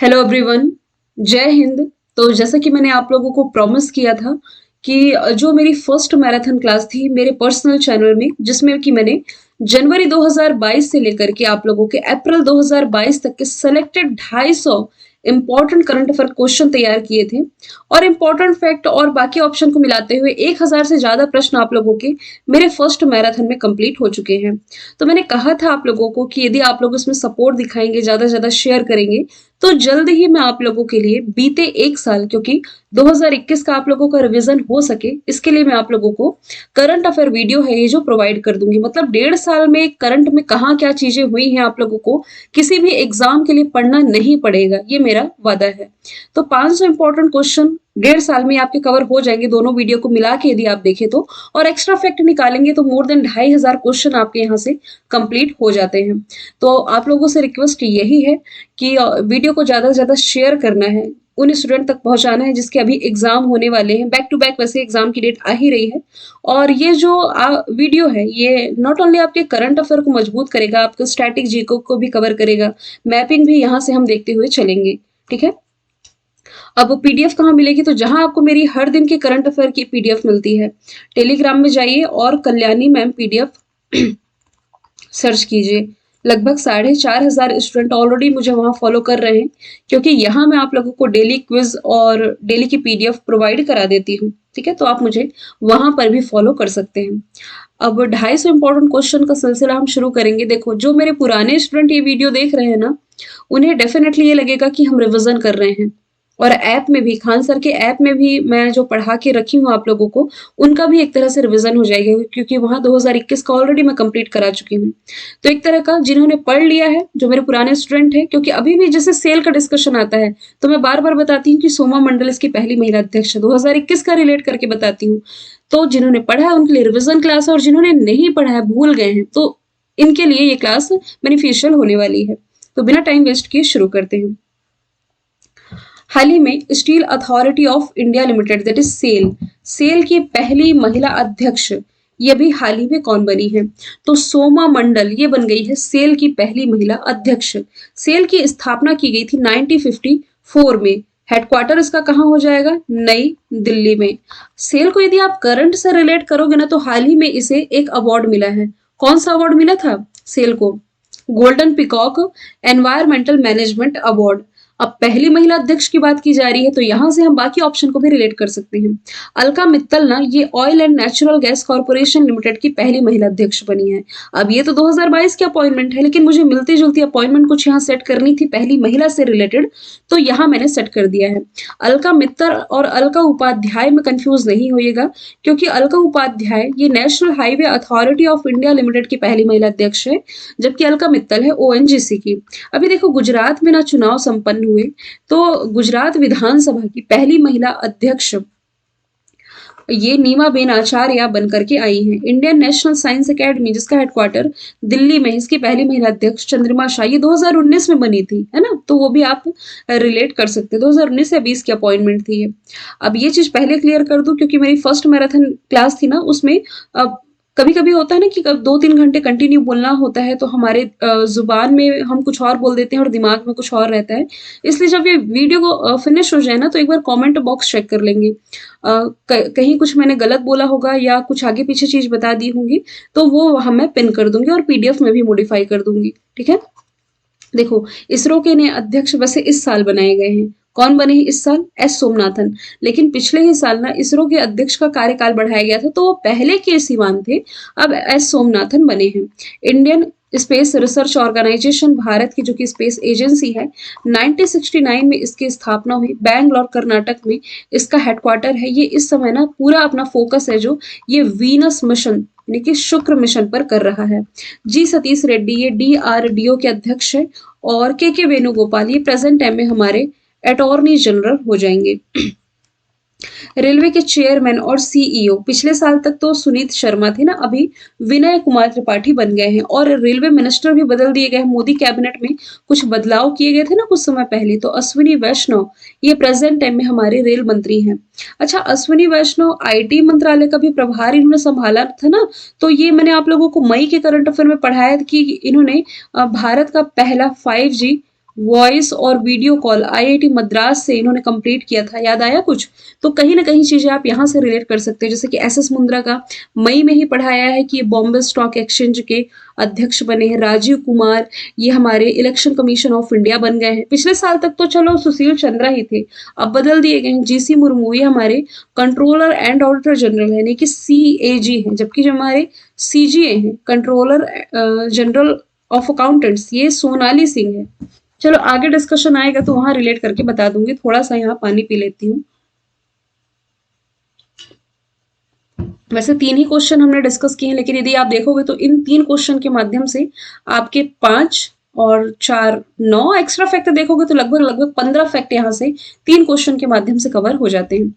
Hello everyone, जय हिंद। तो जैसा कि मैंने आप लोगों को प्रॉमिस किया था कि जो मेरी फर्स्ट मैराथन क्लास थी मेरे पर्सनल चैनल में, जिसमें कि मैंने जनवरी 2022 से लेकर के आप लोगों के अप्रैल 2022 तक के selected 250 important current affair question तैयार किए थे और इंपॉर्टेंट फैक्ट और बाकी ऑप्शन को मिलाते हुए 1000 से ज्यादा प्रश्न आप लोगों के मेरे फर्स्ट मैराथन में कंप्लीट हो चुके हैं। तो मैंने कहा था आप लोगों को कि यदि आप लोग इसमें सपोर्ट दिखाएंगे, ज्यादा से ज्यादा शेयर करेंगे, तो जल्द ही मैं आप लोगों के लिए बीते एक साल, क्योंकि 2021 का आप लोगों का रिवीजन हो सके, इसके लिए मैं आप लोगों को करंट अफेयर वीडियो है ये जो प्रोवाइड कर दूंगी। मतलब 1.5 साल में करंट में कहाँ क्या चीजें हुई हैं आप लोगों को किसी भी एग्जाम के लिए पढ़ना नहीं पड़ेगा, ये मेरा वादा है। तो 500 इंपॉर्टेंट क्वेश्चन 1.5 साल में आपके कवर हो जाएंगे, दोनों वीडियो को मिला के यदि आप देखें तो। और एक्स्ट्रा फैक्ट निकालेंगे तो मोर देन 2500 क्वेश्चन आपके यहाँ से कंप्लीट हो जाते हैं। तो आप लोगों से रिक्वेस्ट यही है कि वीडियो को ज्यादा से ज्यादा शेयर करना है, उन स्टूडेंट तक पहुंचाना है जिसके अभी एग्जाम होने वाले हैं। बैक टू बैक वैसे एग्जाम की डेट आ ही रही है। और ये जो वीडियो है ये नॉट ओनली आपके करंट अफेयर को मजबूत करेगा, आपके स्टैटिक जीको को भी कवर करेगा, मैपिंग भी यहाँ से हम देखते हुए चलेंगे। ठीक है। अब पीडीएफ कहाँ मिलेगी? तो जहां आपको मेरी हर दिन के करंट अफेयर की पीडीएफ मिलती है, टेलीग्राम में जाइए और कल्याणी मैम पीडीएफ सर्च कीजिए। लगभग 4500 स्टूडेंट ऑलरेडी मुझे वहां फॉलो कर रहे हैं, क्योंकि यहाँ मैं आप लोगों को डेली क्विज और डेली की पीडीएफ प्रोवाइड करा देती हूँ। ठीक है, तो आप मुझे वहां पर भी फॉलो कर सकते हैं। अब 250 इंपॉर्टेंट क्वेश्चन का सिलसिला हम शुरू करेंगे। देखो, जो मेरे पुराने स्टूडेंट ये वीडियो देख रहे हैं ना, उन्हें डेफिनेटली ये लगेगा कि हम रिविजन कर रहे हैं। और ऐप में भी, खान सर के ऐप में भी मैं जो पढ़ा के रखी हूँ आप लोगों को, उनका भी एक तरह से रिवीजन हो जाएगा, क्योंकि वहां 2021 का ऑलरेडी मैं कंप्लीट करा चुकी हूँ। तो एक तरह का जिन्होंने पढ़ लिया है, जो मेरे पुराने स्टूडेंट हैं, क्योंकि अभी भी जैसे सेल का डिस्कशन आता है तो मैं बार बार बताती हूँ कि सोमा मंडल इसकी पहली महिला अध्यक्ष है, 2021 का रिलेट करके बताती हूँ। तो जिन्होंने पढ़ा है उनके लिए रिविजन क्लास है, और जिन्होंने नहीं पढ़ा है, भूल गए हैं, तो इनके लिए ये क्लास बेनिफिशियल होने वाली है। तो बिना टाइम वेस्ट किए शुरू करते हैं। हाल ही में Steel Authority of India Limited, that is SAIL, SAIL की पहली महिला अध्यक्ष ये भी हाल ही में कौन बनी है? तो सोमा मंडल ये बन गई है सेल की पहली महिला अध्यक्ष। सेल की स्थापना की गई थी 1954 में। हेडक्वार्टर इसका कहाँ हो जाएगा? नई दिल्ली में। सेल को यदि आप करंट से रिलेट करोगे ना, तो हाल ही में इसे एक अवार्ड मिला है। कौन सा अवार्ड मिला था सेल को? Golden peacock environmental management award. अब पहली महिला अध्यक्ष की बात की जा रही है, तो यहां से हम बाकी ऑप्शन को भी रिलेट कर सकते हैं। अलका मित्तल ना, ये oil and natural gas corporation limited की पहली महिला अध्यक्ष बनी है। अब ये तो 2022 की अपॉइंटमेंट है, लेकिन मुझे मिलती जुलती अपॉइंटमेंट कुछ यहाँ सेट करनी थी पहली महिला से रिलेटेड, तो यहाँ मैंने सेट कर दिया है। अलका मित्तल और अलका उपाध्याय में कंफ्यूज नहीं होइएगा, क्योंकि अलका उपाध्याय ये national highway authority of India limited की पहली महिला अध्यक्ष है, जबकि अलका मित्तल है ओएनजीसी की। अभी देखो, गुजरात में ना चुनाव संपन्न हुए, तो गुजरात विधानसभा की पहली महिला अध्यक्ष ये नीमाबेन आचार्य बनकर के आई हैं। इंडियन नेशनल साइंस एकेडमी, जिसका हेडक्वार्टर दिल्ली में, इसकी पहली महिला अध्यक्ष चंद्रिमा शाह, ये 2019 में बनी थी, है ना? तो वो भी आप रिलेट कर सकते हैं, 2019 या 20 की अपॉइंटमेंट थी ये। अब ये चीज पहले क्लियर कर दूं, क्योंकि मेरी फर्स्ट मैराथन क्लास थी ना, उसमें कभी कभी होता है ना कि 2-3 घंटे कंटिन्यू बोलना होता है, तो हमारे जुबान में हम कुछ और बोल देते हैं और दिमाग में कुछ और रहता है। इसलिए जब ये वीडियो फिनिश हो जाए ना, तो एक बार कमेंट बॉक्स चेक कर लेंगे, कहीं कुछ मैंने गलत बोला होगा या कुछ आगे पीछे चीज बता दी होंगी, तो वो हम मैं पिन कर दूंगी और पीडीएफ में भी मॉडिफाई कर दूंगी। ठीक है। देखो, इसरो के नए अध्यक्ष वैसे इस साल बनाए गए हैं। कौन बने हैं इस साल? एस सोमनाथन। लेकिन पिछले ही साल ना इसरो के अध्यक्ष का कार्यकाल बढ़ाया गया था, तो वो पहले के सिवान थे, अब एस सोमनाथन बने हैं। Indian Space Research Organisation, Bharat की जो कि स्पेस एजेंसी है, 1969 में इसकी स्थापना हुई, बैंगलोर कर्नाटक में इसका हेडक्वार्टर है। ये इस समय ना पूरा अपना फोकस है जो ये वीनस मिशन यानी कि शुक्र मिशन पर कर रहा है। जी सतीश रेड्डी ये डीआरडीओ के अध्यक्ष है, और के वेणुगोपाल ये प्रेजेंट टाइम में हमारे अटॉर्नी जनरल हो जाएंगे। रेलवे के चेयरमैन और सीईओ पिछले साल तक तो सुनीत शर्मा थे ना, अभी विनय कुमार त्रिपाठी बन गए हैं, और रेलवे मिनिस्टर भी बदल दिए गए हैं। मोदी कैबिनेट में कुछ बदलाव किए गए थे ना कुछ समय पहले, तो अश्विनी वैष्णव ये प्रेजेंट टाइम में हमारे रेल मंत्री हैं। अच्छा, अश्विनी वैष्णव आईटी मंत्रालय का भी प्रभार इन्होंने संभाला था ना, तो ये मैंने आप लोगों को मई के करंट अफेयर में पढ़ाया कि इन्होंने भारत का पहला 5G वॉइस और वीडियो कॉल आईआईटी मद्रास से इन्होंने कंप्लीट किया था। याद आया कुछ? तो कहीं ना कहीं चीजें आप यहाँ से रिलेट कर सकते हो, जैसे कि एसएस मुंद्रा का मई में ही पढ़ाया है कि ये बॉम्बे स्टॉक एक्सचेंज के अध्यक्ष बने हैं। राजीव कुमार ये हमारे इलेक्शन कमीशन ऑफ इंडिया बन गए हैं। पिछले साल तक तो चलो सुशील चंद्रा ही थे, अब बदल दिए गए हैं। जीसी मुर्मू ये हमारे कंट्रोलर एंड ऑडिटर जनरल है, यानी कि सीएजी हैं, जबकि जो हमारे सीजीए हैं, कंट्रोलर जनरल ऑफ अकाउंटेंट्स, ये सोनाली सिंह है। चलो आगे डिस्कशन आएगा तो वहां रिलेट करके बता दूंगी। थोड़ा सा यहाँ पानी पी लेती हूँ। वैसे 3 ही क्वेश्चन हमने डिस्कस किए हैं, लेकिन यदि आप देखोगे तो इन 3 क्वेश्चन के माध्यम से आपके 5 और 4 9 एक्स्ट्रा फैक्ट देखोगे तो लगभग लगभग 15 फैक्ट यहाँ से 3 क्वेश्चन के माध्यम से कवर हो जाते हैं।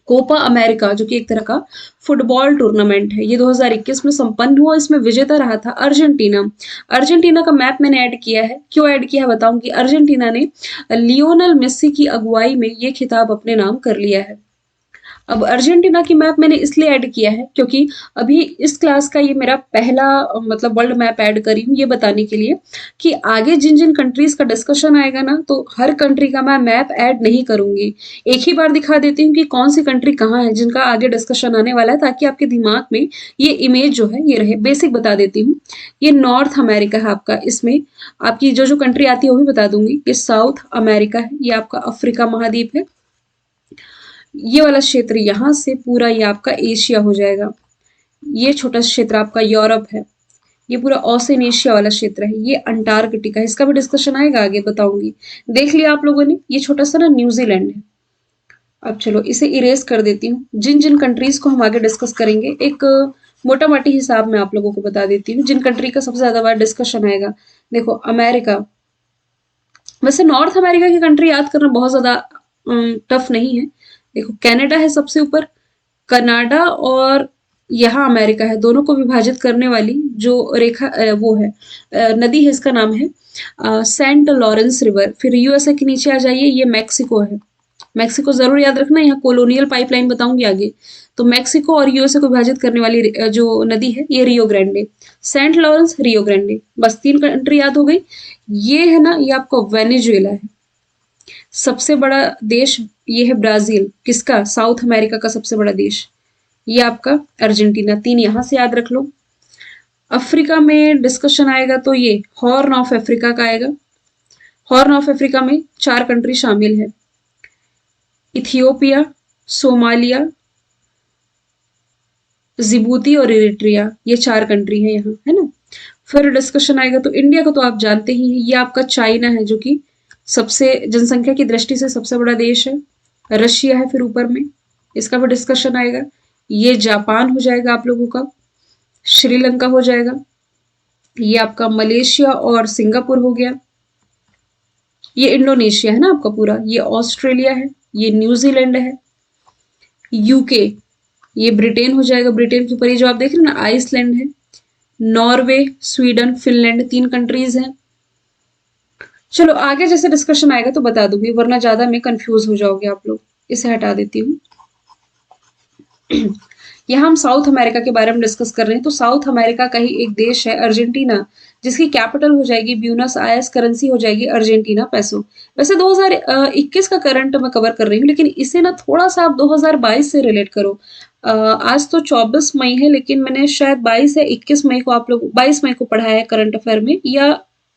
कोपा अमेरिका जो कि एक तरह का फुटबॉल टूर्नामेंट है, ये 2021 में संपन्न हुआ। इसमें विजेता रहा था अर्जेंटीना। अर्जेंटीना का मैप मैंने ऐड किया है। क्यों ऐड किया है बताऊं कि अर्जेंटीना ने लियोनेल मेस्सी की अगुवाई में ये खिताब अपने नाम कर लिया है। अब अर्जेंटीना की मैप मैंने इसलिए ऐड किया है क्योंकि अभी इस क्लास का ये मेरा पहला मतलब वर्ल्ड मैप ऐड करी हूँ, ये बताने के लिए कि आगे जिन जिन कंट्रीज का डिस्कशन आएगा ना, तो हर कंट्री का मैं मैप ऐड नहीं करूंगी। एक ही बार दिखा देती हूँ कि कौन सी कंट्री कहाँ है जिनका आगे डिस्कशन आने वाला है, ताकि आपके दिमाग में ये इमेज जो है ये रहे। बेसिक बता देती हूँ। ये नॉर्थ अमेरिका है आपका, इसमें आपकी जो जो कंट्री आती है वो भी बता दूंगी। ये साउथ अमेरिका है, ये आपका अफ्रीका महाद्वीप है। ये वाला क्षेत्र यहाँ से पूरा ये आपका एशिया हो जाएगा। ये छोटा क्षेत्र आपका यूरोप है। ये पूरा ओशियन वाला क्षेत्र है। ये अंटार्कटिका है, इसका भी डिस्कशन आएगा आगे बताऊंगी। देख लिया आप लोगों ने। ये छोटा सा ना न्यूजीलैंड है। अब चलो इसे इरेज कर देती हूँ। जिन जिन कंट्रीज को हम आगे डिस्कस करेंगे, एक मोटा मोटी हिसाब में आप लोगों को बता देती हूँ जिन कंट्री का सबसे ज्यादा बार डिस्कशन आएगा। देखो अमेरिका, वैसे नॉर्थ अमेरिका की कंट्री याद करना बहुत ज्यादा टफ नहीं है। देखो कनाडा है सबसे ऊपर, कनाडा और यहाँ अमेरिका है, दोनों को विभाजित करने वाली जो रेखा वो है नदी है, इसका नाम है सेंट लॉरेंस रिवर। फिर यूएसए के नीचे आ जाइए, ये मैक्सिको है। मैक्सिको जरूर याद रखना, यहाँ कोलोनियल पाइपलाइन बताऊंगी आगे। तो मैक्सिको और यूएसए को विभाजित करने वाली जो नदी है ये Rio Grande, Saint Lawrence, Rio Grande, बस 3 कंट्री याद हो गई। ये है ना, ये आपको वेनेजुएला है। सबसे बड़ा देश ये है ब्राजील, किसका? साउथ अमेरिका का सबसे बड़ा देश। ये आपका अर्जेंटीना। 3 यहां से याद रख लो। अफ्रीका में डिस्कशन आएगा तो ये हॉर्न ऑफ अफ्रीका का आएगा। हॉर्न ऑफ अफ्रीका में 4 कंट्री शामिल है, इथियोपिया, सोमालिया, जिबूती और इरिट्रिया। ये 4 कंट्री है यहाँ, है ना। फिर डिस्कशन आएगा तो इंडिया को तो आप जानते ही हैं, ये आपका चाइना है जो कि सबसे जनसंख्या की दृष्टि से सबसे बड़ा देश है। रशिया है फिर ऊपर में, इसका भी डिस्कशन आएगा। ये जापान हो जाएगा आप लोगों का, श्रीलंका हो जाएगा, ये आपका मलेशिया और सिंगापुर हो गया, ये इंडोनेशिया है ना आपका पूरा, ये ऑस्ट्रेलिया है, ये न्यूजीलैंड है, यूके, ये ब्रिटेन हो जाएगा। ब्रिटेन के ऊपर ये जो आप देख रहे हैं ना आइसलैंड है, नॉर्वे, स्वीडन, फिनलैंड, 3 कंट्रीज हैं। चलो आगे जैसे डिस्कशन आएगा तो बता दूंगी, वरना ज्यादा में कंफ्यूज हो जाओगे आप लोग। इसे हटा देती हूँ। यहाँ हम साउथ अमेरिका के बारे में डिस्कस कर रहे हैं, तो साउथ अमेरिका का ही एक देश है अर्जेंटीना, जिसकी कैपिटल हो जाएगी ब्यूनस आयर्स, करेंसी हो जाएगी अर्जेंटीना पैसो। वैसे 2021 का करंट मैं कवर कर रही हूँ, लेकिन इसे ना थोड़ा सा आप 2022 से रिलेट करो। आज तो 24 मई है, लेकिन मैंने शायद 22 या 21 मई को आप लोग 22 मई को पढ़ा है करंट अफेयर में, या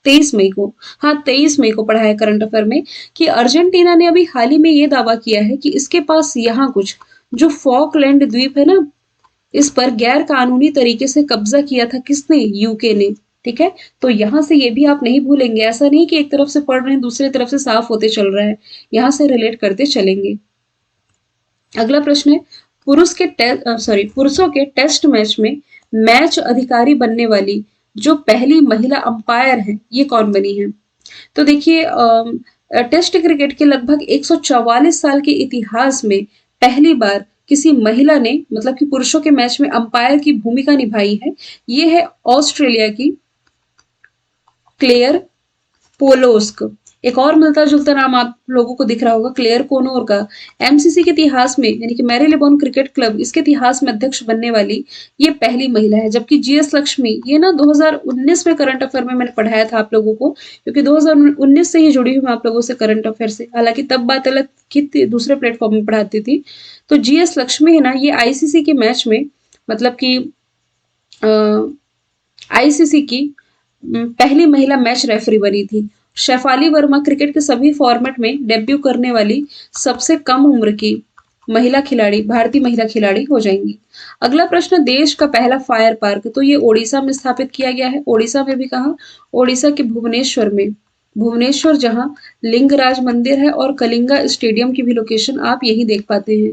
23 मई को, हाँ 23 मई को पढ़ा है करंट अफेयर में, कि अर्जेंटीना ने अभी हाल ही में ये दावा किया है कि इसके पास यहाँ कुछ जो फॉकलैंड द्वीप है ना, इस पर गैर कानूनी तरीके से कब्जा किया था। किसने? यूके ने। ठीक है, तो यहां से ये भी आप नहीं भूलेंगे। ऐसा नहीं कि एक तरफ से पढ़ रहे हैं दूसरी तरफ से साफ होते चल रहा है, यहां से रिलेट करते चलेंगे। अगला प्रश्न है, पुरुषों के टेस्ट मैच में मैच अधिकारी बनने वाली जो पहली महिला अंपायर है, ये कौन बनी है? तो देखिए टेस्ट क्रिकेट के लगभग 144 साल के इतिहास में पहली बार किसी महिला ने, मतलब कि पुरुषों के मैच में अंपायर की भूमिका निभाई है। ये है ऑस्ट्रेलिया की क्लेयर पोलोस्क। एक और मिलता-जुलता नाम आप लोगों को दिख रहा होगा क्लेयर कोनोर का। एमसीसी के इतिहास में यानी कि मैरीलेबोन क्रिकेट क्लब इसके इतिहास में अध्यक्ष बनने वाली ये पहली महिला है। जबकि जीएस लक्ष्मी ये ना 2019 में करंट अफेयर में मैंने पढ़ाया था आप लोगों को, क्योंकि 2019 से ही जुड़ी हूँ मैं आप लोगों से करंट अफेयर से। हालाँकि तब बात अलग की दूसरे प्लेटफ़ॉर्म में पढ़ाती थी। तो जीएस लक्ष्मी है ना ये आईसीसी के मैच में मतलब कि आईसीसी की पहली महिला मैच रेफरी बनी थी। शेफाली वर्मा क्रिकेट के सभी फॉर्मेट में डेब्यू करने वाली सबसे कम उम्र की महिला खिलाड़ी, भारतीय महिला खिलाड़ी हो जाएंगी। अगला प्रश्न, देश का पहला फायर पार्क, तो ये ओडिशा में स्थापित किया गया है। ओडिशा में भी कहा, ओडिशा के भुवनेश्वर में। भुवनेश्वर जहां लिंगराज मंदिर है और कलिंगा स्टेडियम की भी लोकेशन आप यही देख पाते हैं।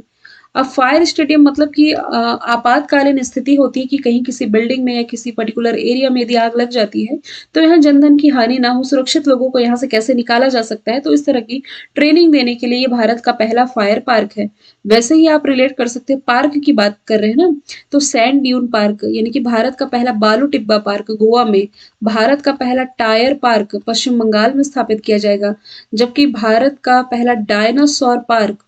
अब फायर स्टेडियम मतलब कि आपातकालीन स्थिति होती है कि कहीं किसी बिल्डिंग में या किसी पर्टिकुलर एरिया में यदि आग लग जाती है तो यहाँ जनधन की हानि ना हो, सुरक्षित लोगों को यहाँ से कैसे निकाला जा सकता है, तो इस तरह की ट्रेनिंग देने के लिए ये भारत का पहला फायर पार्क है। वैसे ही आप रिलेट कर सकते हैं, पार्क की बात कर रहे हैं ना, तो सैंड ड्यून पार्क यानी कि भारत का पहला बालू टिब्बा पार्क गोवा में, भारत का पहला टायर पार्क पश्चिम बंगाल में स्थापित किया जाएगा, जबकि भारत का पहला डायनासोर पार्क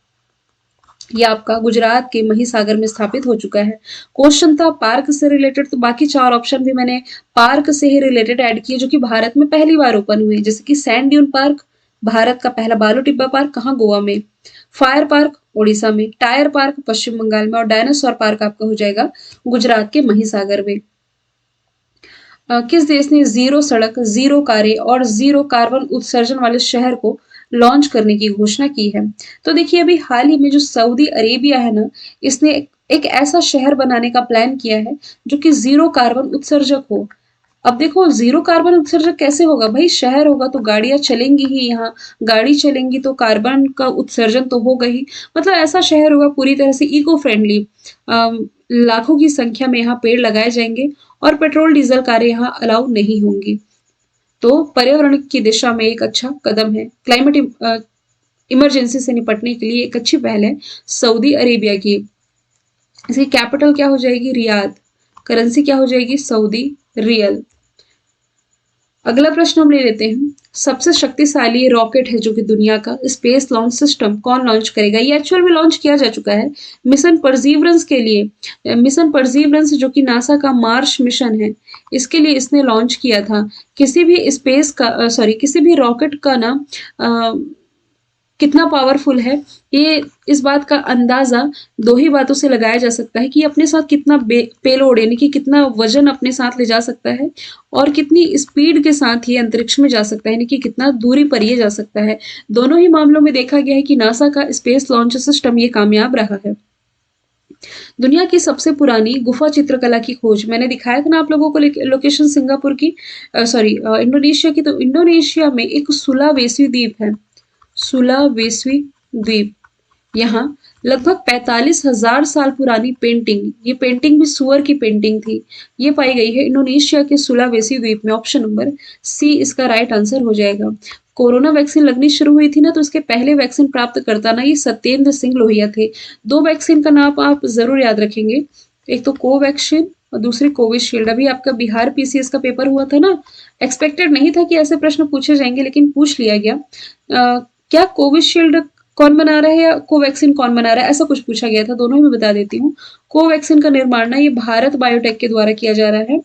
ये आपका गुजरात के महिसागर में स्थापित हो चुका है। क्वेश्चन था पार्क से रिलेटेड, तो बाकी 4 ऑप्शन भी मैंने पार्क से ही रिलेटेड ऐड किए जो कि भारत में पहली बार ओपन हुए, जैसे कि सैंड ड्यून पार्क भारत का पहला बालू टिब्बा पार्क कहाँ, गोवा में। फायर पार्क उड़ीसा में, टायर पार्क पश्चिम बंगाल में और डायनासोर पार्क आपका हो जाएगा गुजरात के महिसागर में। किस देश ने जीरो सड़क, जीरो कारें और जीरो कार्बन उत्सर्जन वाले शहर को लॉन्च करने की घोषणा की है? तो देखिए अभी हाल ही में जो सऊदी अरेबिया है ना, इसने एक ऐसा शहर बनाने का प्लान किया है जो कि जीरो कार्बन उत्सर्जक हो। अब देखो जीरो कार्बन उत्सर्जक कैसे होगा भाई, शहर होगा तो गाड़ियां चलेंगी ही, यहाँ गाड़ी चलेंगी तो कार्बन का उत्सर्जन तो होगा ही। मतलब ऐसा शहर होगा पूरी तरह से इको फ्रेंडली, लाखों की संख्या में यहाँ पेड़ लगाए जाएंगे और पेट्रोल डीजल कारें यहाँ अलाउ नहीं होंगी। तो पर्यावरण की दिशा में एक अच्छा कदम है, क्लाइमेट इमरजेंसी से निपटने के लिए एक अच्छी पहल है सऊदी अरेबिया की। इसकी कैपिटल क्या हो जाएगी, रियाद। करेंसी क्या हो जाएगी, सऊदी रियल। अगला प्रश्न हम ले लेते हैं, सबसे शक्तिशाली रॉकेट है जो कि दुनिया का, स्पेस लॉन्च सिस्टम कौन लॉन्च करेगा? ये एक्चुअल में लॉन्च किया जा चुका है मिशन परसीवरेंस के लिए। मिशन परसीवरेंस जो कि नासा का मार्स मिशन है, इसके लिए इसने लॉन्च किया था। किसी भी स्पेस का किसी भी रॉकेट का ना कितना पावरफुल है, ये इस बात का अंदाजा दो ही बातों से लगाया जा सकता है कि अपने साथ कितना पेलोड यानी कि कितना वजन अपने साथ ले जा सकता है और कितनी स्पीड के साथ ये अंतरिक्ष में जा सकता है, यानी कि कितना दूरी पर ये जा सकता है। दोनों ही मामलों में देखा गया है कि नासा का स्पेस लॉन्च सिस्टम ये कामयाब रहा है। दुनिया की सबसे पुरानी गुफा चित्रकला की खोज, मैंने दिखाया था ना आप लोगों को लोकेशन सिंगापुर की, इंडोनेशिया की। तो इंडोनेशिया में एक सुलावेसी द्वीप है, सुलावेसी द्वीप, यहाँ लगभग 45,000 साल पुरानी पेंटिंग, ये पेंटिंग भी सुअर की पेंटिंग थी, ये पाई गई है इंडोनेशिया के सुलावेसी द्वीप में। ऑप्शन नंबर सी इसका राइट आंसर हो जाएगा। कोरोना वैक्सीन लगनी शुरू हुई थी ना, तो इसके पहले वैक्सीन प्राप्त करता ना ये सत्येंद्र सिंह लोहिया थे। 2 वैक्सीन का नाम आप जरूर याद रखेंगे, एक तो कोवैक्सीन और दूसरी कोविशील्ड। अभी आपका बिहार पीसीएस का पेपर हुआ था ना, एक्सपेक्टेड नहीं था कि ऐसे प्रश्न पूछे जाएंगे लेकिन पूछ लिया गया। क्या कोविशील्ड कौन बना रहा है या कोवैक्सीन कौन बना रहा है, ऐसा कुछ पूछा गया था। दोनों ही मैं बता देती हूँ। कोवैक्सीन का निर्माण ना ये भारत बायोटेक के द्वारा किया जा रहा है।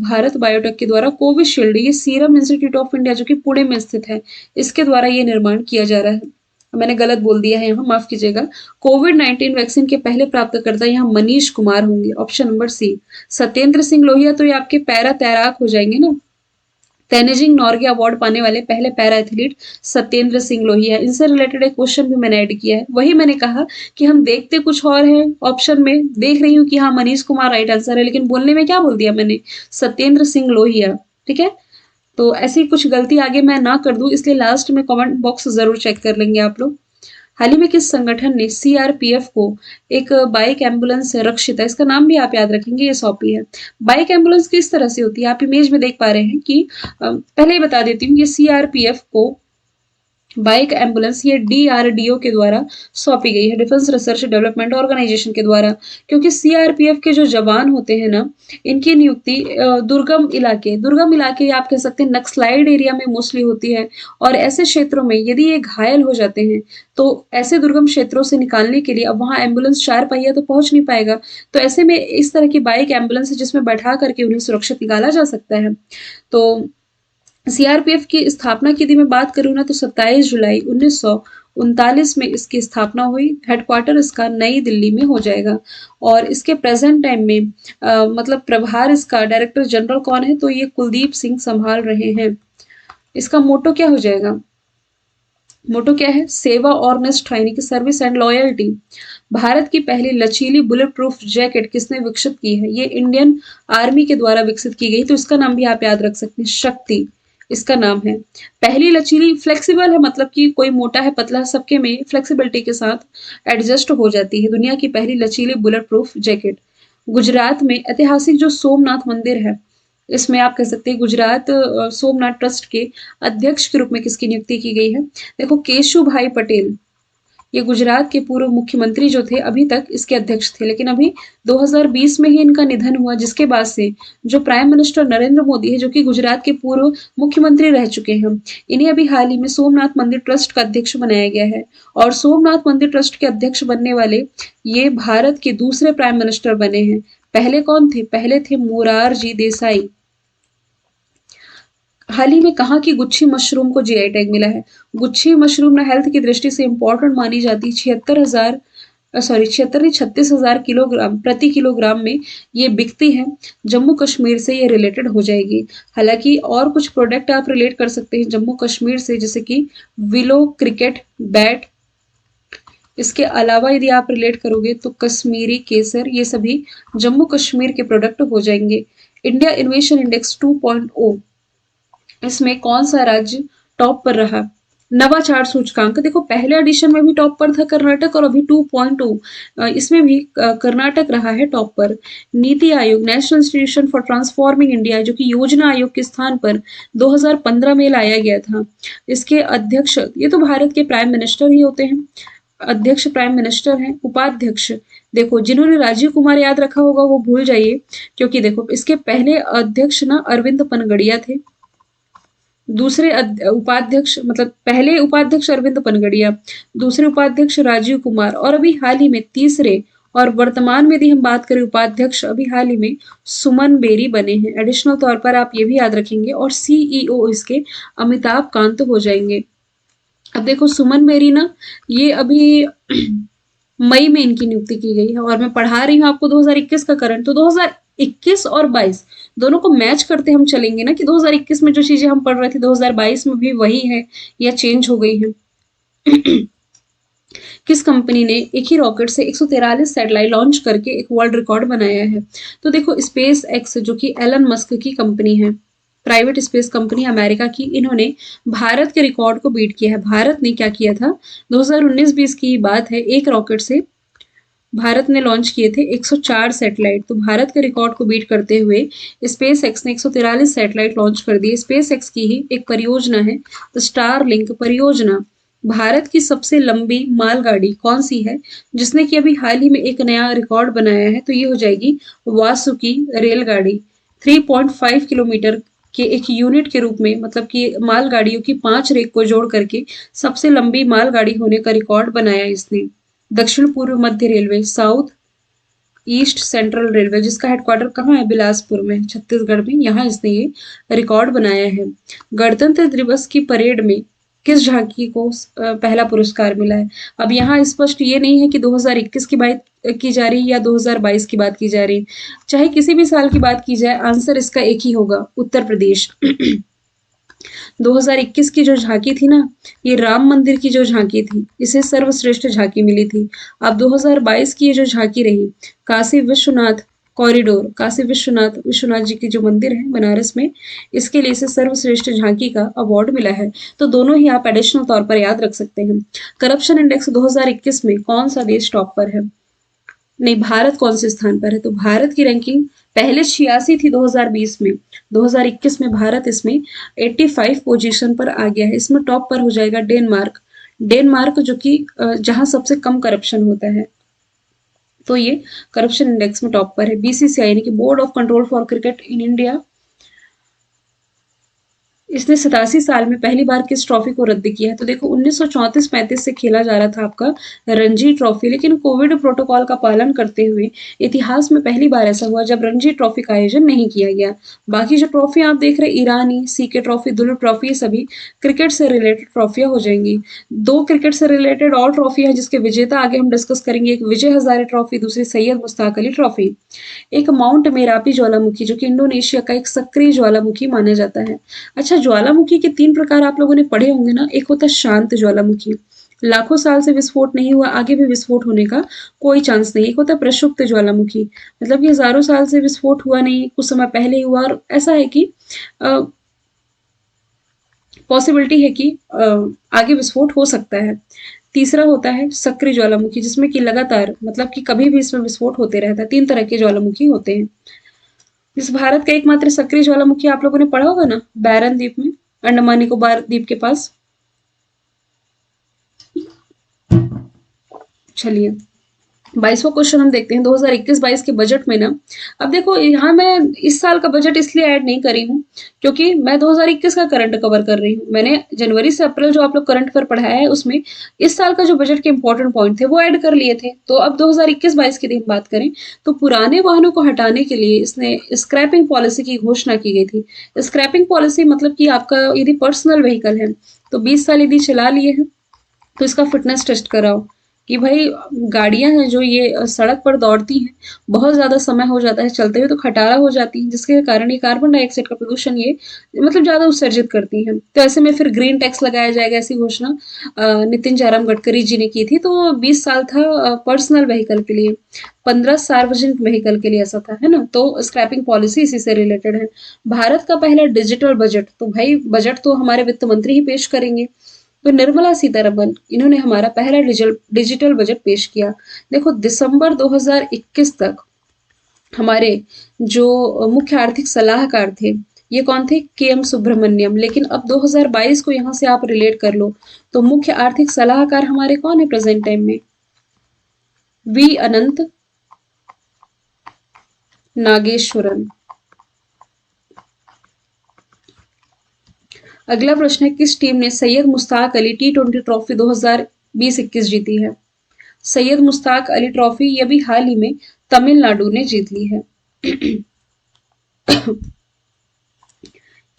भारत बायोटेक के द्वारा। कोविशील्ड ये सीरम इंस्टीट्यूट ऑफ इंडिया जो कि पुणे में स्थित है, इसके द्वारा ये निर्माण किया जा रहा है। मैंने गलत बोल दिया है यहाँ, माफ कीजिएगा। कोविड-19 वैक्सीन के पहले प्राप्तकर्ता यहाँ मनीष कुमार होंगे, option number C. Satyendra Singh Lohia तो ये आपके पैरा तैराक हो जाएंगे ना, तेनजिंग नॉर्गे अवार्ड पाने वाले पहले पैरा एथलीट सत्येंद्र सिंह लोहिया। इनसे रिलेटेड एक क्वेश्चन भी मैंने ऐड किया है। वही मैंने कहा कि हम देखते कुछ और है, ऑप्शन में देख रही हूँ कि हाँ मनीष कुमार राइट आंसर है, लेकिन बोलने में क्या बोल दिया मैंने, सत्येंद्र सिंह लोहिया। ठीक है, तो ऐसी कुछ गलती आगे मैं ना कर दूं, इसलिए लास्ट में कमेंट बॉक्स जरूर चेक कर लेंगे आप लोग। हाल ही में किस संगठन ने सीआरपीएफ को एक बाइक एम्बुलेंस रक्षिता, इसका नाम भी आप याद रखेंगे, ये सौंपी है। बाइक एम्बुलेंस किस तरह से होती है, आप इमेज में देख पा रहे हैं कि पहले ही बता देती हूँ, ये सीआरपीएफ को बाइक एम्बुलेंस ये डीआरडीओ के द्वारा सौंपी गई है, डिफेंस रिसर्च डेवलपमेंट ऑर्गेनाइजेशन के द्वारा, क्योंकि सीआरपीएफ के जो जवान होते हैं ना, इनकी नियुक्ति दुर्गम इलाके आप कह सकते हैं नक्सलाइड एरिया में मोस्टली होती है, और ऐसे क्षेत्रों में यदि ये घायल हो जाते हैं तो ऐसे दुर्गम क्षेत्रों से निकालने के लिए अब वहां एम्बुलेंस चार पहिया तो पहुंच नहीं पाएगा, तो ऐसे में इस तरह की बाइक एम्बुलेंस है जिसमें बैठा करके उन्हें सुरक्षित निकाला जा सकता है। तो सीआरपीएफ की स्थापना की यदि मैं बात करूँ ना, तो 27 जुलाई 1939 में इसकी स्थापना हुई। हेडक्वार्टर इसका नई दिल्ली में हो जाएगा, और इसके प्रेजेंट टाइम में मतलब प्रभार इसका डायरेक्टर जनरल कौन है, तो ये कुलदीप सिंह संभाल रहे हैं। इसका मोटो क्या हो जाएगा? मोटो क्या है? सेवा और निष्ठा, यानी कि सर्विस एंड लॉयल्टी। भारत की पहली लचीली बुलेट प्रूफ जैकेट किसने विकसित की है? ये इंडियन आर्मी के द्वारा विकसित की गई, तो इसका नाम भी आप याद रख सकते हैं, शक्ति इसका नाम है। पहली लचीली, फ्लेक्सिबल है, मतलब कि कोई मोटा है पतला सबके में फ्लेक्सिबिलिटी के साथ एडजस्ट हो जाती है। दुनिया की पहली लचीली बुलेट प्रूफ जैकेट। गुजरात में ऐतिहासिक जो सोमनाथ मंदिर है, इसमें आप कह सकते हैं गुजरात सोमनाथ ट्रस्ट के अध्यक्ष के रूप में किसकी नियुक्ति की गई है? देखो, केशु भाई पटेल, ये गुजरात के पूर्व मुख्यमंत्री जो थे अभी तक इसके अध्यक्ष थे, लेकिन अभी 2020 में ही इनका निधन हुआ, जिसके बाद से जो प्राइम मिनिस्टर नरेंद्र मोदी है, जो कि गुजरात के पूर्व मुख्यमंत्री रह चुके हैं, इन्हें अभी हाल ही में सोमनाथ मंदिर ट्रस्ट का अध्यक्ष बनाया गया है। और सोमनाथ मंदिर ट्रस्ट के अध्यक्ष बनने वाले ये भारत के दूसरे प्राइम मिनिस्टर बने हैं। पहले कौन थे? पहले थे मोरारजी देसाई। हाल ही में कहाँ की गुच्छी मशरूम को जीआई टैग मिला है? गुच्छी मशरूम ना हेल्थ की दृष्टि से इंपॉर्टेंट मानी जाती है। 36,000 किलोग्राम प्रति किलोग्राम में ये बिकती है। जम्मू कश्मीर से ये रिलेटेड हो जाएगी। हालांकि और कुछ प्रोडक्ट आप रिलेट कर सकते हैं जम्मू कश्मीर से, जैसे कि विलो क्रिकेट बैट। इसके अलावा यदि आप रिलेट करोगे तो कश्मीरी केसर, ये सभी जम्मू कश्मीर के प्रोडक्ट हो जाएंगे। इंडिया इनोवेशन इंडेक्स 2.0, इसमें कौन सा राज्य टॉप पर रहा? नवाचार सूचकांक, देखो पहले एडिशन में भी टॉप पर था कर्नाटक, और अभी 2.2 इसमें भी कर्नाटक रहा है टॉप पर। NITI Aayog, national institution for transforming India, जो कि योजना आयोग के स्थान पर 2015 में लाया गया था। इसके अध्यक्ष, ये तो भारत के प्राइम मिनिस्टर ही होते हैं, अध्यक्ष प्राइम मिनिस्टर हैं। उपाध्यक्ष, देखो जिन्होंने राजीव कुमार याद रखा होगा वो भूल जाइए, क्योंकि देखो इसके पहले अध्यक्ष ना अरविंद पनगड़िया थे, दूसरे उपाध्यक्ष, मतलब पहले उपाध्यक्ष अरविंद पनगड़िया, दूसरे उपाध्यक्ष राजीव कुमार, और अभी हाल ही में तीसरे और वर्तमान में यदि हम बात करें उपाध्यक्ष, अभी हाल ही में सुमन बेरी बने हैं। एडिशनल तौर पर आप ये भी याद रखेंगे, और सीईओ इसके अमिताभ कांत हो जाएंगे। अब देखो सुमन बेरी ना, ये अभी मई में इनकी नियुक्ति की गई है, और मैं पढ़ा रही हूँ आपको 2021 का करंट, तो 2021 और 22 दोनों को मैच करते हम चलेंगे ना, कि 2021 में जो चीजें हम पढ़ रहे थे 2022 में भी वही है या चेंज हो गई है। किस कंपनी ने एक ही रॉकेट से 143 सैटेलाइट लॉन्च करके एक वर्ल्ड रिकॉर्ड बनाया है? तो देखो स्पेस एक्स, जो कि एलन मस्क की कंपनी है, प्राइवेट स्पेस कंपनी अमेरिका की, इन्होंने भारत के रिकॉर्ड को बीट किया है। भारत ने क्या किया था, 2019-20 की बात है, एक रॉकेट से भारत ने लॉन्च किए थे 104 सैटेलाइट, तो भारत के रिकॉर्ड को बीट करते हुए स्पेस एक्स ने 143 सैटेलाइट लॉन्च कर दिए। स्पेस एक्स की ही एक परियोजना है द स्टारलिंक परियोजना। भारत की सबसे लंबी मालगाड़ी कौन सी है, जिसने कि अभी हाल ही में एक नया रिकॉर्ड बनाया है? तो ये हो जाएगी वासुकी रेलगाड़ी। 3.5 किलोमीटर के एक यूनिट के रूप में, मतलब कि मालगाड़ियों की 5 रेक को जोड़ करके सबसे लंबी मालगाड़ी होने का रिकॉर्ड बनाया इसने। दक्षिण पूर्व मध्य railway, south east central railway, जिसका हेडक्वार्टर कहाँ है? बिलासपुर में, छत्तीसगढ़ में, यहाँ इसने ये रिकॉर्ड बनाया है। गणतंत्र दिवस की परेड में किस झांकी को पहला पुरस्कार मिला है? अब यहाँ स्पष्ट ये नहीं है कि 2021 की बात की जा रही है या 2022 की बात की जा रही है, चाहे किसी भी साल की बात की जाए आंसर इसका एक ही होगा, उत्तर प्रदेश। 2021 की जो झांकी थी ना, ये राम मंदिर की जो झांकी थी, इसे सर्वश्रेष्ठ झांकी मिली थी। अब 2022 की ये जो झांकी रही, काशी विश्वनाथ कॉरिडोर, काशी विश्वनाथ जी की जो मंदिर है बनारस में, इसके लिए इसे सर्वश्रेष्ठ झांकी का अवार्ड मिला है। तो दोनों ही आप एडिशनल तौर पर याद रख सकते हैं। करप्शन इंडेक्स 2021 में कौन सा देश टॉप पर है? नहीं, भारत कौन से स्थान पर है? तो भारत की रैंकिंग पहले 86 थी 2020 में, 2021 में भारत इसमें 85 पोजीशन पर आ गया है। इसमें टॉप पर हो जाएगा डेनमार्क। डेनमार्क जो कि जहां सबसे कम करप्शन होता है, तो ये करप्शन इंडेक्स में टॉप पर है। बीसीसीआई यानी कि board of control for cricket in India, इसने 87 साल में पहली बार किस ट्रॉफी को रद्द किया है? तो देखो 1934-35 से खेला जा रहा था आपका रणजी ट्रॉफी, लेकिन कोविड प्रोटोकॉल का पालन करते हुए इतिहास में पहली बार ऐसा हुआ जब रणजी ट्रॉफी का आयोजन नहीं किया गया। बाकी जो ट्रॉफी आप देख रहे हैं, ईरानी, सीके ट्रॉफी, दुलीप ट्रॉफी, ये सभी क्रिकेट से रिलेटेड ट्रॉफियां हो जाएंगी। दो क्रिकेट से रिलेटेड और ट्रॉफी है जिसके विजेता आगे हम डिस्कस करेंगे। एक विजय हजारे ट्रॉफी, दूसरी सैयद मुश्ताक अली ट्रॉफी। एक माउंट मेरापी ज्वालामुखी जो कि इंडोनेशिया का एक सक्रिय ज्वालामुखी माना जाता है। अच्छा, ज्वालामुखी के 3 प्रकार आप लोगों ने पढ़े होंगे ना। एक होता है शांत ज्वालामुखी, लाखों साल से विस्फोट नहीं हुआ, आगे भी विस्फोट होने का कोई चांस नहीं। एक होता है प्रक्षुब्ध ज्वालामुखी, मतलब कि हजारों साल से विस्फोट हुआ नहीं, कुछ समय पहले ही हुआ और ऐसा है कि पॉसिबिलिटी है कि आगे विस्फोट हो सकता है। तीसरा होता है सक्रिय ज्वालामुखी, जिसमें कि लगातार, मतलब कि कभी भी इसमें विस्फोट होते रहता है। 3 तरह के ज्वालामुखी होते हैं। इस भारत का एकमात्र सक्रिय ज्वालामुखी आप लोगों ने पढ़ा होगा ना, बैरन द्वीप में, अंडमान निकोबार द्वीप के पास। चलिए 22वां क्वेश्चन हम देखते हैं। 2021-22 के बजट में ना, अब देखो यहाँ मैं इस साल का बजट इसलिए ऐड नहीं करी हूँ क्योंकि मैं 2021 का करंट कवर कर रही हूँ। मैंने जनवरी से अप्रैल जो आप लोग करंट पर पढ़ाया है उसमें इस साल का जो बजट के इंपॉर्टेंट पॉइंट थे वो ऐड कर लिए थे। तो अब 2021-22 की बात करें तो पुराने वाहनों को हटाने के लिए इसने स्क्रैपिंग पॉलिसी की घोषणा की गई थी। स्क्रैपिंग पॉलिसी मतलब कि आपका यदि पर्सनल व्हीकल है तो 20 साल यदि चला लिए हैं तो इसका फिटनेस टेस्ट कराओ कि भाई गाड़ियां हैं जो ये सड़क पर दौड़ती हैं, बहुत ज्यादा समय हो जाता है चलते हुए तो खटारा हो जाती हैं, जिसके कारण ये कार्बन डाइऑक्साइड का प्रदूषण ये मतलब ज्यादा उत्सर्जित करती हैं। तो ऐसे में फिर ग्रीन टैक्स लगाया जाएगा, ऐसी घोषणा नितिन जयराम गडकरी जी ने की थी। तो 20 साल था पर्सनल व्हीकल के लिए, 15 सार्वजनिक व्हीकल के लिए ऐसा था, है ना। तो स्क्रैपिंग पॉलिसी इसी से रिलेटेड है। भारत का पहला डिजिटल बजट, तो भाई बजट तो हमारे वित्त मंत्री ही पेश करेंगे। तो निर्मला सीतारमन इन्होंने हमारा पहला डिजिटल बजट पेश किया। देखो दिसंबर 2021 तक हमारे जो मुख्य आर्थिक सलाहकार थे ये कौन थे? के.एम. सुब्रमण्यम। लेकिन अब 2022 को यहाँ से आप रिलेट कर लो तो मुख्य आर्थिक सलाहकार हमारे कौन है प्रेजेंट टाइम में? वी अनंत नागेश्वरन। अगला प्रश्न है, किस टीम ने सैयद मुश्ताक अली टी20 ट्रॉफी 2020-21 जीती है? सैयद मुश्ताक अली ट्रॉफी ये भी हाल ही में तमिलनाडु ने जीत ली है।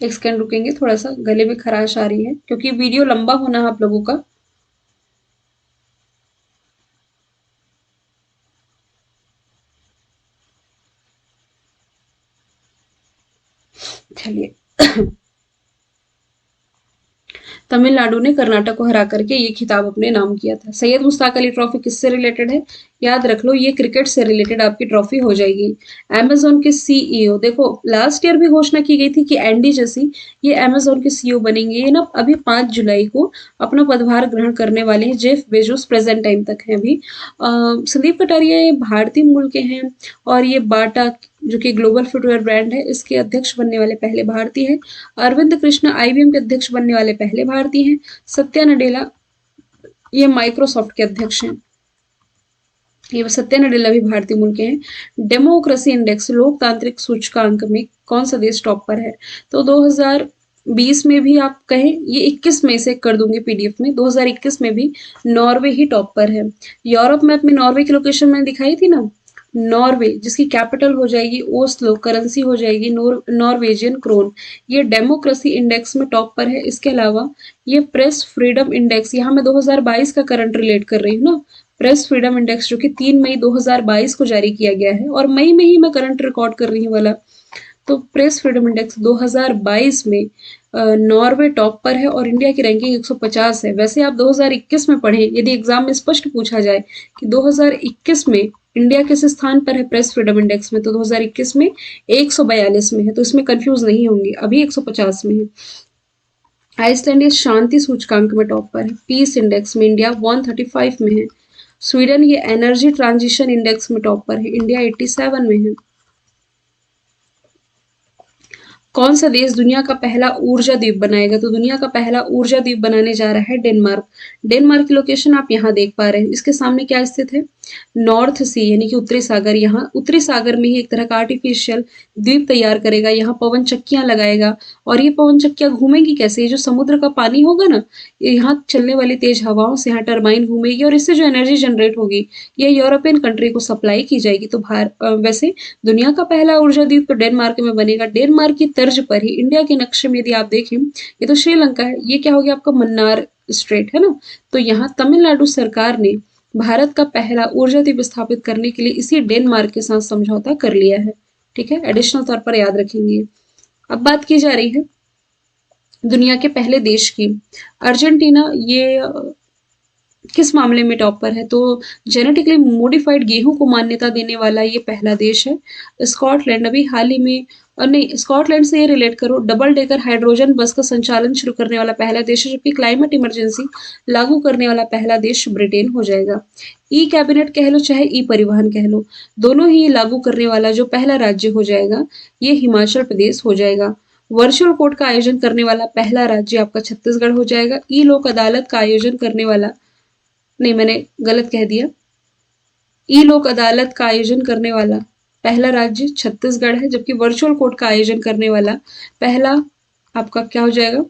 एक सेकंड रुकेंगे, थोड़ा सा गले में खराश आ रही है क्योंकि वीडियो लंबा होना है आप लोगों का। चलिए तमिलनाडु ने कर्नाटक को हरा करके ये खिताब अपने नाम किया था। सैयद मुश्ताक अली ट्रॉफी किससे रिलेटेड है? याद रख लो, ये क्रिकेट से रिलेटेड आपकी ट्रॉफी हो जाएगी। अमेजोन के सीईओ, देखो लास्ट ईयर भी घोषणा की गई थी कि एंडी जैसी ये अमेजोन के सीईओ बनेंगे। ये ना अभी 5 जुलाई को अपना पदभार ग्रहण करने वाले हैं। जेफ बेजोस प्रेजेंट टाइम तक है अभी। संदीप कटारिया ये भारतीय मूल के हैं और ये बाटा जो कि ग्लोबल फुटवेयर ब्रांड है इसके अध्यक्ष बनने वाले पहले भारतीय हैं। अरविंद कृष्ण आईबीएम के अध्यक्ष बनने वाले पहले भारतीय हैं। सत्या नडेला ये माइक्रोसॉफ्ट के अध्यक्ष हैं। ये सत्या नडेला भी भारतीय मूल के हैं। डेमोक्रेसी इंडेक्स लोकतांत्रिक सूचकांक में कौन सा देश टॉप पर है? तो 2020 में भी आप कहें, ये 21 में से कर दूंगी पीडीएफ में, 2021 में भी नॉर्वे ही टॉप पर है। यूरोप मैप में नॉर्वे की लोकेशन मैंने दिखाई थी ना, नॉर्वे जिसकी कैपिटल हो जाएगी ओस्लो, करेंसी हो जाएगी नॉर्वेजियन क्रोन। ये डेमोक्रेसी इंडेक्स में टॉप पर है। इसके अलावा ये प्रेस फ्रीडम इंडेक्स, यहाँ मैं 2022 का करंट रिलेट कर रही हूँ ना, प्रेस फ्रीडम इंडेक्स जो कि 3 मई 2022 को जारी किया गया है और मई में ही मैं करंट रिकॉर्ड कर रही हूँ वाला। तो प्रेस फ्रीडम इंडेक्स 2022 में नॉर्वे टॉप पर है और इंडिया की रैंकिंग 150 है। वैसे आप 2021 में पढ़ें, यदि एग्जाम में स्पष्ट पूछा जाए कि 2021 में इंडिया किस स्थान पर है प्रेस फ्रीडम इंडेक्स में, तो 2021 में 142 में है। तो इसमें कंफ्यूज नहीं होंगे, अभी 150 में है। आइसलैंड ये शांति सूचकांक में टॉप पर है। पीस इंडेक्स में इंडिया 135 में है। स्वीडन ये एनर्जी ट्रांजिशन इंडेक्स में टॉप पर है, इंडिया 87 में है। कौन सा देश दुनिया का पहला ऊर्जा द्वीप बनाएगा? तो दुनिया का पहला ऊर्जा द्वीप बनाने जा रहा है डेनमार्क। डेनमार्क की लोकेशन आप यहाँ देख पा रहे हैं। इसके सामने क्या स्थित है? नॉर्थ सी यानी कि उत्तरी सागर। यहाँ उत्तरी सागर में ही एक तरह का आर्टिफिशियल द्वीप तैयार करेगा, यहाँ पवन चक्कियां लगाएगा। और ये पवन चक्कियां घूमेंगी कैसे? ये जो समुद्र का पानी होगा ना, ये यहाँ चलने वाली तेज हवाओं से यहाँ टरबाइन घूमेगी और इससे जो एनर्जी जनरेट होगी ये यूरोपियन कंट्री को सप्लाई की जाएगी। तो वैसे दुनिया का पहला ऊर्जा द्वीप तो डेनमार्क में बनेगा। डेनमार्क की तर्ज पर ही इंडिया के नक्शे में यदि आप देखें, ये तो श्रीलंका है, ये क्या हो गया आपका? मन्नार स्ट्रेट है ना। तो यहाँ तमिलनाडु सरकार ने भारत का पहला ऊर्जा द्वीप स्थापित करने के लिए इसी डेनमार्क के साथ समझौता कर लिया है। ठीक है, एडिशनल तौर पर याद रखेंगे। अब बात की जा रही है दुनिया के पहले देश की। अर्जेंटीना ये किस मामले में टॉप पर है? तो जेनेटिकली मॉडिफाइड गेहूं को मान्यता देने वाला ये पहला देश है। स्कॉटलैंड अभी हाल ही में, नहीं, स्कॉटलैंड से ये रिलेट करो, डबल डेकर हाइड्रोजन बस का संचालन शुरू करने वाला पहला देश है। जबकि क्लाइमेट इमरजेंसी लागू करने वाला पहला देश ब्रिटेन हो जाएगा। ई कैबिनेट कह लो चाहे ई परिवहन कह लो, दोनों ही लागू करने वाला जो पहला राज्य हो जाएगा ये हिमाचल प्रदेश हो जाएगा। वर्चुअल कोर्ट का आयोजन करने वाला पहला राज्य आपका छत्तीसगढ़ हो जाएगा। ई लोक अदालत का आयोजन करने वाला, नहीं मैंने गलत कह दिया, ई लोक अदालत का आयोजन करने वाला पहला राज्य छत्तीसगढ़ है। जबकि वर्चुअल कोर्ट का आयोजन करने वाला पहला आपका क्या हो जाएगा?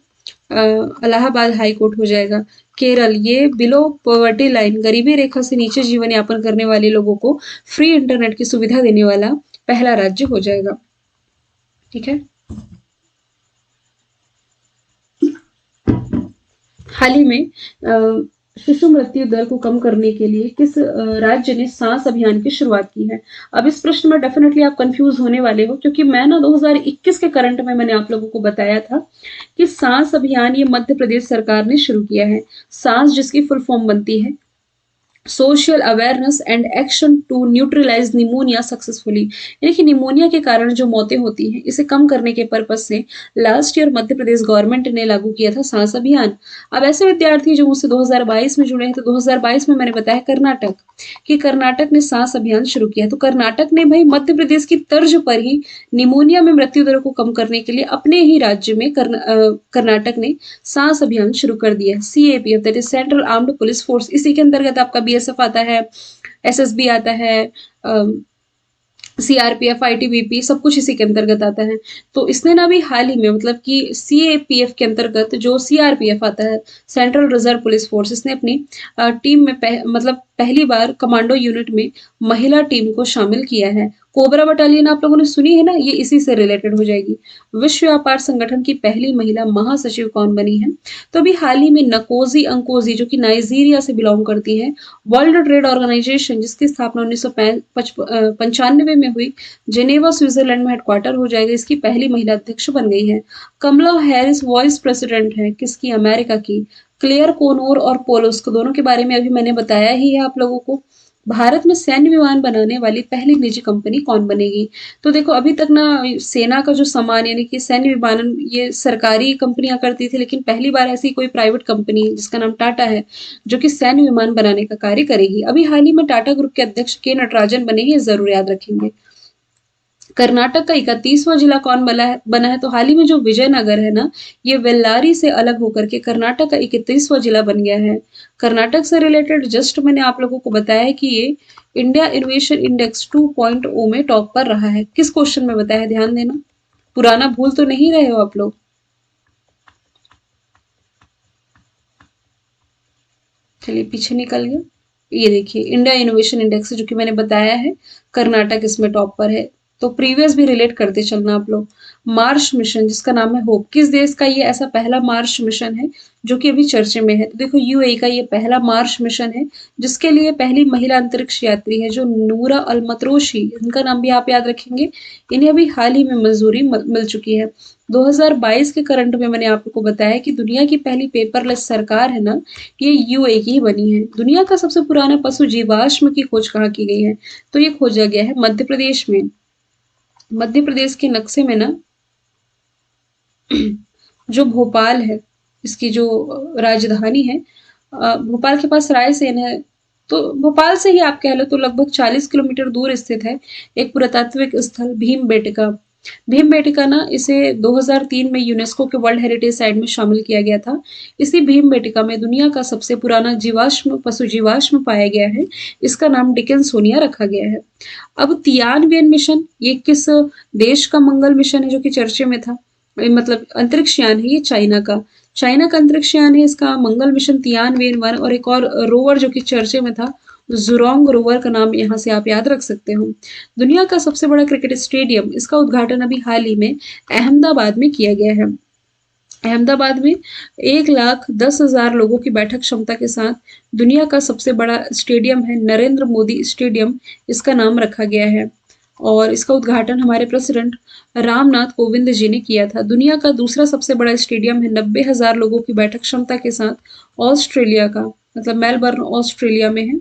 इलाहाबाद हाई कोर्ट हो जाएगा। केरल ये बिलो पॉवर्टी लाइन, गरीबी रेखा से नीचे जीवन यापन करने वाले लोगों को फ्री इंटरनेट की सुविधा देने वाला पहला राज्य हो जाएगा। ठीक है, हाल ही में शिशु मृत्यु दर को कम करने के लिए किस राज्य ने सांस अभियान की शुरुआत की है? अब इस प्रश्न में डेफिनेटली आप कंफ्यूज होने वाले हो, क्योंकि मैं ना 2021 के करंट में मैंने आप लोगों को बताया था कि सांस अभियान ये मध्य प्रदेश सरकार ने शुरू किया है। सांस जिसकी फुल फॉर्म बनती है social awareness and action to neutralise pneumonia successfully, यानी कि निमोनिया के कारण जो मौतें होती हैं इसे कम करने के पर्पज से last year Madhya Pradesh government ने लागू किया था सांस अभियान। अब ऐसे विद्यार्थी जो मुझसे 2022 में जुड़े हैं, तो 2022 में मैंने बताया कर्नाटक कि कर्नाटक ने सांस अभियान शुरू किया। तो कर्नाटक ने भाई मध्य प्रदेश की तर्ज पर ही निमोनिया में मृत्यु दर को कम करने के लिए अपने ही राज्य में कर्नाटक ने सांस अभियान शुरू कर दिया है। CAPF that is central armed police force, इसी के अंतर्गत आपका BSF आता है, SSB आता है, CRPF, ITBP सब कुछ इसी के अंतर्गत आता है। तो इसने ना अभी हाल ही में, मतलब कि CAPF के अंतर्गत जो CRPF आता है, सेंट्रल रिजर्व पुलिस फोर्स, इसने अपनी टीम में मतलब पहली बार कमांडो यूनिट में महिला टीम को शामिल किया है। कोबरा बटालियन आप लोगों ने सुनी है ना, ये इसी से रिलेटेड हो जाएगी। विश्व व्यापार संगठन की पहली महिला महासचिव कौन बनी है? तो अभी हाल ही में नकोजी अंकोजी जो कि नाइजीरिया से बिलोंग करती है, वर्ल्ड ट्रेड ऑर्गेनाइजेशन जिसकी स्थापना 1995 में हुई, जेनेवा स्विट्जरलैंड में हेडक्वार्टर हो जाएगा, इसकी पहली महिला अध्यक्ष बन गई है। कमला हैरिस वाइस प्रेसिडेंट है किसकी? अमेरिका की। क्लेयर कोनोर और पोलोस्क दोनों के बारे में अभी मैंने बताया ही है आप लोगों को। भारत में सैन्य विमान बनाने वाली पहली निजी कंपनी कौन बनेगी? तो देखो अभी तक ना सेना का जो सामान यानी कि सैन्य विमानन ये सरकारी कंपनियां करती थी, लेकिन पहली बार ऐसी कोई प्राइवेट कंपनी जिसका नाम टाटा है जो कि सैन्य विमान बनाने का कार्य करेगी। अभी हाल ही में टाटा ग्रुप के अध्यक्ष के नटराजन बने हैं, ये जरूर याद रखेंगे। कर्नाटक का 31वां जिला कौन बना है? तो हाल ही में जो विजयनगर है ना, ये वेल्लारी से अलग होकर के कर्नाटक का 31वां जिला बन गया है। कर्नाटक से रिलेटेड जस्ट मैंने आप लोगों को बताया है कि ये इंडिया इनोवेशन इंडेक्स 2.0 में टॉप पर रहा है। किस क्वेश्चन में बताया, ध्यान देना, पुराना भूल तो नहीं रहे हो आप लोग? चलिए पीछे निकल गया। ये देखिए इंडिया इनोवेशन इंडेक्स जो कि मैंने बताया है, कर्नाटक इसमें टॉप पर है। तो प्रीवियस भी रिलेट करते चलना आप लोग। मार्स मिशन जिसका नाम है होप, किस देश का ये ऐसा पहला मार्स मिशन है जो कि अभी चर्चे में है? तो देखो UAE का ये पहला मार्स मिशन है, जिसके लिए पहली महिला अंतरिक्ष यात्री है जो नूरा अल मतरोशी, इनका नाम भी आप याद रखेंगे। इन्हें अभी हाल ही में मंजूरी मिल चुकी है। 2022 के करंट में मैंने आपको बताया कि दुनिया की पहली पेपरलेस सरकार है ना, ये UAE की ही बनी है। दुनिया का सबसे पुराना पशु जीवाश्म की खोज कहाँ की गई है? तो ये खोजा गया है मध्य प्रदेश में। मध्य प्रदेश के नक्शे में ना जो भोपाल है, इसकी जो राजधानी है, भोपाल के पास रायसेन है, तो भोपाल से ही आप कह लो तो लगभग 40 किलोमीटर दूर स्थित है एक पुरातात्विक स्थल भीमबेटका। भीमबेटका ना इसे 2003 में यूनेस्को के वर्ल्ड हेरिटेज साइट में शामिल किया गया था। इसी भीमबेटका में दुनिया का सबसे पुराना जीवाश्म पशु जीवाश्म पाया गया है। इसका नाम डिकिंसोनिया रखा गया है। अब तियानवेन मिशन ये किस देश का मंगल मिशन है जो कि चर्चे में था? मतलब अंतरिक्ष यान है ये चाइना का अंतरिक्ष यान है। इसका मंगल मिशन तियानवेन-1 और एक और रोवर जो कि चर्चे में था, ज़ुरोंग रोवर का नाम यहाँ से आप याद रख सकते हो। दुनिया का सबसे बड़ा क्रिकेट स्टेडियम, इसका उद्घाटन अभी हाल ही में अहमदाबाद में किया गया है। अहमदाबाद में 1,10,000 लोगों की बैठक क्षमता के साथ दुनिया का सबसे बड़ा स्टेडियम है नरेंद्र मोदी स्टेडियम, इसका नाम रखा गया है। और इसका उद्घाटन हमारे प्रेसिडेंट रामनाथ कोविंद जी ने किया था। दुनिया का दूसरा सबसे बड़ा स्टेडियम है 90,000 लोगों की बैठक क्षमता के साथ ऑस्ट्रेलिया का, मतलब मेलबर्न ऑस्ट्रेलिया में है।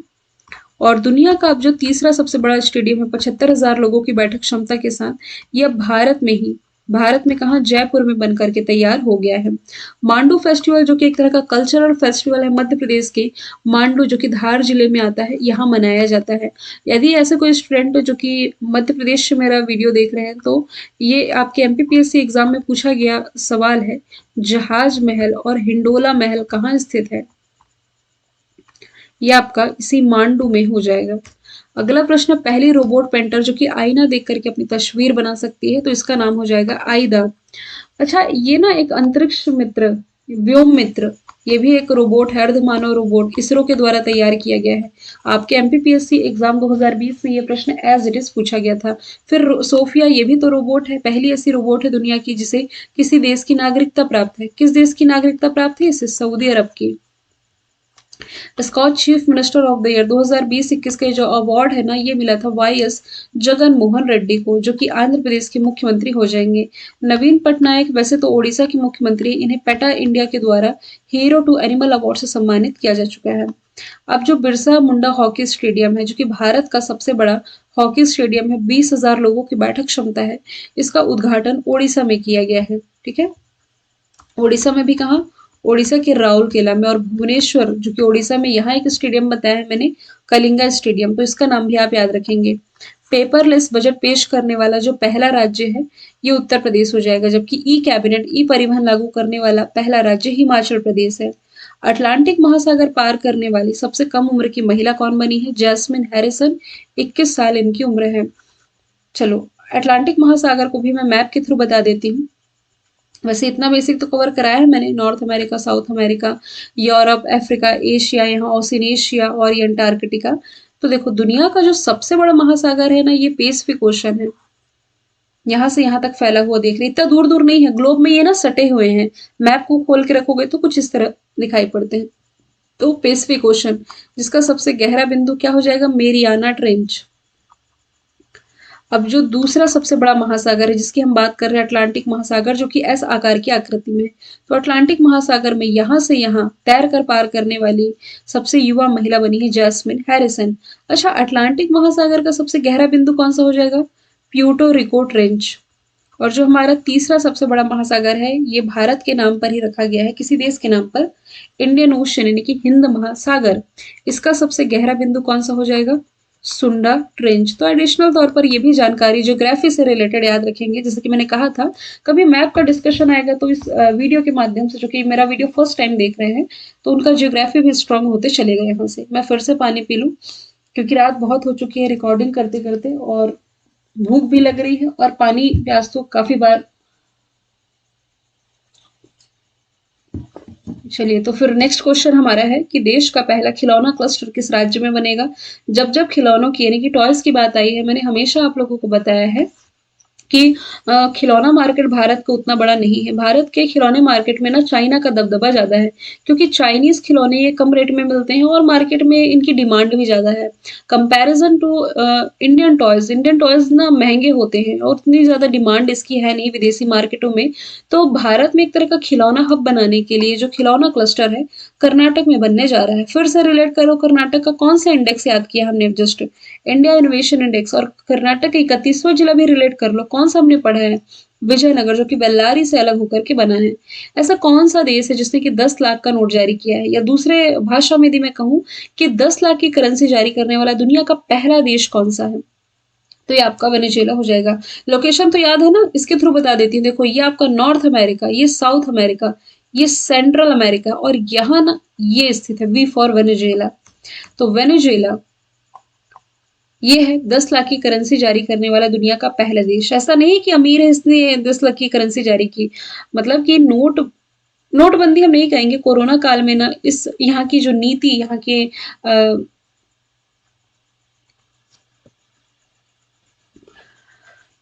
और दुनिया का अब जो तीसरा सबसे बड़ा स्टेडियम है 75,000 लोगों की बैठक क्षमता के साथ, यह भारत में कहा जयपुर में बन करके तैयार हो गया है। मांडू फेस्टिवल जो कि एक तरह का कल्चरल फेस्टिवल है मध्य प्रदेश के मांडू जो कि धार जिले में आता है, यहाँ मनाया जाता है। यदि ऐसे कोई स्टूडेंट जो कि मध्य प्रदेश से मेरा वीडियो देख रहे हैं तो ये आपके एमपीपीएससी एग्जाम में पूछा गया सवाल है, जहाज महल और हिंडोला महल कहाँ स्थित है? ये आपका इसी मांडू में हो जाएगा। अगला प्रश्न, पहली रोबोट पेंटर जो कि आईना देख करके अपनी तस्वीर बना सकती है, तो इसका नाम हो जाएगा आइदा। अच्छा, ये ना एक अंतरिक्ष मित्र, व्योम मित्र, ये भी एक रोबोट है, अर्धमानव रोबोट, इसरो के द्वारा तैयार किया गया है। आपके एमपीपीएससी एग्जाम 2020 में ये प्रश्न एज इट इज पूछा गया था। फिर सोफिया, ये भी तो रोबोट है, पहली ऐसी रोबोट है दुनिया की जिसे किसी देश की नागरिकता प्राप्त है। किस देश की नागरिकता प्राप्त है इसे? सऊदी अरब की। SKOCH chief minister of the year 2020-21 के जो अवार्ड है ना, ये मिला था वाईएस जगन मोहन रेड्डी को, जो कि आंध्र प्रदेश के मुख्यमंत्री हो जाएंगे। नवीन पटनायक वैसे तो ओडिशा के मुख्यमंत्री, इन्हें पेटा इंडिया के द्वारा हीरो टू एनिमल अवार्ड से सम्मानित किया जा चुका है। अब जो बिरसा मुंडा हॉकी स्टेडियम है जो कि भारत का सबसे बड़ा हॉकी स्टेडियम है, 20,000 लोगों की बैठक क्षमता है, इसका उद्घाटन ओडिशा में किया गया है। ठीक है, ओडिशा में भी कहा, ओडिशा के राउरकेला में। और भुवनेश्वर जो कि ओडिशा में, यहाँ एक स्टेडियम बताया है मैंने, कलिंगा स्टेडियम, तो इसका नाम भी आप याद रखेंगे। पेपरलेस बजट पेश करने वाला जो पहला राज्य है ये उत्तर प्रदेश हो जाएगा, जबकि ई कैबिनेट ई परिवहन लागू करने वाला पहला राज्य हिमाचल प्रदेश है। अटलांटिक महासागर पार करने वाली सबसे कम उम्र की महिला कौन बनी है? जैस्मिन हैरिसन, 21 साल इनकी उम्र है। चलो, अटलांटिक महासागर को भी मैं मैप के थ्रू बता देती हूँ। वैसे इतना बेसिक तो कवर कराया है मैंने, north America, south America, Europe, Africa, Asia, यहाँ ओशिनेशिया और ये अंटार्कटिका। तो देखो, दुनिया का जो सबसे बड़ा महासागर है ना, ये पैसिफिक ओशन है। यहाँ से यहाँ तक फैला हुआ देख रहे, इतना दूर दूर नहीं है, ग्लोब में ये ना सटे हुए हैं। मैप को खोल के रखोगे तो कुछ इस तरह दिखाई पड़ते हैं। तो पैसिफिक ओशन, जिसका सबसे गहरा बिंदु क्या हो जाएगा? Mariana trench. अब जो दूसरा सबसे बड़ा महासागर है जिसकी हम बात कर रहे हैं, अटलांटिक महासागर, जो कि एस आकार की आकृति में है। तो अटलांटिक महासागर में यहाँ से यहाँ तैर कर पार करने वाली सबसे युवा महिला बनी है जैस्मिन हैरिसन। अच्छा, अटलांटिक महासागर का सबसे गहरा बिंदु कौन सा हो जाएगा? Puerto Rico trench. और जो हमारा तीसरा सबसे बड़ा महासागर है, ये भारत के नाम पर ही रखा गया है, किसी देश के नाम पर, इंडियन ओशन यानी कि हिंद महासागर। इसका सबसे गहरा बिंदु कौन सा हो जाएगा? सुंडा ट्रेंच। तो एडिशनल तौर पर ये भी जानकारी ज्योग्राफी से रिलेटेड याद रखेंगे। जैसे कि मैंने कहा था, कभी मैप का डिस्कशन आएगा तो इस वीडियो के माध्यम से, जो कि मेरा वीडियो फर्स्ट टाइम देख रहे हैं, तो उनका ज्योग्राफी भी स्ट्रांग होते चलेगा। यहाँ से मैं फिर से पानी पी लूँ क्योंकि रात बहुत हो चुकी है रिकॉर्डिंग करते करते, और भूख भी लग रही है, और पानी प्यास तो काफी बार। चलिए, तो फिर नेक्स्ट क्वेश्चन हमारा है कि देश का पहला खिलौना क्लस्टर किस राज्य में बनेगा? जब जब खिलौनों की यानी कि टॉयज की बात आई है, मैंने हमेशा आप लोगों को बताया है कि खिलौना मार्केट भारत का उतना बड़ा नहीं है। भारत के खिलौने मार्केट में ना चाइना का दबदबा ज़्यादा है, क्योंकि चाइनीज़ खिलौने ये कम रेट में मिलते हैं और मार्केट में इनकी डिमांड भी ज़्यादा है। कंपैरिजन टू इंडियन टॉयज़ ना महंगे होते हैं और उतनी ज़्यादा डिमांड इसकी है नहीं विदेशी मार्केटों में। तो भारत में एक तरह का खिलौना हब बनाने के लिए जो खिलौना क्लस्टर है, कर्नाटक में बनने जा रहा है। फिर से रिलेट करो, कर्नाटक का कौन सा इंडेक्स याद किया हमने जस्ट? India innovation index. और कर्नाटक का 31वां जिला भी रिलेट कर लो, कौन सा हमने पढ़ा है? विजयनगर जो कि बेल्लारी से अलग होकर के बना है। ऐसा कौन-सा देश है जिसने कि 10 लाख का नोट जारी किया है? या दूसरे भाषा में यदि मैं कहूँ कि 10 लाख की करेंसी जारी करने वाला दुनिया का पहला देश कौन-सा है? तो ये आपका वेनेजुएला हो जाएगा। लोकेशन तो याद है ना? इसके थ्रू बता देती हूँ। देखो ये आपका नॉर्थ अमेरिका, ये साउथ अमेरिका, ये सेंट्रल अमेरिका और यहाँ ना ये स्थित है वी फॉर वेनेजुएला। तो वेनेजुएला ये है 10 लाख की करेंसी जारी करने वाला दुनिया का पहला देश। ऐसा नहीं कि अमीर है इसने 10 लाख की करेंसी जारी की। मतलब कि नोटबंदी हम नहीं कहेंगे, कोरोना काल में ना इस यहाँ की जो नीति यहाँ के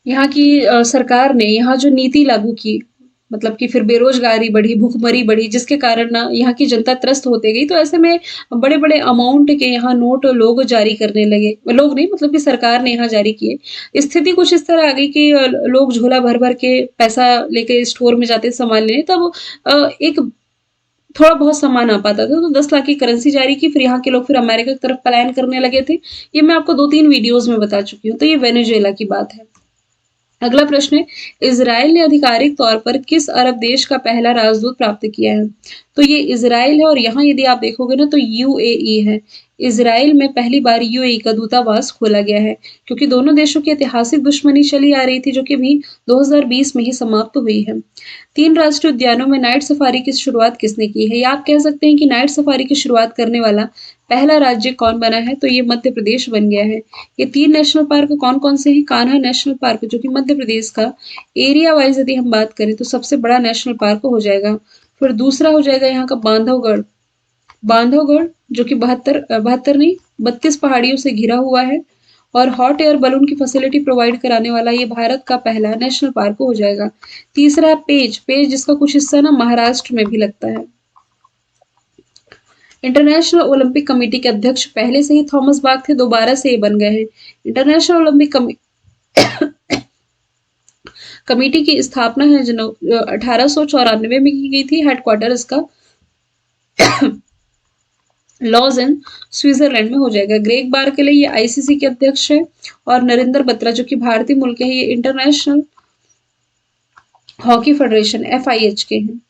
यहाँ की सरकार ने यहाँ जो नीति लागू की, मतलब कि फिर बेरोजगारी बढ़ी, भूखमरी बढ़ी, जिसके कारण ना यहाँ की जनता त्रस्त होते गई। तो ऐसे में बड़े-बड़े अमाउंट के यहाँ नोट लोग जारी करने लगे। लोग नहीं मतलब कि सरकार ने यहाँ जारी किए। स्थिति कुछ इस तरह आ गई कि लोग झोला भर-भर के पैसा लेके स्टोर में जाते सामान लेने, तब एक थोड़ा बहुत सामान आ पाता था। तो 10 लाख की करेंसी जारी की, फिर यहाँ के लोग फिर अमेरिका की तरफ पलायन करने लगे थे। ये मैं आपको 2-3 वीडियोज़ में बता चुकी हूँ। तो ये वेनेजुएला की बात है। अगला प्रश्न है, इज़राइल ने आधिकारिक तौर पर किस अरब देश का पहला राजदूत प्राप्त किया है? तो ये इज़राइल है और यहाँ यदि आप देखोगे ना तो यूएई है। इज़राइल में पहली बार यूएई का दूतावास खोला गया है, क्योंकि दोनों देशों की ऐतिहासिक दुश्मनी चली आ रही थी जो कि अभी 2020 में ही समाप्त हुई है। 3 राष्ट्रीय उद्यानों में नाइट सफारी की शुरुआत किसने की है? या आप कह सकते हैं कि नाइट सफारी की शुरुआत करने वाला पहला राज्य कौन बना है? तो ये मध्य प्रदेश बन गया है। ये 3 नेशनल पार्क कौन-कौन से हैं? कान्हा नेशनल पार्क जो कि मध्य प्रदेश का एरिया वाइज़ यदि हम बात करें तो सबसे बड़ा नेशनल पार्क हो जाएगा। फिर दूसरा हो जाएगा यहाँ का बांधवगढ़। बांधवगढ़ जो कि 72 नहीं 32 पहाड़ियों से घिरा हुआ है और हॉट एयर बलून की फैसिलिटी प्रोवाइड कराने वाला ये भारत का पहला नेशनल पार्क हो जाएगा। तीसरा है पेंच, पेंच जिसका कुछ हिस्सा ना महाराष्ट्र में भी लगता है। इंटरनेशनल ओलंपिक कमेटी के अध्यक्ष पहले से ही थॉमस बाक थे, दोबारा से ये बन गए हैं। इंटरनेशनल ओलंपिक कमेटी की स्थापना है 1894 में की गई थी। हेडक्वार्टर इसका लॉज़ेन स्विट्जरलैंड में हो जाएगा। ग्रेग बार्कले ये आईसीसी के अध्यक्ष है और नरेंद्र बत्रा जो कि भारतीय मूल के हैं, ये इंटरनेशनल हॉकी फेडरेशन एफआईएच के हैं।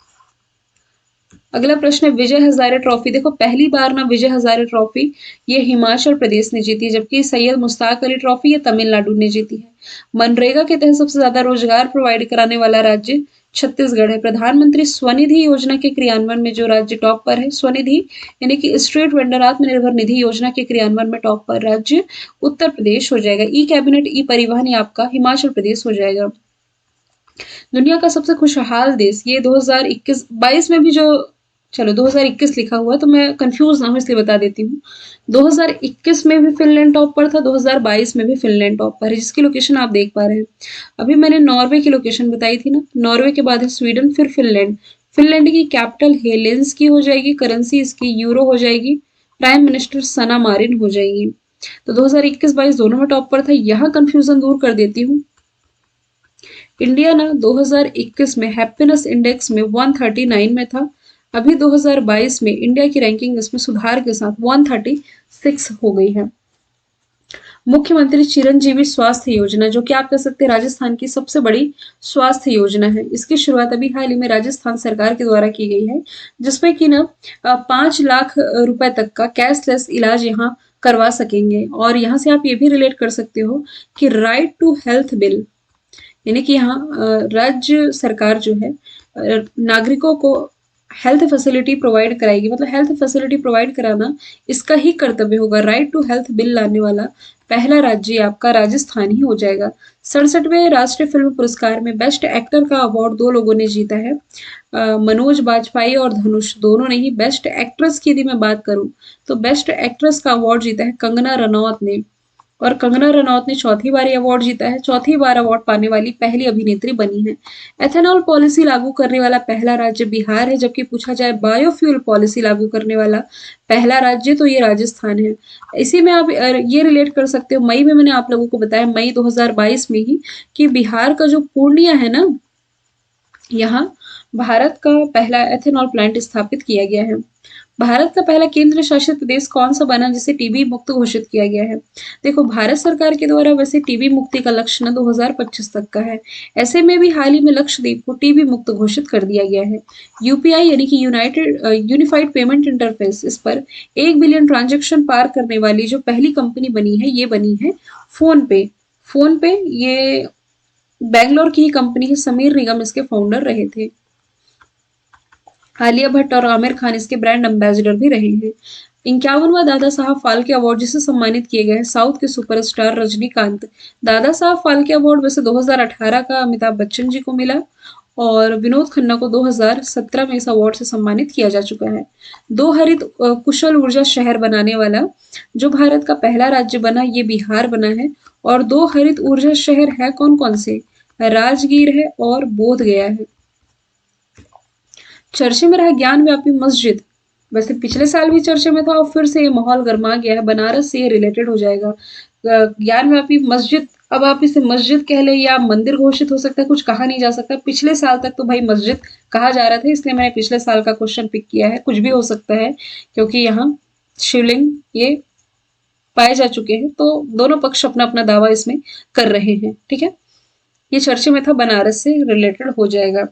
अगला प्रश्न है विजय हजारे ट्रॉफी। देखो पहली बार ना विजय हजारे ट्रॉफी ये हिमाचल प्रदेश ने जीती है, जबकि सैयद मुश्ताक अली ट्रॉफी ये तमिलनाडु ने जीती है। मनरेगा के तहत सबसे ज्यादा रोजगार प्रोवाइड कराने वाला राज्य छत्तीसगढ़ है। प्रधानमंत्री स्वनिधि योजना के क्रियान्वयन में जो राज्य टॉप पर है, स्वनिधि यानी कि स्ट्रीट वेंडर आत्मनिर्भर निधि योजना के क्रियान्वयन में टॉप पर राज्य उत्तर प्रदेश हो जाएगा। ई कैबिनेट ई परिवहन आपका हिमाचल प्रदेश हो जाएगा। दुनिया का सबसे खुशहाल देश ये 2021-22 में भी जो, चलो 2021 लिखा हुआ तो मैं कंफ्यूज ना हूं इसलिए बता देती हूँ। 2021 में भी फिनलैंड टॉप पर था, 2022 में भी फिनलैंड टॉप पर है, जिसकी लोकेशन आप देख पा रहे हैं। अभी मैंने नॉर्वे की लोकेशन बताई थी ना, नॉर्वे के बाद है स्वीडन फिर फिनलैंड। फिनलैंड की कैपिटल हेलेंस्की हो जाएगी, करेंसी इसकी यूरो हो जाएगी, प्राइम मिनिस्टर सना मारिन हो जाएगी। तो 2021-22 दोनों में टॉप पर था। यहाँ कंफ्यूजन दूर कर देती हूँ। इंडिया ना 2021 में हैप्पीनेस इंडेक्स में 139 में था। अभी 2022 में इंडिया की रैंकिंग इसमें सुधार के साथ 136 हो गई है। मुख्यमंत्री चिरंजीवी स्वास्थ्य योजना जो कि आप कह सकते हैं राजस्थान की सबसे बड़ी स्वास्थ्य योजना है। इसकी शुरुआत अभी हाल ही में राजस्थान सरकार के द्वारा की गई है, जिसमें कि ना 5 लाख रुपए तक का कैशलेस इलाज यहाँ करवा सकेंगे। और यहाँ से आप ये भी रिलेट कर सकते हो कि राइट टू हेल्थ बिल यानी कि यहाँ राज्य सरकार जो है नागरिकों को हेल्थ फैसिलिटी प्रोवाइड कराएगी, मतलब हेल्थ फैसिलिटी प्रोवाइड कराना इसका ही कर्तव्य होगा। राइट टू हेल्थ बिल लाने वाला पहला राज्य आपका राजस्थान ही हो जाएगा। 67वें राष्ट्रीय फिल्म पुरस्कार में बेस्ट एक्टर का अवार्ड 2 लोगों ने जीता है, मनोज बाजपेयी और धनुष दोनों ने ही। बेस्ट एक्ट्रेस की यदि मैं बात करूं तो बेस्ट एक्ट्रेस का अवार्ड जीता है कंगना रनौत ने, और कंगना रनौत ने चौथी बार अवार्ड जीता है, चौथी बार अवार्ड पाने वाली पहली अभिनेत्री बनी है। एथेनॉल पॉलिसी लागू करने वाला पहला राज्य बिहार है, जबकि पूछा जाए बायोफ्यूल पॉलिसी लागू करने वाला पहला राज्य तो ये राजस्थान है। इसी में आप ये रिलेट कर सकते हो, मई में मैंने आप लोगों को बताया मई 2022 में ही कि बिहार का जो पूर्णिया है ना, यहाँ भारत का पहला एथेनॉल प्लांट स्थापित किया गया है। भारत का पहला केंद्र शासित प्रदेश कौन सा बना जिसे टीबी मुक्त घोषित किया गया है? देखो, भारत सरकार के द्वारा वैसे टीबी मुक्ति का लक्ष्य ना 2025 तक का है। ऐसे में भी हाल ही में लक्षद्वीप को टीबी मुक्त घोषित कर दिया गया है। यूपीआई यानी कि यूनिफाइड पेमेंट इंटरफेस, इस पर 1 बिलियन ट्रांजेक्शन पार करने वाली जो पहली कंपनी बनी है, ये बनी है फोन पे। फोन पे ये बैंगलोर की ही कंपनी है। समीर निगम इसके फाउंडर रहे थे। आलिया भट्ट और आमिर खान इसके ब्रांड एम्बेसडर भी रहे हैं। 51वां दादा साहब फाल्के अवार्ड जिसे सम्मानित किए गए हैं साउथ के सुपरस्टार रजनीकांत। दादा साहब फाल्के अवार्ड वैसे 2018 का अमिताभ बच्चन जी को मिला और विनोद खन्ना को 2017 में इस अवार्ड से सम्मानित किया जा चुका है। दो हरित कुशल ऊर्जा शहर बनाने वाला जो भारत का पहला राज्य बना, ये बिहार बना है। और दो हरित ऊर्जा शहर है कौन कौन से? राजगीर है और बोध गया है। चर्चे में रहा ज्ञान व्यापी मस्जिद, वैसे पिछले साल भी चर्चे में था और फिर से ये माहौल गर्मा गया है। बनारस से ये रिलेटेड हो जाएगा। ज्ञान व्यापी मस्जिद, अब आप इसे मस्जिद कह ले या मंदिर घोषित हो सकता है, कुछ कहा नहीं जा सकता। पिछले साल तक तो भाई मस्जिद कहा जा रहा था, इसलिए मैंने पिछले साल का क्वेश्चन पिक किया है। कुछ भी हो सकता है क्योंकि यहाँ शिवलिंग ये पाए जा चुके हैं, तो दोनों पक्ष अपना अपना दावा इसमें कर रहे हैं। ठीक है, ये चर्चे में था, बनारस से रिलेटेड हो जाएगा।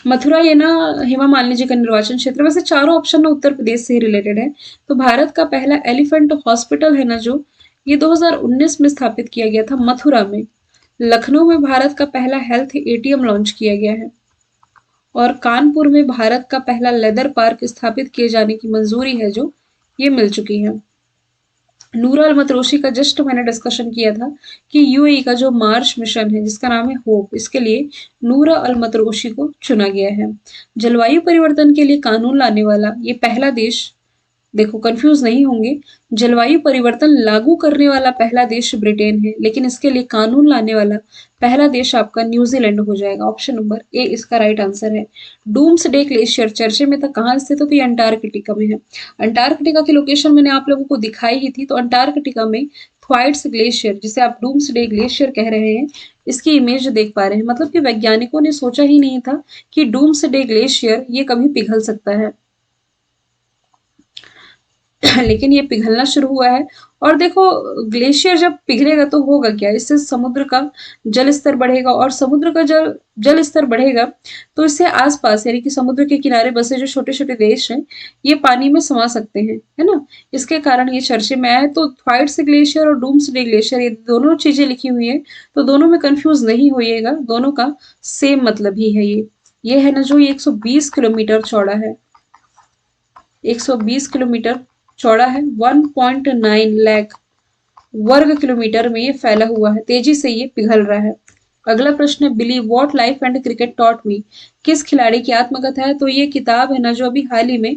मथुरा ये ना हेमा मालिनी जी का निर्वाचन क्षेत्र, वैसे चारों ऑप्शन ना उत्तर प्रदेश से ही रिलेटेड है। तो भारत का पहला एलिफेंट हॉस्पिटल है ना जो, ये 2019 में स्थापित किया गया था मथुरा में। लखनऊ में भारत का पहला हेल्थ एटीएम लॉन्च किया गया है। और कानपुर में भारत का पहला लेदर पार्क स्थापित किए जाने की मंजूरी है जो, ये मिल चुकी है। नूर अल मतरोशी का जस्ट मैंने डिस्कशन किया था कि यूएई का जो मार्स मिशन है जिसका नाम है होप, इसके लिए नूर अल मतरोशी को चुना गया है। जलवायु परिवर्तन के लिए कानून लाने वाला ये पहला देश, देखो कंफ्यूज नहीं होंगे, जलवायु परिवर्तन लागू करने वाला पहला देश ब्रिटेन है, लेकिन इसके लिए कानून लाने वाला पहला देश आपका न्यूजीलैंड हो जाएगा। ऑप्शन नंबर ए इसका राइट आंसर है। डूम्सडे ग्लेशियर चर्चे में था, कहाँ स्थित है? तो ये अंटार्कटिका में है। अंटार्कटिका की लोकेशन मैंने आप लोगों को दिखाई ही थी। तो अंटार्कटिका में थ्वाइट्स ग्लेशियर, जिसे आप डूम्सडे ग्लेशियर कह रहे हैं, इसकी इमेज देख पा रहे हैं। मतलब कि वैज्ञानिकों ने सोचा ही नहीं था कि डूम्सडे ग्लेशियर ये कभी पिघल सकता है। लेकिन ये पिघलना शुरू हुआ है। और देखो, ग्लेशियर जब पिघलेगा तो होगा क्या, इससे समुद्र का जल स्तर बढ़ेगा और समुद्र का जल जल स्तर बढ़ेगा तो इससे आसपास यानी कि समुद्र के किनारे बसे जो छोटे छोटे देश हैं ये पानी में समा सकते हैं, है ना। इसके कारण ये चर्चे में आया है। तो थ्वाइट्स ग्लेशियर और डूम्सडे ग्लेशियर ये दोनों चीजें लिखी हुई है, तो दोनों में कंफ्यूज नहीं होइएगा, दोनों का सेम मतलब ही है। ये है ना जो, ये 120 किलोमीटर चौड़ा है। 120 किलोमीटर चौड़ा है। 1.9 लाख वर्ग किलोमीटर में ये फैला हुआ है। तेजी से ये पिघल रहा है। अगला प्रश्न है, believe what life and cricket taught me, किस खिलाड़ी की आत्मकथा है? तो ये किताब है ना जो अभी हाल ही में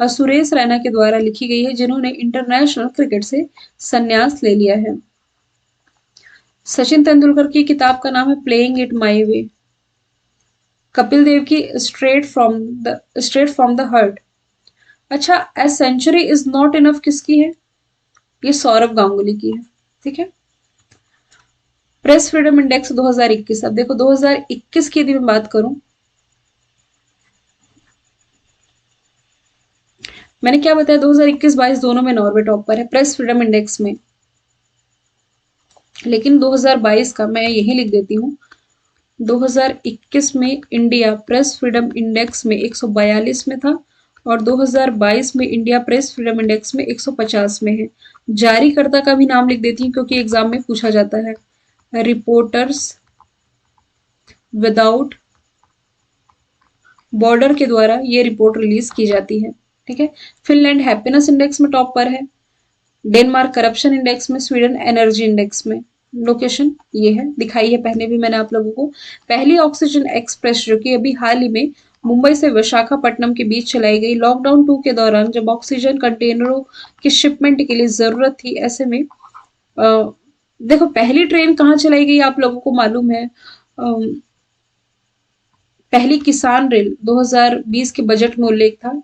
सुरेश रैना के द्वारा लिखी गई है, जिन्होंने इंटरनेशनल क्रिकेट से संन्यास ले लिया है। सचिन तेंदुलकर की किताब का नाम है playing it my way. Kapil Dev की स्ट्रेट फ्रॉम द हार्ट। अच्छा, a century is not enough किसकी है? ये सौरभ गांगुली की है। ठीक है। प्रेस फ्रीडम इंडेक्स 2021, अब देखो 2021 की यदि मैं बात करूं, मैंने क्या बताया, 2021-22 दोनों में नॉर्वे टॉप पर है प्रेस फ्रीडम इंडेक्स में। लेकिन 2022 का मैं यही लिख देती हूँ, 2021 में इंडिया प्रेस फ्रीडम इंडेक्स में 142 में था और 2022 में इंडिया प्रेस फ्रीडम इंडेक्स में 150 में है। जारीकर्ता का भी नाम लिख देती हूँ क्योंकि एग्जाम में पूछा जाता है। रिपोर्टर्स विदाउट बॉर्डर के द्वारा ये रिपोर्ट रिलीज की जाती है। ठीक है। फिनलैंड हैप्पीनेस इंडेक्स में टॉप पर है। डेनमार्क करप्शन इंडेक्स में, स्वीडन एनर्जी इंडेक्स में। लोकेशन ये है, दिखाई है पहले भी मैंने आप लोगों को। पहली ऑक्सीजन एक्सप्रेस जो कि अभी हाल ही में मुंबई से विशाखापट्टनम के बीच चलाई गई लॉकडाउन 2 के दौरान, जब ऑक्सीजन कंटेनरों की शिपमेंट के लिए जरूरत थी। ऐसे में देखो, पहली ट्रेन कहाँ चलाई गई आप लोगों को मालूम है? पहली किसान रेल 2020 के बजट में उल्लेख था,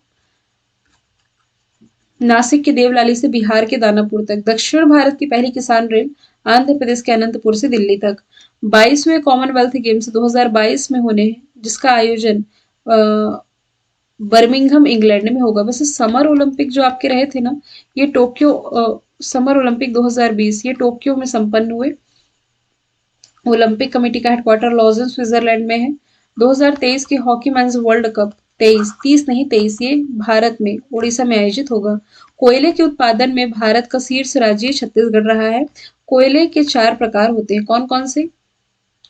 नासिक के देवलाली से बिहार के दानापुर तक। दक्षिण भारत की पहली किसान रेल आंध्र प्रदेश के अनंतपुर से दिल्ली तक। 22वें कॉमनवेल्थ गेम्स 2022 में होने हैं, जिसका आयोजन बर्मिंघम इंग्लैंड में होगा। वैसे समर ओलंपिक जो आपके रहे थे ना, ये टोक्यो समर ओलंपिक 2020 ये टोक्यो में संपन्न हुए। ओलंपिक कमेटी का हेडक्वार्टर लॉज़न स्विट्जरलैंड में है। 2023 की हॉकी मेंस वर्ल्ड कप 30 नहीं 23 ये भारत में उड़ीसा में आयोजित होगा। कोयले के उत्पादन में भारत का शीर्ष राज्य छत्तीसगढ़ रहा है। कोयले के 4 प्रकार होते हैं, कौन कौन से?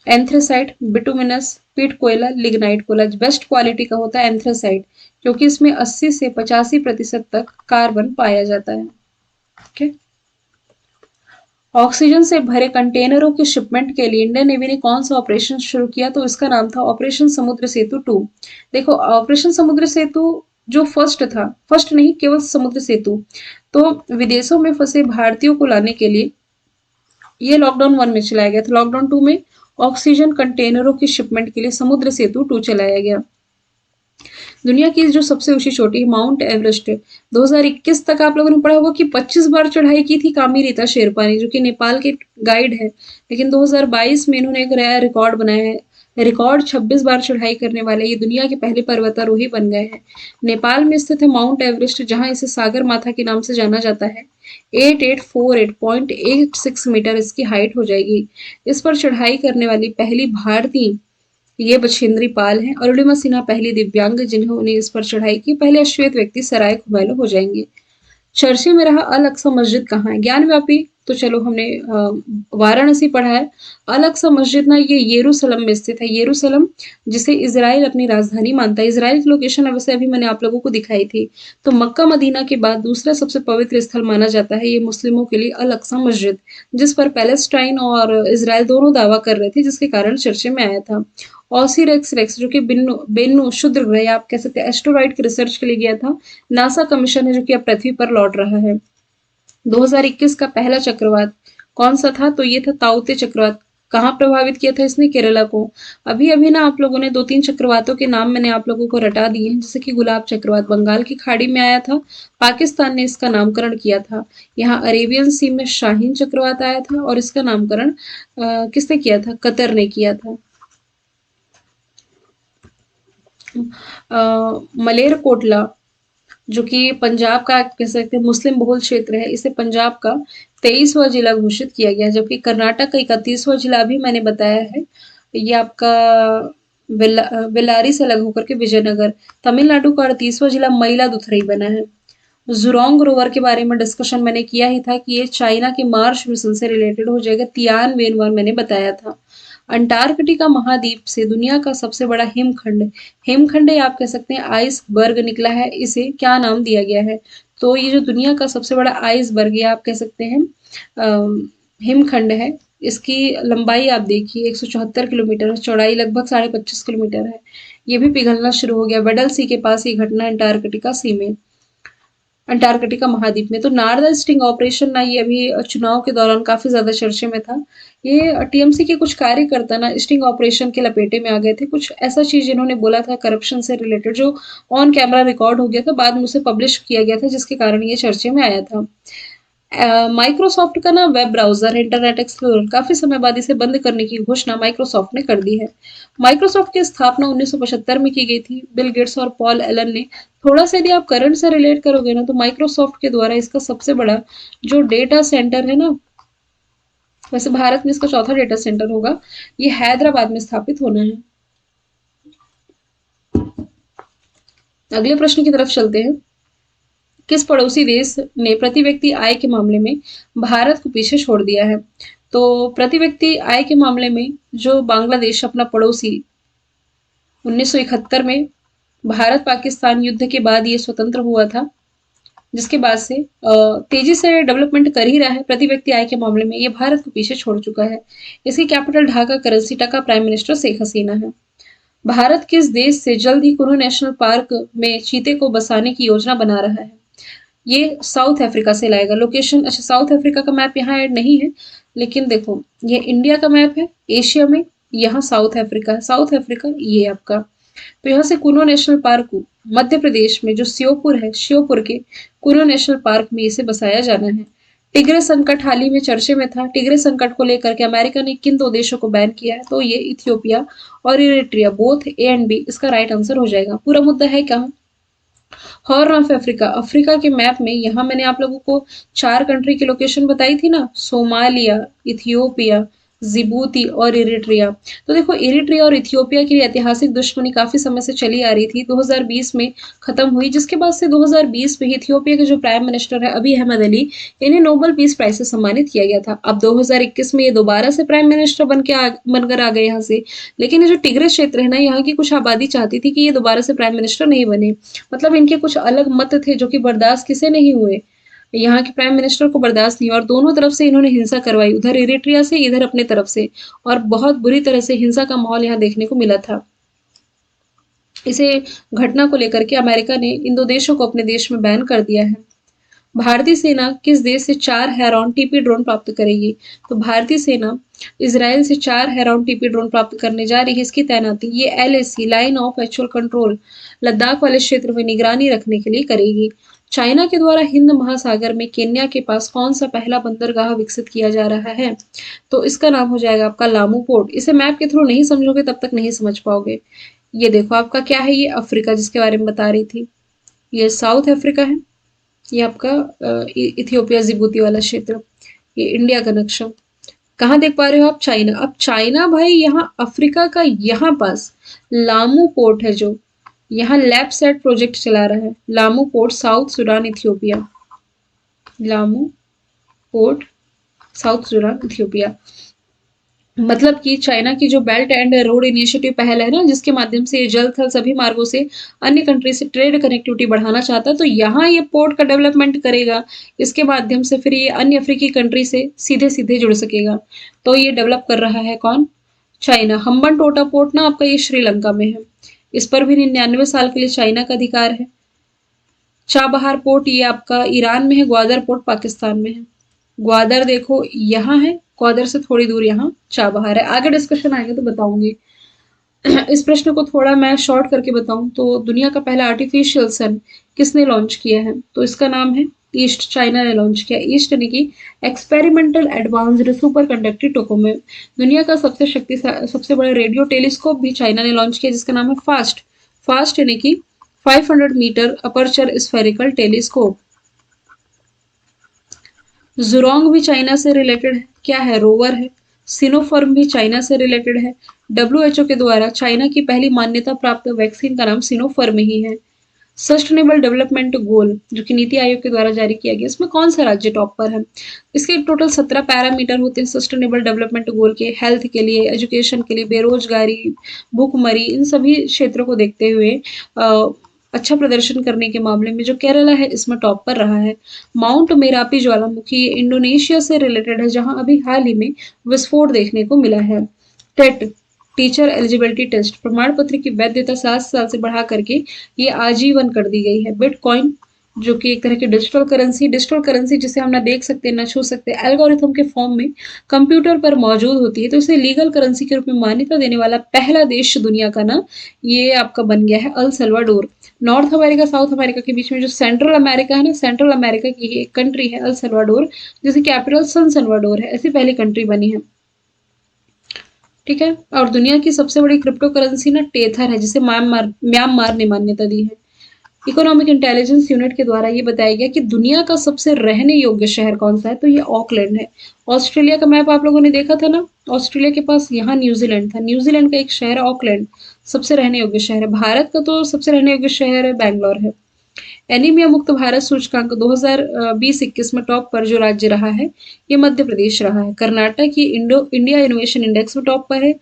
एंथ्रेसाइट, बिटुमिनस, पीट कोयला, लिग्नाइट कोयला। बेस्ट क्वालिटी का होता है एंथ्रेसाइट, क्योंकि इसमें 80 से 85% तक कार्बन पाया जाता है। ओके। ऑक्सीजन से भरे कंटेनरों की शिपमेंट के लिए इंडियन नेवी ने कौन सा ऑपरेशन शुरू किया? तो इसका नाम था ऑपरेशन समुद्र सेतु 2। देखो ऑपरेशन समुद्र सेतु जो फर्स्ट था, फर्स्ट नहीं केवल समुद्र सेतु, तो विदेशों में फंसे भारतीयों को लाने के लिए ये लॉकडाउन 1 में चलाया गया था। लॉकडाउन 2 में ऑक्सीजन कंटेनरों की शिपमेंट के लिए समुद्र सेतु 2 चलाया गया। दुनिया की जो सबसे ऊंची चोटी है माउंट एवरेस्ट, 2021 तक आप लोगों ने पढ़ा होगा कि 25 बार चढ़ाई की थी कामी रीता शेरपा ने, जो कि नेपाल के गाइड है। लेकिन 2022 में इन्होंने एक नया रिकॉर्ड बनाया है। रिकॉर्ड 26 बार चढ़ाई करने वाले ये दुनिया के पहले पर्वतारोही बन गए हैं। नेपाल में स्थित है माउंट एवरेस्ट, जहां इसे सागर माथा के नाम से जाना जाता है। 8848.86 मीटर इसकी हाइट हो जाएगी। इस पर चढ़ाई करने वाली पहली भारतीय ये बछेंद्री पाल हैं। अरुणिमा सिन्हा पहली दिव्यांग जिन्होंने इस पर चढ़ाई की। पहले अश्वेत व्यक्ति सराय खुमैलो हो जाएंगे। चर्चे में रहा अल अक्सा मस्जिद कहाँ है? ज्ञानव्यापी तो चलो हमने वाराणसी पढ़ा है। अल अक्सा मस्जिद ना ये यरूशलेम में स्थित है। यरूशलेम जिसे इजराइल अपनी राजधानी मानता है। इजराइल की लोकेशन वैसे अभी मैंने आप लोगों को दिखाई थी। तो मक्का मदीना के बाद दूसरा सबसे पवित्र स्थल माना जाता है ये मुस्लिमों के लिए अल अक्सा मस्जिद, जिस पर पैलेस्टाइन और इसराइल दोनों दावा कर रहे थे, जिसके कारण चर्चे में आया था। ऑसिरिक्स रेक्स जो कि बेन्नु क्षुद्र ग्रह या आप कह सकते हैं एस्टेरॉइड की रिसर्च के लिए गया था। नासा का मिशन है जो कि अब पृथ्वी पर लौट रहा है। 2021 का पहला चक्रवात कौन सा था? तो ये था ताउते चक्रवात। कहाँ प्रभावित किया था इसने? केरला को। अभी अभी ना आप लोगों ने 2-3 चक्रवातों के नाम मैंने आप लोगों को रटा दिए हैं, जैसे कि गुलाब चक्रवात बंगाल की खाड़ी में आया था, पाकिस्तान ने इसका नामकरण किया था। यहाँ अरेबियन सी में शाहीन चक्रवात आया था और इसका नामकरण किसने किया था? कतर ने किया था। मलेरकोटला जो कि पंजाब का कह सकते हैं मुस्लिम बहुल क्षेत्र है, इसे पंजाब का 23वां जिला घोषित किया गया है, जबकि कर्नाटक का 31वां जिला अभी मैंने बताया है, ये आपका बेल्लारी से अलग होकर के विजयनगर। तमिलनाडु का 38वां जिला मयिलादुथुरई बना है। जुरोंग रोवर के बारे में डिस्कशन मैंने किया ही था कि ये चाइना के मार्स मिशन से रिलेटेड हो जाएगा। तियानवेन मैंने बताया था। अंटार्कटिका महाद्वीप से दुनिया का सबसे बड़ा हिमखंड, हिमखंड या आप कह सकते हैं आइसबर्ग निकला है, इसे क्या नाम दिया गया है? तो ये जो दुनिया का सबसे बड़ा आइसबर्ग या आप कह सकते हैं हिमखंड है, इसकी लंबाई आप देखिए 174 किलोमीटर, चौड़ाई लगभग 25.5 किलोमीटर है। ये भी पिघलना शुरू हो गया। वेडल सी के पास ये घटना अंटार्कटिका सी में, अंटार्कटिका महाद्वीप में। तो नारदा स्टिंग ऑपरेशन ना ये अभी चुनाव के दौरान काफी ज्यादा चर्चे में था। ये टीएमसी के कुछ कार्यकर्ता ना स्टिंग ऑपरेशन के लपेटे में आ गए थे। कुछ ऐसा चीज इन्होंने बोला था करप्शन से रिलेटेड, जो ऑन कैमरा रिकॉर्ड हो गया था, बाद में उसे पब्लिश किया गया था, जिसके कारण ये चर्चे में आया था। माइक्रोसॉफ्ट का ना वेब ब्राउजर इंटरनेट एक्सप्लोरर काफी समय बाद इसे बंद करने की घोषणा माइक्रोसॉफ्ट ने कर दी है। माइक्रोसॉफ्ट की स्थापना 1975 में की गई थी बिल गेट्स और पॉल एलन ने। थोड़ा सा यदि आप करंट से रिलेट करोगे ना, तो माइक्रोसॉफ्ट के द्वारा इसका सबसे बड़ा जो डेटा सेंटर है ना, वैसे भारत में इसका चौथा डेटा सेंटर होगा, ये हैदराबाद में स्थापित होना है। अगले प्रश्न की तरफ चलते हैं। किस पड़ोसी देश ने प्रति व्यक्ति आय के मामले में भारत को पीछे छोड़ दिया है? तो प्रति व्यक्ति आय के मामले में जो बांग्लादेश अपना पड़ोसी 1971 में भारत पाकिस्तान युद्ध के बाद ये स्वतंत्र हुआ था, जिसके बाद से तेजी से डेवलपमेंट कर ही रहा है। प्रति व्यक्ति आय के मामले में ये भारत को पीछे छोड़ चुका है। इसकी कैपिटल ढाका, करेंसी टका, प्राइम मिनिस्टर शेख हसीना है। भारत किस देश से जल्द ही कुनू नेशनल पार्क में चीते को बसाने की योजना बना रहा है? ये साउथ अफ्रीका से लाएगा। लोकेशन, अच्छा साउथ अफ्रीका का मैप यहाँ ऐड नहीं है, लेकिन देखो ये इंडिया का मैप है एशिया में, यहाँ साउथ अफ्रीका है। साउथ अफ्रीका ये आपका, तो यहाँ से कुनो नेशनल पार्क को मध्य प्रदेश में जो श्योपुर है, श्योपुर के कुनो नेशनल पार्क में इसे बसाया जाना है। टिग्रे संकट हाल ही में चर्चे में था। टिग्रे संकट को लेकर के अमेरिका ने किन 2 देशों को बैन किया है? तो ये इथियोपिया और Eritrea, both A and B इसका राइट आंसर हो जाएगा। पूरा मुद्दा है क्या? हॉर्न ऑफ अफ्रीका, अफ्रीका के मैप में यहाँ मैंने आप लोगों को 4 कंट्री की लोकेशन बताई थी ना, सोमालिया, इथियोपिया, जिबूती और इरिट्रिया। तो देखो इरिट्रिया और इथियोपिया की ऐतिहासिक दुश्मनी काफ़ी समय से चली आ रही थी, 2020 में ख़त्म हुई, जिसके बाद से 2020 में इथियोपिया के जो प्राइम मिनिस्टर है अभी अहमद अली, इन्हें नोबेल पीस प्राइज़ से सम्मानित किया गया था। अब 2021 में ये दोबारा से प्राइम मिनिस्टर बनकर आ गए यहाँ से। लेकिन ये जो टिग्रे क्षेत्र है ना, यहाँ की कुछ आबादी चाहती थी कि ये दोबारा से प्राइम मिनिस्टर नहीं बने। मतलब इनके कुछ अलग मत थे जो कि बर्दाश्त किसे नहीं हुए, यहाँ के प्राइम मिनिस्टर को बर्दाश्त नहीं, और दोनों तरफ से इन्होंने हिंसा करवाई, उधर इरिट्रिया से, इधर अपने तरफ से, और बहुत बुरी तरह से हिंसा का माहौल यहाँ देखने को मिला था। इसे घटना को लेकर के अमेरिका ने इन दो देशों को अपने देश में बैन कर दिया है। भारतीय सेना किस देश से 4 हेरॉन टीपी ड्रोन प्राप्त करेगी? तो भारतीय सेना इसराइल से 4 हेरॉन टीपी ड्रोन प्राप्त करने जा रही है। इसकी तैनाती ये LAC, line of actual control, Ladakh वाले क्षेत्र में निगरानी रखने के लिए करेगी। चाइना के द्वारा हिंद महासागर में केन्या के पास कौन सा पहला बंदरगाह विकसित किया जा रहा है? तो इसका नाम हो जाएगा आपका लामू पोर्ट। इसे मैप के थ्रू नहीं समझोगे तब तक नहीं समझ पाओगे। ये देखो आपका क्या है, ये अफ्रीका जिसके बारे में बता रही थी, ये साउथ अफ्रीका है, ये आपका इथियोपिया जिबूती वाला क्षेत्र, ये इंडिया का नक्शा। कहाँ देख पा रहे हो आप? चाइना। अब चाइना भाई यहाँ अफ्रीका का यहाँ पास लामू पोर्ट है, जो यहाँ लैब सेट प्रोजेक्ट चला रहा है। Lamu port, south Sudan, Ethiopia. Lamu port, south Sudan, Ethiopia. मतलब कि चाइना की जो बेल्ट एंड रोड इनिशिएटिव पहल है ना, जिसके माध्यम से ये जल थल सभी मार्गों से अन्य कंट्री से ट्रेड कनेक्टिविटी बढ़ाना चाहता है, तो यहाँ ये पोर्ट का डेवलपमेंट करेगा। इसके माध्यम से फिर ये अन्य अफ्रीकी कंट्री से सीधे सीधे जुड़ सकेगा। तो ये डेवलप कर रहा है कौन? चाइना। हम्बन टोटा पोर्ट ना आपका ये श्रीलंका में है, इस पर भी 99 साल के लिए चाइना का अधिकार है। चाबहार पोर्ट ये आपका ईरान में है, ग्वादर पोर्ट पाकिस्तान में है। ग्वादर देखो यहाँ है, ग्वादर से थोड़ी दूर यहाँ चाबहार है। आगे डिस्कशन आएगा तो बताऊंगी। इस प्रश्न को थोड़ा मैं शॉर्ट करके बताऊं तो दुनिया का पहला आर्टिफिशियल सन किसने लॉन्च किया है? तो इसका नाम है ईस्ट, चाइना ने लॉन्च किया। ईस्ट यानी कि experimental advanced super conductive tokamak. दुनिया का सबसे बड़ा रेडियो टेलीस्कोप भी चाइना ने लॉन्च किया, जिसका नाम है फास्ट। फास्ट यानी कि 500 metre aperture spherical telescope. Jurong भी चाइना से रिलेटेड है, क्या है? रोवर है। सिनोफार्म भी चाइना से रिलेटेड है। डब्ल्यूएचओ के द्वारा चाइना की पहली मान्यता प्राप्त वैक्सीन का नाम सिनोफार्म ही है। सस्टेनेबल डेवलपमेंट गोल जो कि नीति आयोग के द्वारा जारी किया गया, इसमें कौन सा राज्य टॉप पर है? इसके टोटल 17 पैरामीटर होते हैं सस्टेनेबल डेवलपमेंट गोल के, हेल्थ के लिए, एजुकेशन के लिए, बेरोजगारी, भूखमरी, इन सभी क्षेत्रों को देखते हुए अच्छा प्रदर्शन करने के मामले में जो केरला है इसमें टॉप पर रहा है। माउंट मेरापी ज्वालामुखी ये इंडोनेशिया से रिलेटेड है, जहां अभी हाल ही में विस्फोट देखने को मिला है। टेट, टीचर एलिजिबिलिटी टेस्ट, प्रमाण पत्र की वैधता 7 साल से बढ़ा करके ये आजीवन कर दी गई है। बिटकॉइन जो कि एक तरह की डिजिटल करेंसी जिसे हम ना देख सकते ना छू सकते, एल्गोरिथम के फॉर्म में कंप्यूटर पर मौजूद होती है, तो इसे लीगल करेंसी के रूप में मान्यता देने वाला पहला देश दुनिया का ना ये आपका बन गया है El Salvador. North America south America के बीच में जो सेंट्रल अमेरिका है ना, सेंट्रल अमेरिका की एक कंट्री है अल सल्वाडोर, जिसकी कैपिटल सन सल्वाडोर है। ऐसी पहली कंट्री बनी है, ठीक है। और दुनिया की सबसे बड़ी क्रिप्टो करेंसी ना टेथर है, जिसे म्यांमार ने मान्यता दी है। इकोनॉमिक इंटेलिजेंस यूनिट के द्वारा ये बताया गया कि दुनिया का सबसे रहने योग्य शहर कौन सा है? तो ये ऑकलैंड है। ऑस्ट्रेलिया का मैप आप लोगों ने देखा था ना, ऑस्ट्रेलिया के पास यहाँ न्यूजीलैंड था, न्यूजीलैंड का एक शहर है ऑकलैंड, सबसे रहने योग्य शहर है। भारत का तो सबसे रहने योग्य शहर है बैंगलोर है। एनीमिया मुक्त भारत सूचकांक 2020-21 में टॉप पर जो राज्य रहा है ये मध्य प्रदेश रहा है। कर्नाटक की इंडिया इनोवेशन इंडेक्स में टॉप पर है।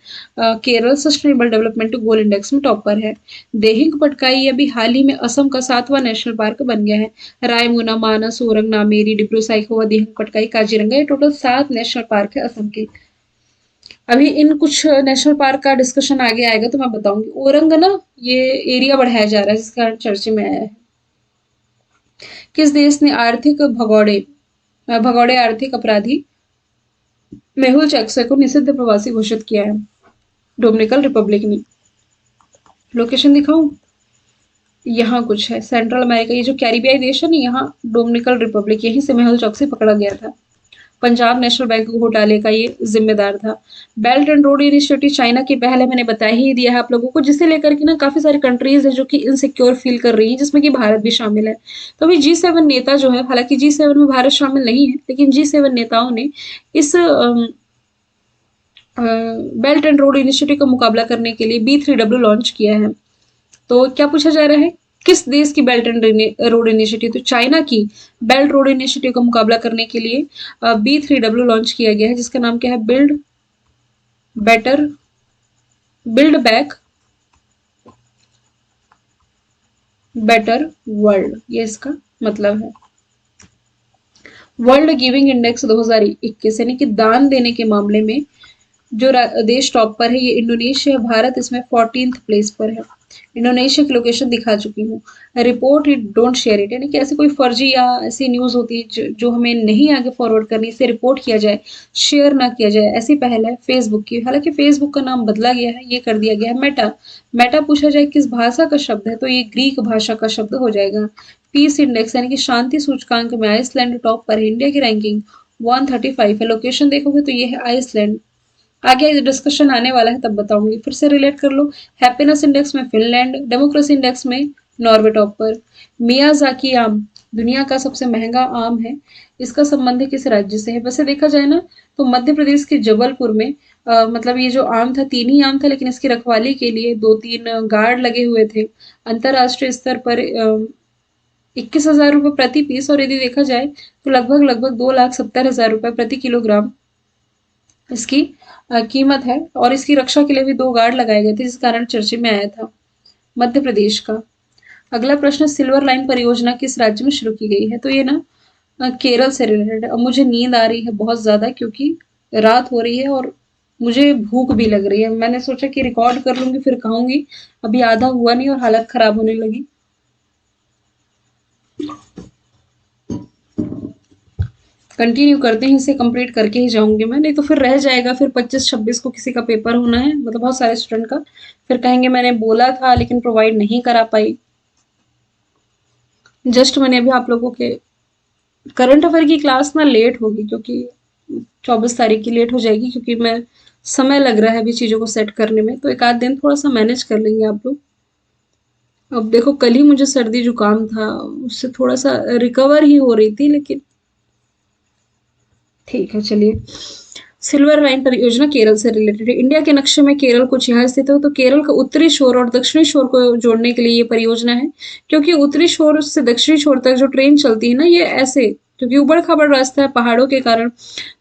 Kerala sustainable development goal index में टॉप पर है। देहिंग पटकाई अभी हाल ही में असम का 7वां नेशनल पार्क बन गया है। रायमोना, मानस, ओरंग, नामेरी, डिब्रू साइखोवा, देहिंग पटकाई, काजीरंगा, ये टोटल 7 नेशनल पार्क है असम के। अभी इन कुछ नेशनल पार्क का डिस्कशन आगे आएगा तो मैं बताऊंगी। ओरंग ना ये एरिया बढ़ाया जा रहा है, जिसका चर्चे में आया है। किस देश ने भगौड़े आर्थिक अपराधी मेहुल चोकसी को निषिद्ध प्रवासी घोषित किया है? डोमिनिकन रिपब्लिक ने। लोकेशन दिखाऊं? यहाँ कुछ है सेंट्रल अमेरिका, ये जो कैरिबियाई देश है ना, यहाँ डोमिनिकन रिपब्लिक, यहीं से मेहुल चोकसी पकड़ा गया था। पंजाब नेशनल बैंक घोटाले का ये जिम्मेदार था। Belt and road initiative China की पहल है, मैंने बता ही दिया है आप लोगों को, जिसे लेकर के ना काफी सारी कंट्रीज है जो कि इनसिक्योर फील कर रही है, जिसमें कि भारत भी शामिल है। तो अभी G7 नेता जो है, हालांकि G7 में भारत शामिल नहीं है, लेकिन G7 नेताओं ने इस बेल्ट एंड रोड इनिशिएटिव का मुकाबला करने के लिए B3W लॉन्च किया है। तो क्या पूछा जा रहा है, किस देश की बेल्ट एंड रोड इनिशिएटिव? तो चाइना की बेल्ट रोड इनिशिएटिव का मुकाबला करने के लिए B3W लॉन्च किया गया है, जिसका नाम क्या है, better build back better world, ये इसका मतलब है। वर्ल्ड गिविंग इंडेक्स 2021 यानी कि दान देने के मामले में जो देश टॉप पर है ये इंडोनेशिया, भारत इसमें 14th प्लेस पर है। इंडोनेशिया की लोकेशन दिखा चुकी हूँ। Report it, don't share it, यानी कि ऐसी कोई फर्जी या ऐसी न्यूज होती है जो हमें नहीं आगे फॉरवर्ड करनी, इसे रिपोर्ट किया जाए, शेयर ना किया जाए, ऐसी पहल है फेसबुक की। हालांकि फेसबुक का नाम बदला गया है, ये कर दिया गया है मेटा। मेटा पूछा जाए किस भाषा का शब्द है, तो ये ग्रीक भाषा का शब्द हो जाएगा। पीस इंडेक्स यानी कि शांति सूचकांक में आइसलैंड टॉप पर है। इंडिया की रैंकिंग 135 है। लोकेशन देखोगे तो ये है आइसलैंड। आगे डिस्कशन आने वाला है तब बताऊंगी, फिर से रिलेट कर लो। हैप्पीनेस इंडेक्स में फिनलैंड, डेमोक्रेसी इंडेक्स में नॉर्वे टॉप पर। मियाजाकी आम दुनिया का सबसे महंगा आम है, इसका संबंध किस राज्य से है? वैसे देखा जाए ना तो मध्य प्रदेश के जबलपुर में मतलब ये जो आम था, 3 ही आम था, लेकिन इसकी रखवाली के लिए 2-3 गार्ड लगे हुए थे। अंतरराष्ट्रीय स्तर पर 21,000 रुपये प्रति पीस, और यदि देखा जाए तो लगभग लगभग 2,70,000 रुपये प्रति किलोग्राम इसकी कीमत है। और इसकी रक्षा के लिए भी 2 गार्ड लगाए गए थे, जिस कारण चर्चे में आया था मध्य प्रदेश का। अगला प्रश्न, सिल्वर लाइन परियोजना किस राज्य में शुरू की गई है? तो ये ना केरल से रिलेटेड है। अब मुझे नींद आ रही है बहुत ज्यादा, क्योंकि रात हो रही है और मुझे भूख भी लग रही है। मैंने सोचा कि रिकॉर्ड कर लूंगी फिर खाऊंगी, अभी आधा हुआ नहीं और हालत खराब होने लगी। कंटिन्यू करते हैं, इसे कंप्लीट करके ही जाऊंगी मैं, नहीं तो फिर रह जाएगा। फिर 25-26 को किसी का पेपर होना है, मतलब बहुत सारे स्टूडेंट का, फिर कहेंगे मैंने बोला था लेकिन प्रोवाइड नहीं करा पाई। जस्ट मैंने अभी आप लोगों के करंट अफेयर की क्लास ना लेट होगी, क्योंकि 24 तारीख की लेट हो जाएगी, क्योंकि मैं समय लग रहा है अभी चीजों को सेट करने में, तो एक आध दिन थोड़ा सा मैनेज कर लेंगे आप लोग। अब देखो, कल ही मुझे सर्दी जुकाम था, उससे थोड़ा सा रिकवर ही हो रही थी, लेकिन ठीक है चलिए। सिल्वर लाइन परियोजना केरल से रिलेटेड है। इंडिया के नक्शे में केरल कुछ यहाँ स्थित है, तो केरल का उत्तरी शोर और दक्षिणी शोर को जोड़ने के लिए ये परियोजना है। क्योंकि उत्तरी शोर से दक्षिणी शोर तक जो ट्रेन चलती है ना, ये ऐसे, क्योंकि उबड़ खाबड़ रास्ता है पहाड़ों के कारण,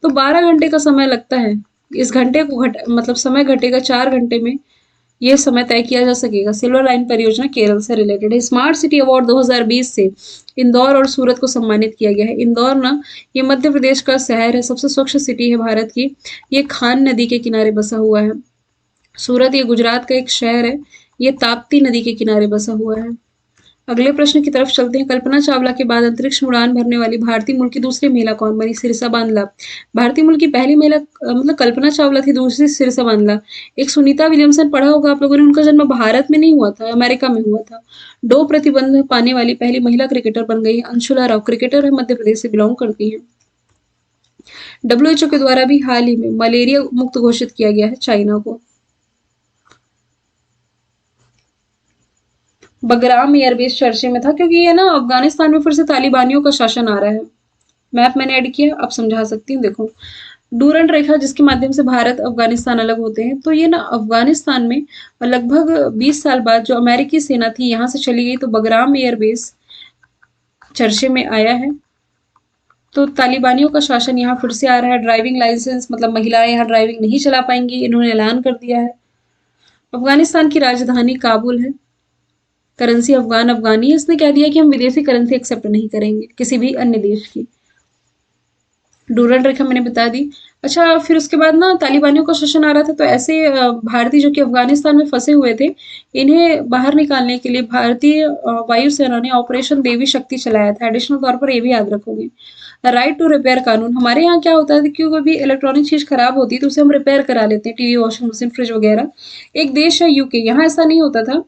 तो 12 घंटे का समय लगता है। इस घंटे को मतलब समय घटेगा 4 घंटे में, ये समय तय किया जा सकेगा। सिल्वर लाइन परियोजना केरल से रिलेटेड है। स्मार्ट सिटी अवार्ड 2020 से इंदौर और सूरत को सम्मानित किया गया है। इंदौर ना, ये मध्य प्रदेश का शहर है, सबसे स्वच्छ सिटी है भारत की, ये खान नदी के किनारे बसा हुआ है। सूरत ये गुजरात का एक शहर है, ये ताप्ती नदी के किनारे बसा हुआ है। अगले प्रश्न की तरफ चलते हैं। कल्पना चावला के बाद अंतरिक्ष में उड़ान भरने वाली भारतीय मूल की दूसरी महिला कौन बनी? सिरसा बांदला। भारतीय मूल की पहली महिला मतलब कल्पना चावला थी, दूसरी सिरसा बांदला। एक सुनीता विलियमसन पढ़ा होगा आप लोगों ने, उनका जन्म भारत में नहीं हुआ था, अमेरिका में हुआ था। डो प्रतिबंध पाने वाली पहली महिला क्रिकेटर बन गई है अंशुला राव, क्रिकेटर है, मध्य प्रदेश से बिलोंग करती है। WHO के द्वारा भी हाल ही में मलेरिया मुक्त घोषित किया गया है चाइना को। बगराम एयरबेस चर्चे में था, क्योंकि ये ना अफगानिस्तान में फिर से तालिबानियों का शासन आ रहा है। मैप मैंने ऐड किया, अब समझा सकती हूँ। देखो, डूरंड रेखा जिसके माध्यम से भारत अफगानिस्तान अलग होते हैं, तो ये ना अफगानिस्तान में लगभग 20 साल बाद जो अमेरिकी सेना थी यहाँ से चली गई, तो बगराम एयरबेस चर्चे में आया है। तो तालिबानियों का शासन यहाँ फिर से आ रहा है। ड्राइविंग लाइसेंस, मतलब महिलाएं यहाँ ड्राइविंग नहीं चला पाएंगी, इन्होंने ऐलान कर दिया है। अफगानिस्तान की राजधानी काबुल है। करेंसी अफगान अफगानी है। इसने कह दिया कि हम विदेशी करेंसी एक्सेप्ट नहीं करेंगे किसी भी अन्य देश की। डूरंड रेखा मैंने बता दी। अच्छा, फिर उसके बाद ना तालिबानियों का शासन आ रहा था, तो ऐसे भारतीय जो कि अफगानिस्तान में फंसे हुए थे, इन्हें बाहर निकालने के लिए भारतीय वायुसेना ने ऑपरेशन देवी शक्ति चलाया था। एडिशनल तौर पर ये भी याद रखोगे। राइट टू रिपेयर कानून, हमारे यहाँ क्या होता है कि कोई भी इलेक्ट्रॉनिक चीज खराब होती है तो उसे हम रिपेयर करा लेते हैं, टीवी, वॉशिंग मशीन, फ्रिज वगैरह। एक देश है यूके, यहाँ ऐसा नहीं होता था।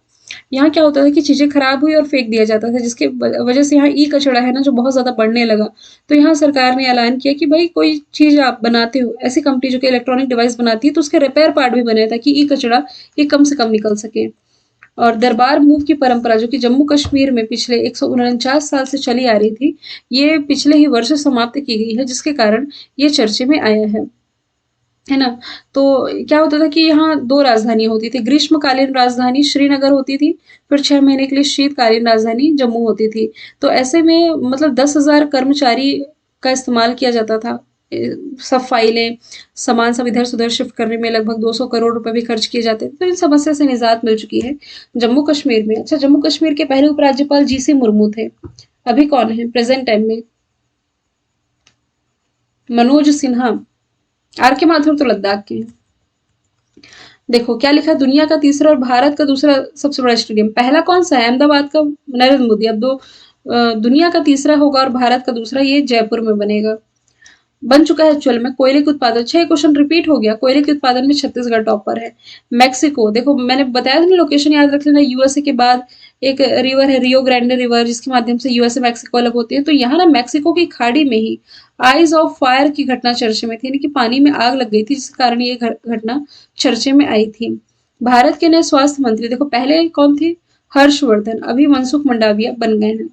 यहाँ क्या होता था कि चीज़ें खराब हुई और फेंक दिया जाता था, जिसके वजह से यहाँ ई-कचरा है ना जो बहुत ज़्यादा बढ़ने लगा। तो यहाँ सरकार ने ऐलान किया कि भाई कोई चीज़ आप बनाते हो, ऐसी कंपनी जो कि इलेक्ट्रॉनिक डिवाइस बनाती है तो उसके रिपेयर पार्ट भी बने ताकि ई-कचरा ये कम से कम निकल सके। और दरबार मूव की परंपरा जो कि जम्मू कश्मीर में पिछले 149 साल से चली आ रही थी, ये पिछले ही वर्ष समाप्त की गई है, जिसके कारण ये चर्चे में आया है ना? तो क्या होता था कि यहाँ 2 राजधानियाँ होती थी, ग्रीष्मकालीन राजधानी श्रीनगर होती थी, फिर 6 महीने के लिए शीतकालीन राजधानी जम्मू होती थी। तो ऐसे में मतलब 10,000 कर्मचारी का इस्तेमाल किया जाता था। सब फाइलें, सामान सब इधर से उधर शिफ्ट करने में लगभग 200 करोड़ रुपए भी खर्च किए जाते थे। तो इन समस्या से निजात मिल चुकी है जम्मू कश्मीर में। अच्छा, जम्मू कश्मीर के पहले उपराज्यपाल जीसी मुर्मू थे। अभी कौन है प्रेज़ेंट टाइम में? मनोज सिन्हा। आर के माथुर तो लद्दाख के हैं। देखो क्या लिखा, दुनिया का तीसरा और भारत का दूसरा सबसे बड़ा स्टेडियम पहला कौन सा है? अहमदाबाद का नरेंद्र मोदी। अब दुनिया का तीसरा होगा और भारत का दूसरा, ये जयपुर में बनेगा। बन चुका है एक्चुअल में। कोयले के उत्पादन, 6 क्वेश्चन रिपीट हो गया। कोयले के उत्पादन में छत्तीसगढ़ टॉपर है। मैक्सिको, देखो मैंने बताया था ना, लोकेशन याद रख लेना। यूएसए के बाद एक रिवर है रियो ग्रांडे रिवर, जिसके माध्यम से यूएसए मैक्सिको अलग होती है। तो यहाँ ना मैक्सिको की खाड़ी में ही आइज ऑफ फायर की घटना चर्चे में थी, यानी कि पानी में आग लग गई थी, जिस कारण ये घटना चर्चे में आई थी। भारत के नए स्वास्थ्य मंत्री, देखो पहले कौन थे? हर्षवर्धन, अभी मनसुख मंडाविया बन गए हैं।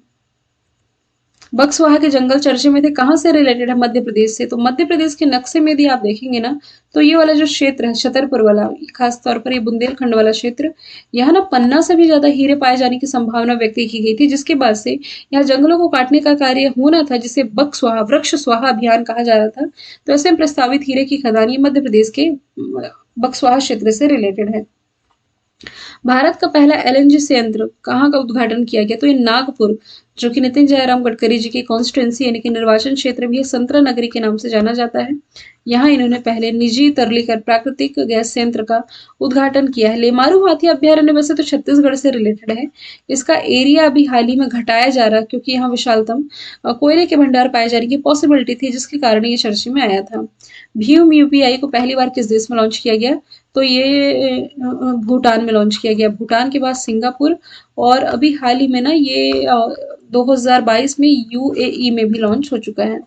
बक्सवाहा के जंगल चर्चे में थे, कहाँ से रिलेटेड है? मध्य प्रदेश से। तो मध्य प्रदेश के नक्शे में यदि आप देखेंगे ना, तो ये वाला जो क्षेत्र है छतरपुर वाला, खास तौर पर ये बुंदेलखंड वाला क्षेत्र, यहाँ ना पन्ना से भी ज्यादा हीरे पाए जाने की संभावना व्यक्त की गई थी, जिसके बाद से यहाँ जंगलों को काटने का कार्य होना था, जिसे बक्सवाहा वृक्ष स्वाहा अभियान कहा जा रहा था। तो ऐसे में प्रस्तावित हीरे की खदान ये मध्य प्रदेश के बक्सवाहा क्षेत्र से रिलेटेड है। भारत का पहला एलएनजी संयंत्र कहाँ का उद्घाटन किया गया? तो ये नागपुर, जो कि नितिन जयराम गडकरी जी की कॉन्स्टिट्यूंसी यानी कि निर्वाचन क्षेत्र भी है, संतरा नगरी के नाम से जाना जाता है। यहाँ इन्होंने पहले निजी तरलीकरण प्राकृतिक गैस संयंत्र का उद्घाटन किया है। लेमारू हाथी अभ्यारण्य वैसे तो छत्तीसगढ़ से रिलेटेड है। इसका एरिया अभी हाल ही में घटाया जा रहा है, क्योंकि यहाँ विशालतम कोयले के भंडार पाए जाने की पॉसिबिलिटी थी, जिसके कारण ये चर्चे में आया था। भीम यूपीआई को पहली बार किस देश में लॉन्च किया गया? तो ये भूटान में लॉन्च किया गया। भूटान के बाद सिंगापुर, और अभी हाल ही में ना ये 2022 में यूएई में भी लॉन्च हो चुका है।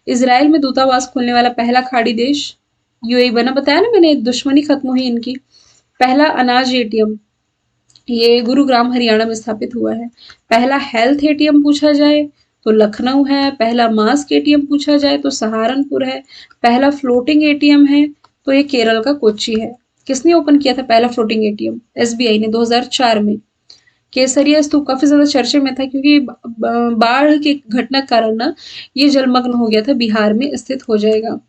इसराइल में दूतावास खोलने वाला पहला खाड़ी देश यूएई बना, बताया ना मैंने, दुश्मनी खत्म हुई इनकी। पहला अनाज एटीएम ये गुरुग्राम हरियाणा में स्थापित हुआ है। पहला हेल्थ एटीएम पूछा जाए तो लखनऊ है। पहला मास्क एटीएम पूछा जाए तो सहारनपुर है। पहला फ्लोटिंग एटीएम है तो ये केरल का कोच्चि है। किसने ओपन किया था पहला फ्लोटिंग एटीएम? एसबीआई ने 2004 में। केसरिया स्तूप काफी ज्यादा चर्चे में था, क्योंकि बाढ़ के घटना के कारण ना ये जलमग्न हो गया था, बिहार में स्थित हो जाएगा।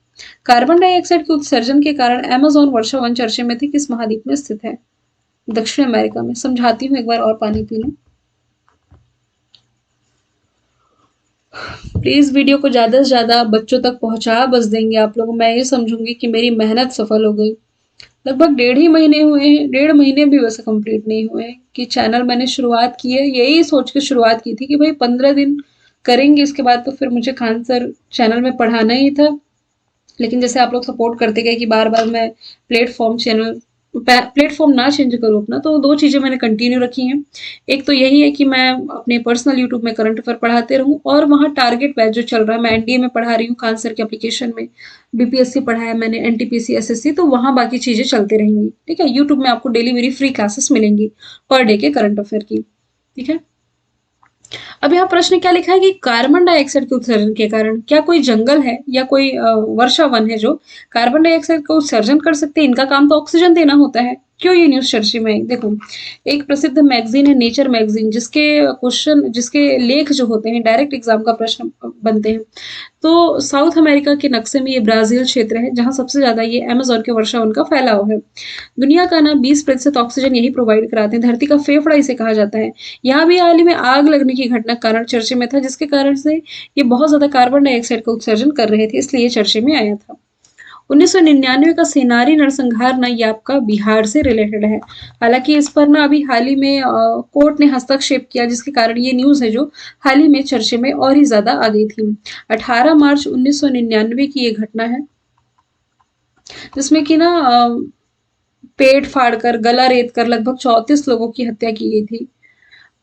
कार्बन डाइऑक्साइड के उत्सर्जन के कारण अमेजोन वर्षा वन चर्चे में थी, किस महाद्वीप में स्थित है? दक्षिण अमेरिका में। समझाती हूँ, एक बार और पानी पी लो। प्लीज वीडियो को ज्यादा से ज्यादा बच्चों तक पहुंचा बस देंगे आप लोग, मैं ये समझूंगी कि मेरी मेहनत सफल हो गई। लगभग 1.5 महीने हुए हैं, 1.5 महीने भी वैसे कंप्लीट नहीं हुए हैं कि चैनल मैंने शुरुआत की है। यही सोच के शुरुआत की थी कि भाई 15 दिन करेंगे, इसके बाद तो फिर मुझे खान सर चैनल में पढ़ाना ही था। लेकिन जैसे आप लोग सपोर्ट करते गए कि बार बार मैं प्लेटफॉर्म ना चेंज करूँ अपना, तो 2 चीज़ें मैंने कंटिन्यू रखी हैं। एक तो यही है कि मैं अपने पर्सनल यूट्यूब में करंट अफेयर पढ़ाते रहूँ, और वहाँ टारगेट बैच जो चल रहा है, मैं एनडीए में पढ़ा रही हूँ, खान सर के एप्लीकेशन में बीपीएससी पढ़ाया मैंने, एनटीपीसी एसएससी, तो वहाँ बाकी चीज़ें चलती रहेंगी। ठीक है, यूट्यूब में आपको डेली मेरी फ्री क्लासेस मिलेंगी पर डे के करंट अफेयर की। ठीक है, अब यहाँ प्रश्न क्या लिखा है कि कार्बन डाइऑक्साइड के उत्सर्जन के कारण क्या कोई जंगल है या कोई वर्षा वन है जो कार्बन डाइऑक्साइड का उत्सर्जन कर सकते हैं? इनका काम तो ऑक्सीजन देना होता है। क्यों ये न्यूज चर्चे में आई? देखो, एक प्रसिद्ध मैगजीन है नेचर मैगजीन, जिसके लेख जो होते हैं डायरेक्ट एग्जाम का प्रश्न बनते हैं। तो साउथ अमेरिका के नक्शे में ये ब्राजील क्षेत्र है, जहां सबसे ज्यादा ये अमेजोन के वर्षा वन का फैलाव है। दुनिया का ना 20% ऑक्सीजन यही प्रोवाइड कराते हैं, धरती का फेफड़ा इसे कहा जाता है। यहाँ भी हाल ही में आग लगने की घटना कारण चर्चे में था, जिसके कारण से ये बहुत ज्यादा कार्बन डाइऑक्साइड का उत्सर्जन कर रहे थे, इसलिए चर्चे में आया था। 1999 का सेनारी नरसंहार ना ये आपका बिहार से रिलेटेड है। हालांकि इस पर ना अभी हाल ही में कोर्ट ने हस्तक्षेप किया, जिसके कारण ये न्यूज है जो हाल ही में चर्चे में और ही ज्यादा आ गई थी। 18 मार्च 1999 की ये घटना है, जिसमें कि ना पेट फाड़कर, गला रेतकर लगभग 34 लोगों की हत्या की गई थी।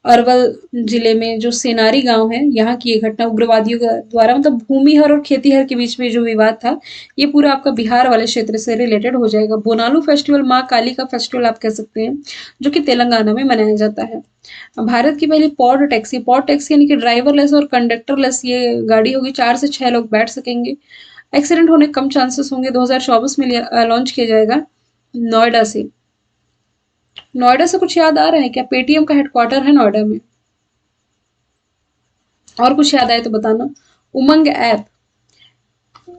अरवल जिले में जो सेनारी गांव है, यहाँ की ये घटना उग्रवादियों द्वारा, मतलब भूमिहर और खेतीहर के बीच में जो विवाद था, ये पूरा आपका बिहार वाले क्षेत्र से रिलेटेड हो जाएगा। बोनालू फेस्टिवल माँ काली का फेस्टिवल आप कह सकते हैं, जो कि तेलंगाना में मनाया जाता है। भारत की पहली पॉड टैक्सी यानी कि ड्राइवरलेस और कंडक्टरलेस ये गाड़ी होगी, 4 से 6 लोग बैठ सकेंगे। एक्सीडेंट होने कम चांसेस होंगे। 2024 में लॉन्च किया जाएगा नोएडा से। नोएडा से कुछ याद आ रहा है क्या? पेटीएम का हेडक्वार्टर है नोएडा में। और कुछ याद आए तो बताना। उमंग ऐप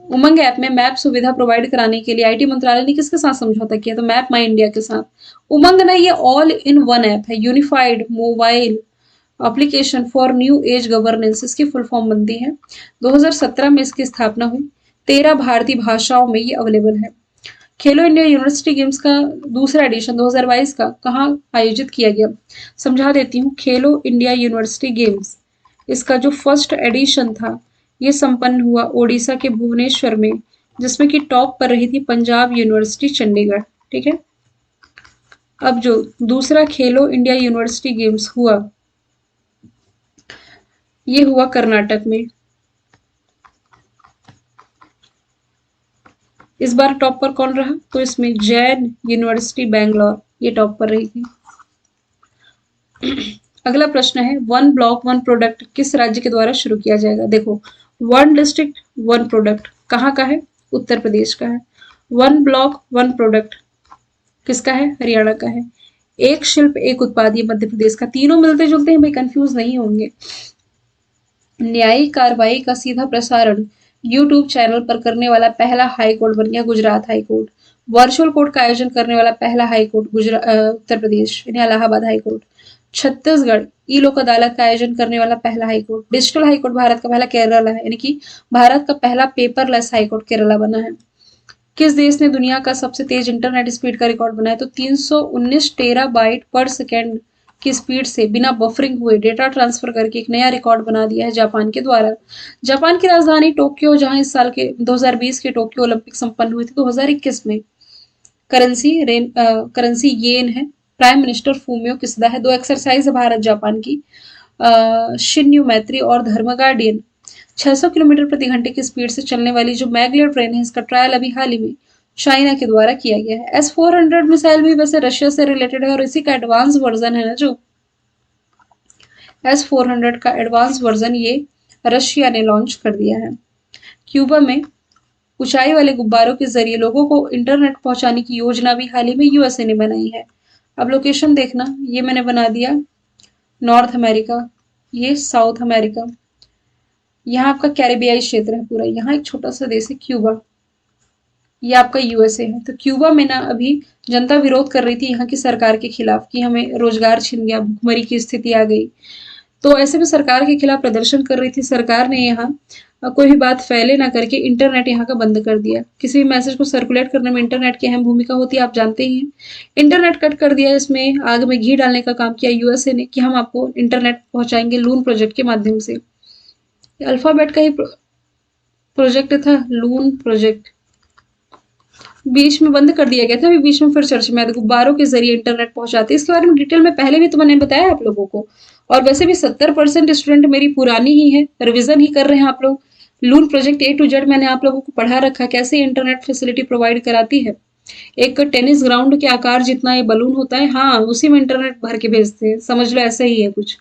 उमंग ऐप में मैप सुविधा प्रोवाइड कराने के लिए आईटी मंत्रालय ने किसके साथ समझौता किया? तो मैप माई इंडिया के साथ। उमंग ना ये ऑल इन वन ऐप है, unified mobile application for new age governance, इसकी फुल फॉर्म बनती है। 2017 में इसकी स्थापना हुई। 13 भारतीय भाषाओं में ये अवेलेबल है। खेलो इंडिया यूनिवर्सिटी गेम्स का दूसरा एडिशन 2022 का कहाँ आयोजित किया गया? समझा देती हूँ। खेलो इंडिया यूनिवर्सिटी गेम्स, इसका जो फर्स्ट एडिशन था, ये संपन्न हुआ ओडिशा के भुवनेश्वर में, जिसमें कि टॉप पर रही थी पंजाब यूनिवर्सिटी चंडीगढ़। ठीक है। अब जो दूसरा खेलो इंडिया यूनिवर्सिटी गेम्स हुआ, ये हुआ कर्नाटक में। इस बार टॉप पर कौन रहा? तो इसमें जैन यूनिवर्सिटी बैंगलोर, ये टॉप पर रही थी। अगला प्रश्न है, वन ब्लॉक वन प्रोडक्ट किस राज्य के द्वारा शुरू किया जाएगा? देखो, वन डिस्ट्रिक्ट वन प्रोडक्ट कहाँ का है? उत्तर प्रदेश का है। वन ब्लॉक वन प्रोडक्ट किसका है? हरियाणा का है। एक शिल्प एक उत्पाद, ये मध्य प्रदेश का। तीनों मिलते जुलते हैं भाई, कंफ्यूज नहीं होंगे। न्यायिक कार्रवाई का सीधा प्रसारण यूट्यूब चैनल पर करने वाला पहला हाई कोर्ट बन गया Gujarat high court. Virtual court का आयोजन करने वाला पहला हाई कोर्ट उत्तर प्रदेश यानी इलाहाबाद हाई कोर्ट। छत्तीसगढ़ ई लोक अदालत का आयोजन करने वाला पहला high court. Digital high court Bharat का पहला केरला है, यानी कि भारत का पहला पेपरलेस हाई कोर्ट केरला बना है। किस देश ने दुनिया का सबसे तेज इंटरनेट स्पीड का रिकॉर्ड बनाया? तो 319 टेराबाइट पर सेकेंड की स्पीड से बिना बफरिंग हुए डेटा ट्रांसफर करके एक नया रिकॉर्ड बना दिया है जापान के द्वारा। जापान की राजधानी टोक्यो, जहां इस साल के 2020 के टोक्यो ओलंपिक संपन्न हुए थे 2021 में। करेंसी येन है। प्राइम मिनिस्टर फूमियो किसदा है। 2 एक्सरसाइज है भारत जापान की, शिन्यू मैत्री और धर्म गार्डियन। 600 किलोमीटर प्रति घंटे की स्पीड से चलने वाली जो मैगलेव ट्रेन है, इसका ट्रायल अभी हाल ही में चाइना के द्वारा किया गया है। S-400 मिसाइल भी वैसे रशिया से रिलेटेड है और इसी का एडवांस वर्जन है ना, जो S-400 का एडवांस वर्जन ये रशिया ने लॉन्च कर दिया है। क्यूबा में ऊंचाई वाले गुब्बारों के जरिए लोगों को इंटरनेट पहुंचाने की योजना भी हाल ही में यूएसए ने बनाई है। अब लोकेशन देखना, ये मैंने बना दिया नॉर्थ अमेरिका, ये साउथ अमेरिका, यहाँ आपका कैरिबियाई क्षेत्र है पूरा, यहाँ एक छोटा सा देश है क्यूबा, ये आपका यूएसए है। तो क्यूबा में ना अभी जनता विरोध कर रही थी यहाँ की सरकार के खिलाफ कि हमें रोजगार छिन गया, भुखमरी की स्थिति आ गई। तो ऐसे में सरकार के खिलाफ प्रदर्शन कर रही थी। सरकार ने यहाँ कोई भी बात फैले ना करके इंटरनेट यहाँ का बंद कर दिया। किसी भी मैसेज को सर्कुलेट करने में इंटरनेट की अहम भूमिका होती है, आप जानते ही हैं। इंटरनेट कट कर दिया, इसमें आग में घी डालने का काम किया यूएसए ने कि हम आपको इंटरनेट पहुंचाएंगे लून प्रोजेक्ट के माध्यम से। अल्फाबेट का ही प्रोजेक्ट था लून प्रोजेक्ट, बीच में बंद कर दिया गया था, अभी बीच में फिर चर्चा में गुब्बारों के जरिए इंटरनेट पहुंचाते। इसके बारे में डिटेल में पहले भी तो मैंने बताया आप लोगों को। और वैसे भी 70% स्टूडेंट मेरी पुरानी ही है, रिविजन ही कर रहे हैं आप लोग। लून प्रोजेक्ट A to Z मैंने आप लोगों को पढ़ा रखा, कैसे इंटरनेट फैसिलिटी प्रोवाइड कराती है। एक टेनिस ग्राउंड के आकार जितना ये बलून होता है, हाँ उसी में इंटरनेट भर के भेजते हैं, समझ लो ऐसा ही है कुछ।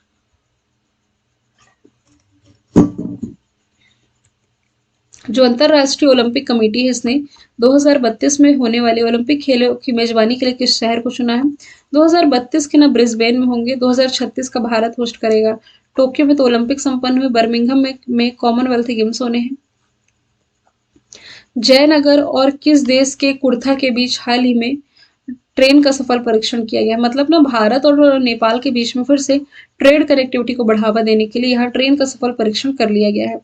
जो अंतरराष्ट्रीय ओलंपिक कमेटी है, इसने 2032 में होने वाले ओलंपिक खेलों की मेजबानी के लिए किस शहर को चुना है? 2032 के ना ब्रिस्बेन में होंगे, 2036 का भारत होस्ट करेगा। टोक्यो में तो ओलंपिक संपन्न हुए, बर्मिंघम में कॉमनवेल्थ गेम्स होने हैं। जयनगर और किस देश के कुर्था के बीच हाल ही में ट्रेन का सफल परीक्षण किया गया? मतलब ना भारत और नेपाल के बीच में फिर से ट्रेड कनेक्टिविटी को बढ़ावा देने के लिए यहाँ ट्रेन का सफल परीक्षण कर लिया गया है।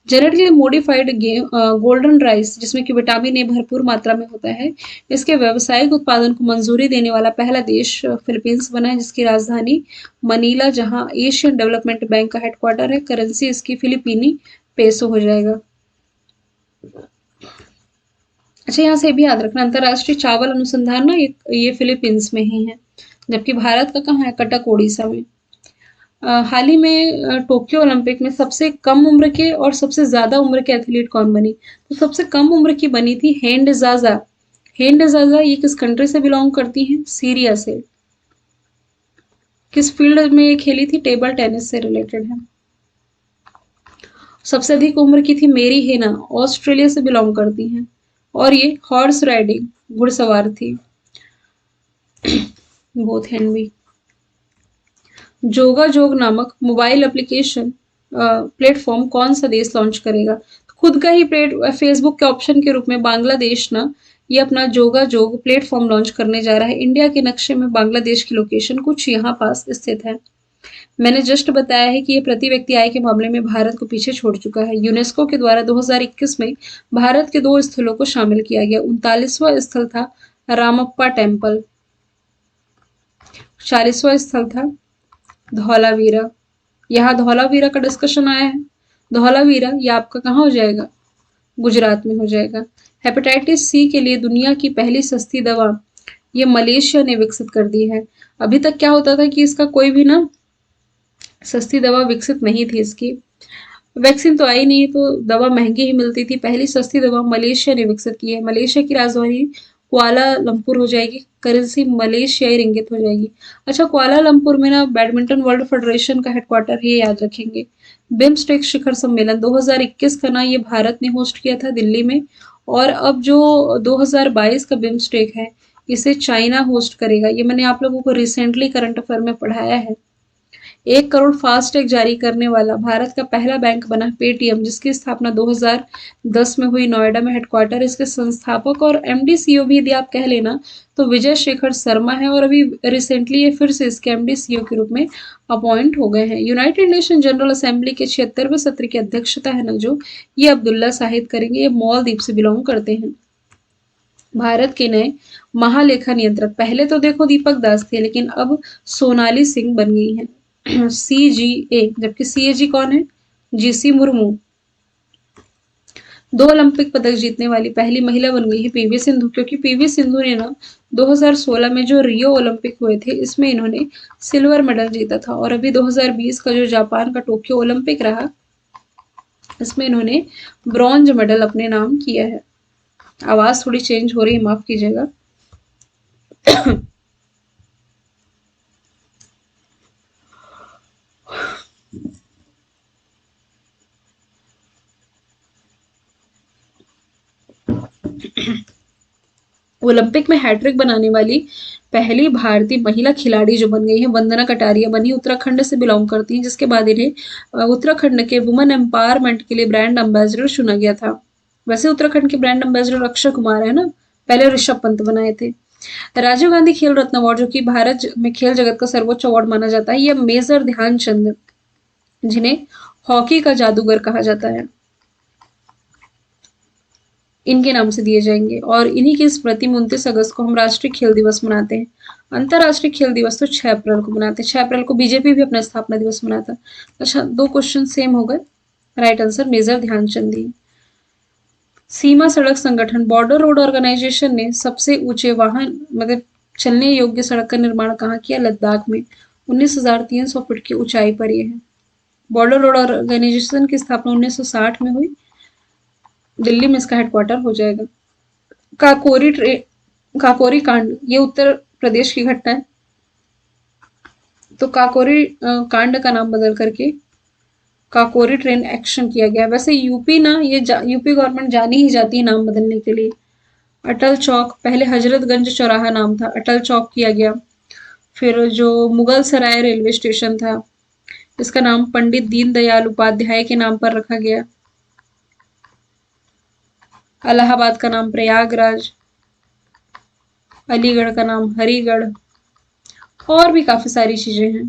जेनेटिकली मॉडिफाइड गोल्डन राइस, जिसमें कि विटामिन ए भरपूर मात्रा में होता है, इसके व्यावसायिक उत्पादन को मंजूरी देने वाला पहला देश फिलीपींस बना है, जिसकी राजधानी मनीला, जहां एशियन डेवलपमेंट बैंक का हेडक्वार्टर है। करेंसी इसकी फिलीपीनी पेसो हो जाएगा। अच्छा, यहाँ से भी याद रखना, अंतर्राष्ट्रीय चावल अनुसंधान ना ये फिलीपींस में ही है, जबकि भारत का कहाँ है, कटक उड़ीसा में। हाल ही में टोक्यो ओलंपिक में सबसे कम उम्र के और सबसे ज्यादा उम्र के एथलीट कौन बनी? तो सबसे कम उम्र की बनी थी हेंड जाजा। हेंड जाजा ये किस कंट्री से बिलोंग करती हैं? सीरिया से। किस फील्ड में ये खेली थी? टेबल टेनिस से रिलेटेड है। सबसे अधिक उम्र की थी मेरी हेना, ऑस्ट्रेलिया से बिलोंग करती हैं, और ये हॉर्स राइडिंग घुड़सवार थी। बोथ हैंड भी। जोगा जोग नामक मोबाइल एप्लीकेशन प्लेटफॉर्म कौन सा देश लॉन्च करेगा? खुद का ही फेसबुक के ऑप्शन के रूप में बांग्लादेश ना ये अपना जोगा जोग प्लेटफॉर्म लॉन्च करने जा रहा है। इंडिया के नक्शे में बांग्लादेश की लोकेशन कुछ यहाँ पास स्थित है। मैंने जस्ट बताया है कि ये प्रति व्यक्ति आय के मामले में भारत को पीछे छोड़ चुका है। यूनेस्को के द्वारा 2021 में भारत के 2 स्थलों को शामिल किया गया। 39वां स्थल था रामप्पा टेम्पल। 40वां स्थल था धौलावीरा। यहाँ धौलावीरा का डिस्कशन आया है। धौलावीरा ये आपका कहाँ हो जाएगा? गुजरात में हो जाएगा। हेपेटाइटिस सी के लिए दुनिया की पहली सस्ती दवा ये मलेशिया ने विकसित कर दी है। अभी तक क्या होता था कि इसका कोई भी ना सस्ती दवा विकसित नहीं थी इसकी। वैक्सीन तो आई नहीं, तो दवा महंगी ही मिलती थी। पहली सस्ती दवा मलेशिया ने विकसित की है। मलेशिया की राजधानी कुआलालंपुर हो जाएगी। करेंसी मलेशियाई रिंगित हो जाएगी। अच्छा, कुआलालंपुर में ना बैडमिंटन वर्ल्ड फेडरेशन का हेडक्वार्टर है, ये याद रखेंगे। बिम्स्टेक शिखर सम्मेलन 2021 का ना ये भारत ने होस्ट किया था दिल्ली में, और अब जो 2022 का बिम्स्टेक है इसे चाइना होस्ट करेगा। ये मैंने आप लोगों को रिसेंटली करंट अफेयर में पढ़ाया है। 1 करोड़ फास्टैग जारी करने वाला भारत का पहला बैंक बना पेटीएम, जिसकी स्थापना 2010 में हुई। नोएडा में हेडक्वार्टर। इसके संस्थापक और एमडी सीईओ भी यदि आप कह लेना तो विजय शेखर शर्मा है, और अभी रिसेंटली ये फिर से इसके एमडी सीईओ के रूप में अपॉइंट हो गए हैं। यूनाइटेड नेशन जनरल असेंबली के 76वें सत्र की अध्यक्षता है ना जो ये अब्दुल्ला साहिद करेंगे। ये मालदीव से बिलोंग करते हैं। भारत के नए महालेखा नियंत्रक, पहले तो देखो दीपक दास थे, लेकिन अब सोनाली सिंह बन गई हैं सीजीए, जबकि सीएजी कौन है? जीसी मुर्मू। 2 ओलंपिक पदक जीतने वाली पहली महिला बन गई है पीवी सिंधु, क्योंकि पीवी सिंधु ने ना 2016 में जो रियो ओलंपिक हुए थे इसमें इन्होंने सिल्वर मेडल जीता था, और अभी 2020 का जो जापान का टोक्यो ओलंपिक रहा इसमें इन्होंने ब्रॉन्ज मेडल अपने नाम किया है। आवाज थोड़ी चेंज हो रही है, माफ कीजिएगा। ओलंपिक में हैट्रिक बनाने वाली पहली भारतीय महिला खिलाड़ी जो बन गई है वंदना कटारिया बनी। उत्तराखंड से बिलोंग करती हैं, जिसके बाद इन्हें उत्तराखंड के वुमेन एम्पावरमेंट के लिए ब्रांड एम्बेसडर चुना गया था। वैसे उत्तराखंड के ब्रांड एम्बेसडर अक्षय कुमार है ना, पहले ऋषभ पंत बनाए थे। राजीव गांधी खेल रत्न अवार्ड, जो कि भारत में खेल जगत का सर्वोच्च अवार्ड माना जाता है, यह मेजर ध्यानचंद, जिन्हें हॉकी का जादूगर कहा जाता है, इनके नाम से दिए जाएंगे। और इन्हीं की स्मृति में 29 अगस्त को हम राष्ट्रीय खेल दिवस मनाते हैं। अंतर्राष्ट्रीय खेल दिवस तो 6 अप्रैल को मनाते हैं। 6 अप्रैल को बीजेपी भी अपना स्थापना दिवस मनाता। अच्छा, 2 क्वेश्चन सेम हो गए। राइट आंसर मेजर ध्यानचंद ही। सीमा सड़क संगठन बॉर्डर रोड ऑर्गेनाइजेशन ने सबसे ऊंचे वाहन मतलब चलने योग्य सड़क का निर्माण कहाँ किया? लद्दाख में। 19,300 फीट की ऊंचाई पर यह है। बॉर्डर रोड ऑर्गेनाइजेशन की स्थापना 1960 में हुई। दिल्ली में इसका हेडक्वार्टर हो जाएगा। काकोरी ट्रे काकोरी कांड ये उत्तर प्रदेश की घटना है, तो काकोरी कांड का नाम बदल करके काकोरी ट्रेन एक्शन किया गया। वैसे यूपी ना ये यूपी गवर्नमेंट जानी ही जाती है नाम बदलने के लिए। अटल चौक, पहले हजरतगंज चौराहा नाम था, अटल चौक किया गया। फिर जो मुगल सराय रेलवे स्टेशन था इसका नाम पंडित दीनदयाल उपाध्याय के नाम पर रखा गया। इलाहाबाद का नाम प्रयागराज, अलीगढ़ का नाम हरिगढ़, और भी काफी सारी चीजें हैं,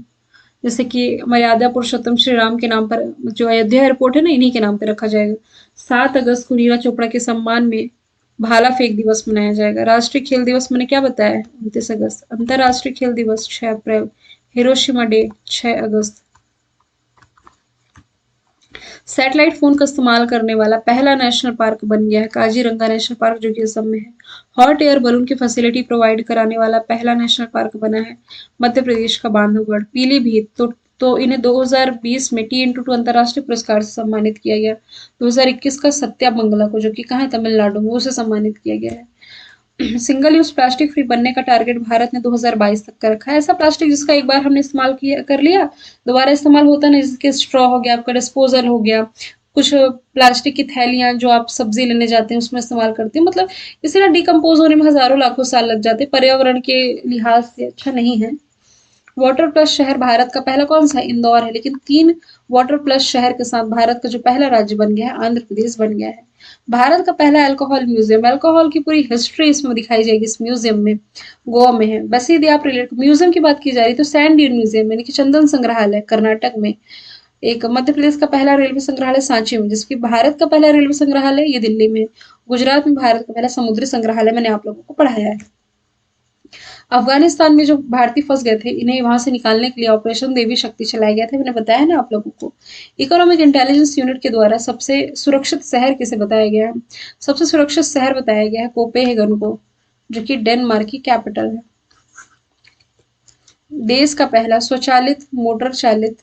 जैसे कि मर्यादा पुरुषोत्तम श्री राम के नाम पर जो अयोध्या एयरपोर्ट है ना इन्हीं के नाम पर रखा जाएगा। 7 अगस्त को नीरज चोपड़ा के सम्मान में भाला फेंक दिवस मनाया जाएगा। राष्ट्रीय खेल दिवस मैंने क्या बताया? 29 अगस्त। अंतरराष्ट्रीय खेल दिवस 6 अप्रैल। हिरोशिमा डे 6 अगस्त। सैटेलाइट फ़ोन का इस्तेमाल करने वाला पहला नेशनल पार्क बन गया है काज़ीरंगा नेशनल पार्क, जो कि असम में है। हॉट एयर बलून की फैसिलिटी प्रोवाइड कराने वाला पहला नेशनल पार्क बना है मध्य प्रदेश का बांधवगढ़। पीलीभीत तो इन्हें 2020 में T-2 अंतर्राष्ट्रीय पुरस्कार से सम्मानित किया गया। 2021 का सत्यामंगला को, जो कि कहाँ है, तमिलनाडु में, उसे सम्मानित किया गया है। सिंगल यूज प्लास्टिक फ्री बनने का टारगेट भारत ने 2022 तक का रखा है। ऐसा प्लास्टिक जिसका एक बार हमने इस्तेमाल किया कर लिया, दोबारा इस्तेमाल होता नहीं, जैसे कि स्ट्रॉ हो गया, आपका डिस्पोजल हो गया, कुछ प्लास्टिक की थैलियां जो आप सब्जी लेने जाते हैं उसमें इस्तेमाल करते हैं, मतलब इसे ना डिकम्पोज होने में हजारों लाखों साल लग जाते हैं, पर्यावरण के लिहाज से अच्छा नहीं है। वाटर प्लस शहर भारत का पहला कौन सा है? इंदौर है। लेकिन 3 वाटर प्लस शहर के साथ भारत का जो पहला राज्य बन गया है, आंध्र प्रदेश बन गया है। भारत का पहला अल्कोहल म्यूजियम, अल्कोहल की पूरी हिस्ट्री इसमें दिखाई जाएगी इस म्यूजियम में, गोवा में है। बस यदि आप रिलेट म्यूजियम की बात की जा रही है तो सैंड ड्यून म्यूजियम यानी कि चंदन संग्रहालय कर्नाटक में। एक मध्य प्रदेश का पहला रेलवे संग्रहालय सांची में, जिसकी भारत का पहला रेलवे संग्रहालय ये दिल्ली में। गुजरात में भारत का पहला समुद्री संग्रहालय मैंने आप लोगों को पढ़ाया है। अफगानिस्तान में जो भारतीय फंस गए थे, इन्हें वहां से निकालने के लिए ऑपरेशन देवी शक्ति चलाया गया था, मैंने बताया ना आप लोगों को। इकोनॉमिक इंटेलिजेंस यूनिट के द्वारा सबसे सुरक्षित शहर किसे बताया गया है? सबसे सुरक्षित शहर बताया गया है कोपेनहेगन को, जो कि डेनमार्क की कैपिटल है। देश का पहला स्वचालित मोटर चालित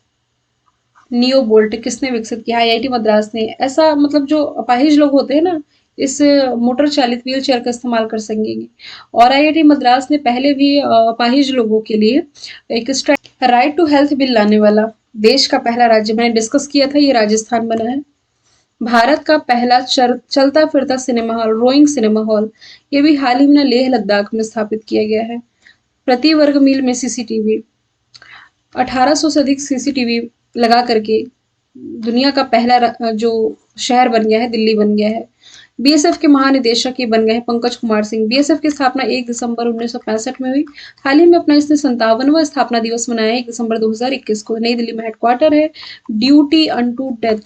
नियो बोल्ट किसने विकसित किया? आईआईटी मद्रास ने। ऐसा मतलब जो अपाहिज लोग होते हैं ना, इस मोटर चालित व्हील चेयर का इस्तेमाल कर सकेंगे। और आईआईटी मद्रास ने पहले भी अपाहिज लोगों के लिए एक राइट टू हेल्थ बिल लाने वाला देश का पहला राज्य मैंने डिस्कस किया था, ये राजस्थान बना है। भारत का पहला चलता फिरता cinema hall, roving cinema hall, ये भी हाल ही में लेह लद्दाख में स्थापित किया गया है। प्रति वर्ग मील में सीसीटीवी, 1800 से अधिक सीसीटीवी लगा करके दुनिया का पहला जो शहर बन गया है, दिल्ली बन गया है। बीएसएफ के महानिदेशक ये बन गए हैं पंकज कुमार सिंह। बीएसएफ की स्थापना 1 दिसंबर 1965 में हुई। हाल ही में अपना इसने 57वां स्थापना दिवस मनाया 1 दिसंबर 2021 को। नई दिल्ली में हेडक्वार्टर है। ड्यूटी अनटू डेथ,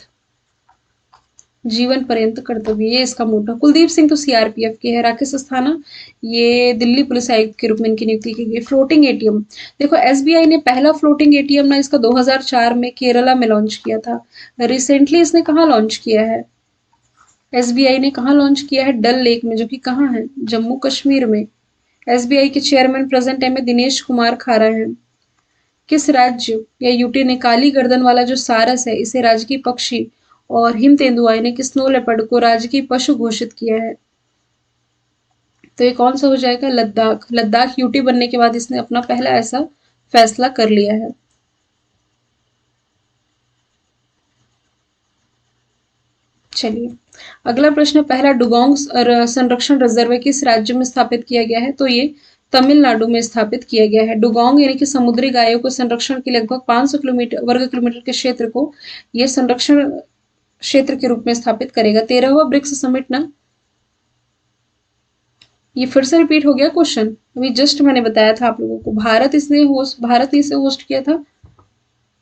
जीवन पर्यंत कर्तव्य, ये इसका मोटो। कुलदीप सिंह तो सीआरपीएफ के है। राकेश अस्थाना ये दिल्ली पुलिस आयुक्त के रूप में इनकी नियुक्ति की गई। फ्लोटिंग एटीएम, देखो एसबीआई ने पहला फ्लोटिंग एटीएम ना इसका 2004 में केरला में लॉन्च किया था। रिसेंटली इसने कहाँ लॉन्च किया है? एसबीआई ने कहाँ लॉन्च किया है? डल लेक में, जो कि कहाँ है? जम्मू कश्मीर में। एसबीआई के चेयरमैन प्रेजेंट टाइम में दिनेश कुमार खारा हैं। किस राज्य या यूटी ने काली गर्दन वाला जो सारस है इसे राजकीय पक्षी, और हिम तेंदुआ ने कि स्नो लेपर्ड को राजकीय पशु घोषित किया है? तो ये कौन सा हो जाएगा? लद्दाख। लद्दाख यूटी बनने के बाद इसने अपना पहला ऐसा फैसला कर लिया है। चलिए अगला प्रश्न, पहला डुगोंग संरक्षण रिजर्व किस राज्य में स्थापित किया गया है? तो ये तमिलनाडु में स्थापित किया गया है। डुगोंग यानी कि समुद्री गायों को संरक्षण के लगभग 500 किलोमीटर वर्ग किलोमीटर के क्षेत्र को ये संरक्षण क्षेत्र के रूप में स्थापित करेगा। 13वां ब्रिक्स समिट ना, ये फिर से रिपीट हो गया क्वेश्चन, अभी जस्ट मैंने बताया था आप लोगों को। भारत ने इसे होस्ट किया था।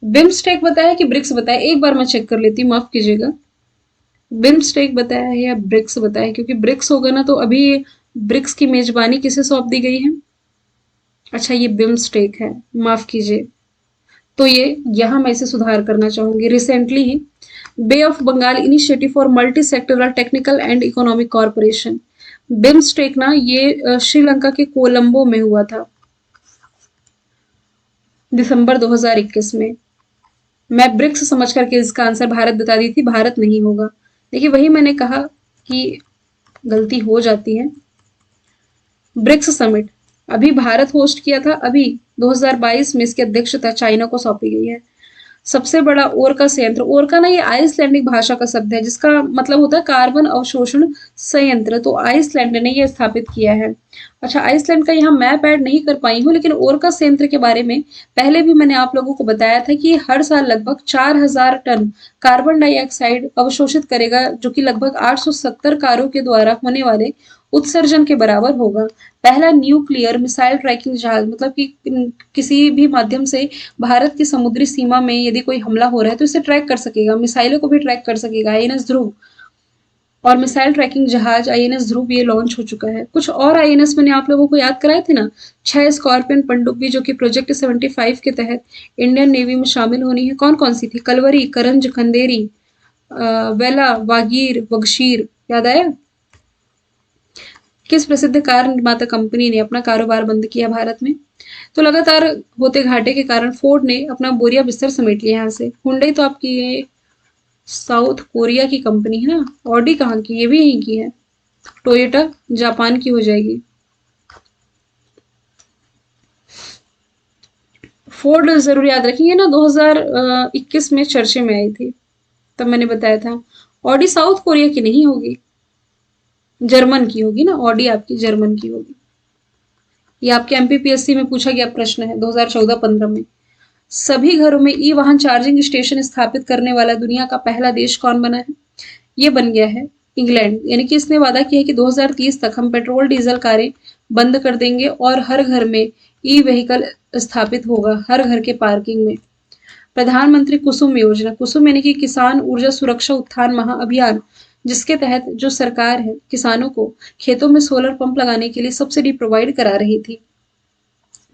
बिम्स्टेक बताया कि ब्रिक्स बताया? एक बार मैं चेक कर लेती हूँ, माफ कीजिएगा। बिम्स्टेक बताया है या ब्रिक्स बताया? क्योंकि ब्रिक्स होगा ना तो अभी ब्रिक्स की मेजबानी किसे सौंप दी गई है? अच्छा ये बिम्स्टेक है, माफ कीजिए। तो ये यहाँ मैं इसे सुधार करना चाहूंगी। रिसेंटली ही Bay of Bengal initiative for multi sectoral technical and economic corporation, BIMSTEC ना, ये श्रीलंका के कोलंबो में हुआ था दिसंबर 2021 में। मैं ब्रिक्स समझ करके इसका आंसर भारत बता दी थी, भारत नहीं होगा। देखिए वही मैंने कहा कि गलती हो जाती है। ब्रिक्स समिट अभी भारत होस्ट किया था, अभी 2022 में इसकी अध्यक्षता चाइना को सौंपी गई है। सबसे बड़ा ओरका संयंत्र, ओरका ना ये आइसलैंडिक भाषा का शब्द है जिसका मतलब होता है कार्बन अवशोषण संयंत्र, तो आइसलैंड ने ये स्थापित किया है। अच्छा आइसलैंड का यहाँ मैप ऐड नहीं कर पाई हूँ, लेकिन ओरका संयंत्र के बारे में पहले भी मैंने आप लोगों को बताया था कि हर साल लगभग 4000 टन कार्बन डाइऑक्साइड अवशोषित करेगा, जो कि लगभग 870 कारों के द्वारा होने वाले उत्सर्जन के बराबर होगा। पहला न्यूक्लियर मिसाइल ट्रैकिंग जहाज, मतलब कि किसी भी माध्यम से भारत की समुद्री सीमा में यदि कोई हमला हो रहा है तो इसे ट्रैक कर सकेगा, मिसाइलों को भी ट्रैक कर सकेगा। आईएनएस ध्रुव और मिसाइल ट्रैकिंग जहाज आईएनएस ध्रुव ये लॉन्च हो चुका है। कुछ और आईएनएस मैंने आप लोगों को याद कराए थे ना, 6 स्कॉर्पियन पनडुब्बी जो कि प्रोजेक्ट 75 के तहत इंडियन नेवी में शामिल होनी है। कौन कौन सी थी? कलवरी, करंज, खंदेरी, वेला, वागीर, वगशीर, याद आया? किस प्रसिद्ध कार निर्माता कंपनी ने अपना कारोबार बंद किया भारत में? तो लगातार होते घाटे के कारण फोर्ड ने अपना बोरिया बिस्तर समेट लिया यहाँ से। हुंडई तो आपकी ये साउथ कोरिया की कंपनी है ना। ऑडी कहाँ की? ये भी यहीं की है। टोयोटा जापान की हो जाएगी। फोर्ड जरूर याद रखेंगे ना, 2021 में चर्चे में आई थी, तब मैंने बताया था। ऑडी साउथ कोरिया की नहीं होगी, जर्मन की होगी ना। ऑडी आपकी जर्मन की होगी। ये आपके एमपीपीएससी में पूछा गया प्रश्न है 2014-15 में। सभी घरों में ई वाहन चार्जिंग स्टेशन स्थापित करने वाला दुनिया का पहला देश कौन बना है? ये बन गया है इंग्लैंड। यानी कि इसने वादा किया है कि 2030 तक हम पेट्रोल डीजल कारें बंद कर देंगे और हर घर में ई व्हीकल स्थापित होगा, हर घर के पार्किंग में। प्रधानमंत्री कुसुम योजना, कुसुम यानी कि किसान ऊर्जा सुरक्षा उत्थान महाअभियान, जिसके तहत जो सरकार है किसानों को खेतों में सोलर पंप लगाने के लिए सब्सिडी प्रोवाइड करा रही थी।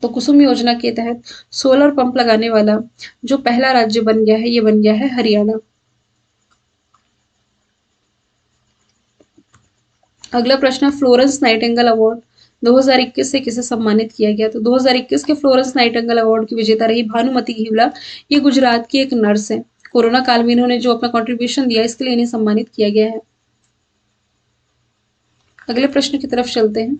तो कुसुम योजना के तहत सोलर पंप लगाने वाला जो पहला राज्य बन गया है, ये बन गया है हरियाणा। अगला प्रश्न, फ्लोरेंस नाइटिंगेल अवार्ड 2021 से किसे सम्मानित किया गया? तो 2021 के फ्लोरेंस नाइटिंगेल अवार्ड की विजेता रही भानुमति घिवला। ये गुजरात की एक नर्स है। कोरोना काल में इन्होंने जो अपना कंट्रीब्यूशन दिया, इसके लिए इन्हें सम्मानित किया गया है। अगले प्रश्न की तरफ चलते हैं।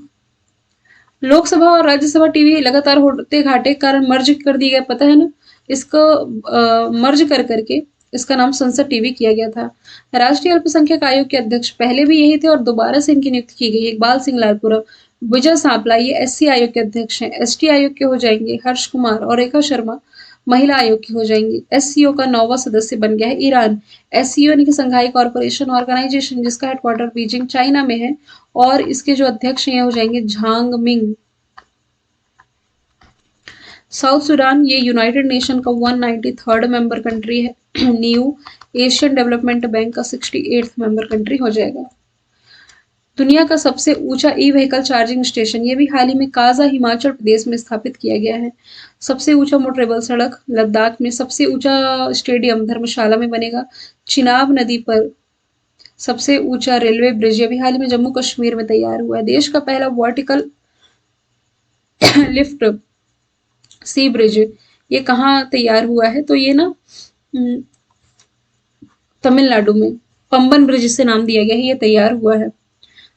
लोकसभा और राज्यसभा टीवी लगातार होते घाटे के कारण मर्ज कर दिए गए, पता है ना? इसको मर्ज कर करके इसका नाम संसद टीवी किया गया था। राष्ट्रीय अल्पसंख्यक आयोग के अध्यक्ष पहले भी यही थे और दोबारा से इनकी नियुक्ति की गई। इकबाल सिंह लालपुरा, विजय सांपला ये एससी आयोग के अध्यक्ष हैं। एसटी आयोग के हो जाएंगे हर्ष कुमार और रेखा शर्मा महिला आयोग की हो जाएंगी। एससीओ का 9वां सदस्य बन गया है ईरान। एससीओ यानी कि संघाई कॉर्पोरेशन ऑर्गेनाइजेशन, जिसका हेडक्वार्टर बीजिंग चाइना में है और इसके जो अध्यक्ष हैं हो जाएंगे झांग मिंग। साउथ सूडान ये यूनाइटेड नेशन का 193rd मेंबर कंट्री है। न्यू एशियन डेवलपमेंट बैंक का 68th मेंबर कंट्री हो जाएगा। दुनिया का सबसे ऊंचा ई व्हीकल चार्जिंग स्टेशन, ये भी हाल ही में काजा हिमाचल प्रदेश में स्थापित किया गया है। सबसे ऊंचा मोटरेबल सड़क लद्दाख में। सबसे ऊंचा स्टेडियम धर्मशाला में बनेगा। चिनाब नदी पर सबसे ऊंचा रेलवे ब्रिज, ये भी हाल ही में जम्मू कश्मीर में तैयार हुआ है। देश का पहला वर्टिकल लिफ्ट सी ब्रिज, ये कहाँ तैयार हुआ है? तो ये ना तमिलनाडु में पंबन ब्रिज से नाम दिया गया है, ये तैयार हुआ है।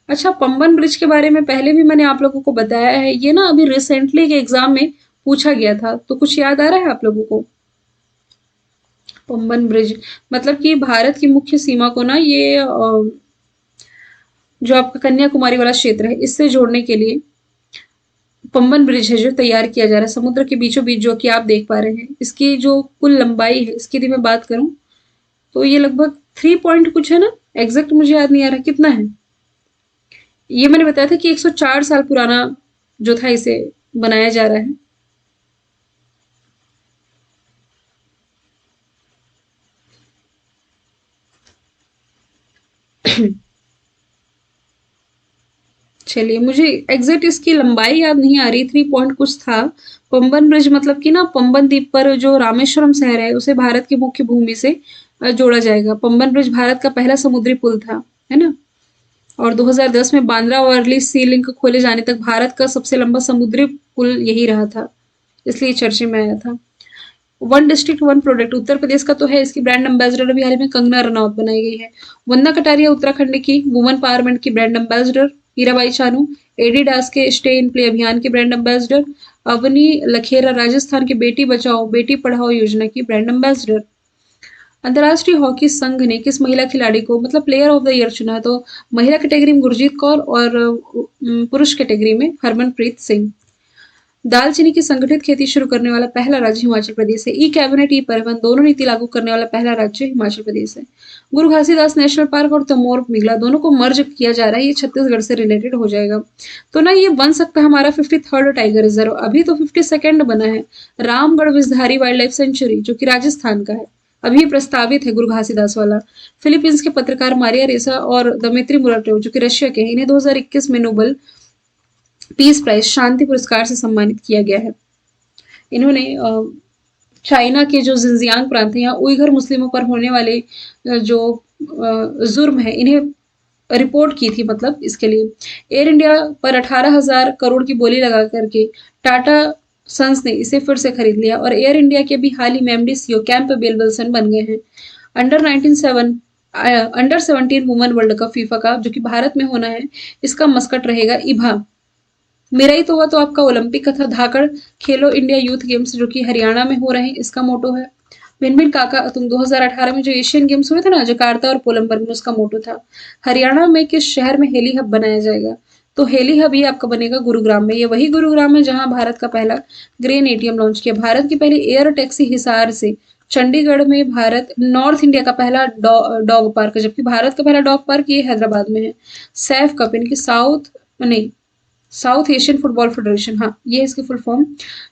अच्छा, पंबन ब्रिज के बारे में पहले भी मैंने आप लोगों को बताया है। ये ना अभी रिसेंटली के एग्जाम में पूछा गया था, तो कुछ याद आ रहा है आप लोगों को? पंबन ब्रिज मतलब कि भारत की मुख्य सीमा को ना ये जो आपका कन्याकुमारी वाला क्षेत्र है, इससे जोड़ने के लिए पंबन ब्रिज है जो तैयार किया जा रहा है समुद्र के बीचों बीच, जो कि आप देख पा रहे हैं। इसकी जो कुल लंबाई है, इसकी यदि मैं बात करूं तो ये लगभग 3 पॉइंट कुछ है ना, एग्जैक्ट मुझे याद नहीं आ रहा कितना है। ये मैंने बताया था कि 104 साल पुराना जो था, इसे बनाया जा रहा है। चलिए, मुझे एग्जैक्ट इसकी लंबाई याद नहीं आ रही, 3 पॉइंट कुछ था। पंबन ब्रिज मतलब कि ना पंबन द्वीप पर जो रामेश्वरम शहर है, उसे भारत की मुख्य भूमि से जोड़ा जाएगा। पंबन ब्रिज भारत का पहला समुद्री पुल था, है ना? और 2010 में बांद्रा वर्ली सी लिंक खोले जाने तक भारत का सबसे लंबा समुद्री पुल यही रहा था, इसलिए चर्चे में आया था। One district one product Uttar Pradesh का तो है, इसकी ब्रांड एम्बेसडर अभी हाल ही में कंगना रनौत बनाई गई है। वंदना कटारिया उत्तराखंड की वुमन पावरमेंट की brand ambassador. Hirabai Chanu Adidas के स्टे इन प्ले अभियान की ब्रांड एम्बेसडर। अवनी लखेरा राजस्थान की बेटी बचाओ बेटी पढ़ाओ योजना की ब्रांड एम्बेसडर। अंतर्राष्ट्रीय हॉकी संघ ने किस महिला खिलाड़ी को मतलब प्लेयर ऑफ द ईयर चुना? तो महिला कैटेगरी में गुरजीत कौर और पुरुष कैटेगरी में हरमनप्रीत सिंह। दालचीनी की संगठित खेती शुरू करने वाला पहला राज्य हिमाचल प्रदेश है। ई कैबिनेट ई परिवहन दोनों नीति लागू करने वाला पहला राज्य हिमाचल प्रदेश है। गुरु घासीदास नेशनल पार्क और तमोर मेला दोनों को मर्ज किया जा रहा है, ये छत्तीसगढ़ से रिलेटेड हो जाएगा। तो ना ये बन सकता है हमारा 53rd टाइगर रिजर्व। अभी तो 52nd बना है, Ramgarh Vishdhari wild life sanctuary, जो कि राजस्थान का है। अभी प्रस्तावित है गुरु घासीदास वाला। फिलीपींस के पत्रकार मारिया रेसा और दमित्री मुराटोव, जो कि रशिया के हैं, इन्हें 2021 में नोबेल पीस प्राइज शांति पुरस्कार से सम्मानित किया गया है। इन्होंने चाइना के जो जिंजियांग प्रांत है, यहाँ उइघर मुस्लिमों पर होने वाले जो जुर्म है इन्हें रिपोर्ट की थी, मतलब इसके लिए एयर इंडिया पर 18,000 करोड़ की बोली लगा करके टाटा सन्स ने इसे फिर से खरीद लिया और एयर इंडिया के भी हाल ही में एमडी सीईओ कैंपबेल विल्सन बन गए हैं। Under 19 7 under 17 women world cup FIFA का जो कि भारत में होना है, इसका मस्कट रहेगा इभा। मेरा ही तो हुआ तो आपका ओलंपिक का था धाकड़ खेलो इंडिया यूथ गेम्स जो कि हरियाणा में हो रहे हैं, इसका मोटो है। भिन काका तुम 2018 में जो एशियन गेम्स हुए थे ना जकार्ता और कोलंबर में, उसका मोटो था हरियाणा में किस शहर में हेली हब बनाया जाएगा। तो हेली हब ये आपका बनेगा गुरुग्राम में। ये वही गुरुग्राम है जहां भारत का पहला ग्रेन एटीएम लॉन्च किया। भारत की पहली एयर टैक्सी हिसार से चंडीगढ़ में। भारत नॉर्थ इंडिया का पहला डॉग पार्क, जबकि भारत का पहला डॉग पार्क ये हैदराबाद में है। सैफ कप इनकी साउथ नहीं साउथ एशियन फुटबॉल फेडरेशन, हाँ ये है इसकी फुल फॉर्म,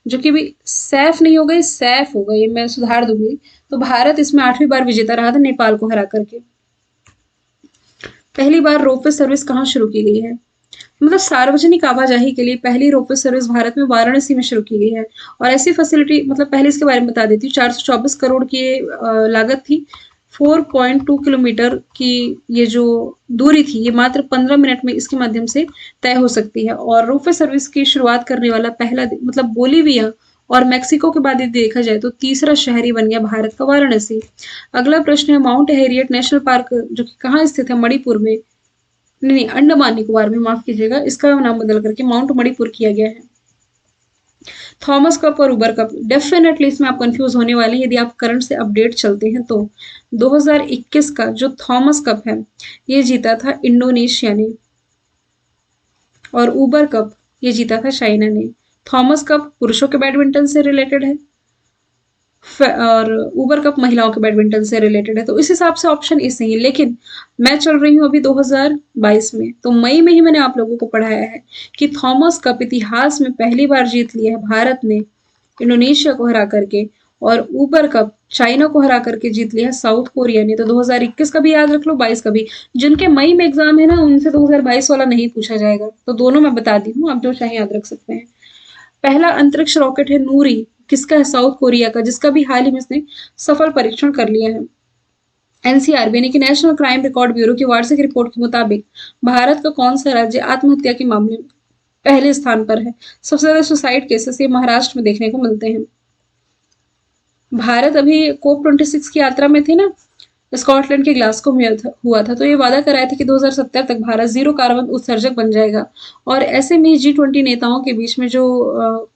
जो कि भी सैफ नहीं हो गई सैफ हो गई, मैं सुधार दूंगी। तो भारत इसमें 8वीं बार विजेता रहा था नेपाल को हरा करके। पहली बार रोपवे सर्विस कहाँ शुरू की गई है, मतलब सार्वजनिक आवाजाही के लिए पहली रोपवे सर्विस भारत में वाराणसी में शुरू की गई है। और ऐसी फैसिलिटी, मतलब पहले इसके बारे में बता देती हूँ, 424 करोड़ की लागत थी। 4.2 किलोमीटर की ये जो दूरी थी ये मात्र 15 मिनट में इसके माध्यम से तय हो सकती है। और रोपवे सर्विस की शुरुआत करने वाला पहला मतलब बोलीविया और मेक्सिको के बाद यदि देखा जाए तो तीसरा शहरी बन गया भारत का वाराणसी। अगला प्रश्न है माउंट हैरियट नेशनल पार्क जो कि कहाँ स्थित है, मणिपुर में, नहीं अंडमान निकोबार में, माफ कीजिएगा, इसका नाम बदल करके माउंट मणिपुर किया गया है। थॉमस कप और उबर कप, डेफिनेटली इसमें आप कंफ्यूज होने वाले हैं यदि आप करंट से अपडेट चलते हैं तो। 2021 का जो थॉमस कप है ये जीता था इंडोनेशिया ने और उबर कप ये जीता था चाइना ने। थॉमस कप पुरुषों के बैडमिंटन से रिलेटेड है और उबर कप महिलाओं के बैडमिंटन से रिलेटेड है, तो इस हिसाब से ऑप्शन ए सही है। लेकिन मैं चल रही हूँ अभी 2022 में, तो मई में ही मैंने आप लोगों को पढ़ाया है कि थॉमस कप इतिहास में पहली बार जीत लिया है भारत ने इंडोनेशिया को हरा करके, और उबर कप चाइना को हरा करके जीत लिया है साउथ कोरिया ने। तो 2021 का भी याद रख लो, 22 का भी। जिनके मई में एग्जाम है ना उनसे 2022 वाला नहीं पूछा जाएगा, तो दोनों मैं बता दी हूँ, आप जो चाहे याद रख सकते हैं। पहला अंतरिक्ष रॉकेट है नूरी, किसका है, साउथ कोरिया का, जिसका भी हाल ही में इसने सफल परीक्षण कर लिया है। एनसीआरबी यानी कि नेशनल क्राइम रिकॉर्ड ब्यूरो की वार्षिक रिपोर्ट के मुताबिक भारत का कौन सा राज्य आत्महत्या के मामले में पहले स्थान पर है। सबसे ज्यादा सुसाइड केसेस ये महाराष्ट्र में देखने को मिलते हैं। भारत अभी कोप 26 की यात्रा में थे ना, स्कॉटलैंड के ग्लासगो में हुआ था, तो ये वादा कराया था कि 2070 तक भारत जीरो कार्बन उत्सर्जक बन जाएगा। और ऐसे में G20 नेताओं के बीच में जो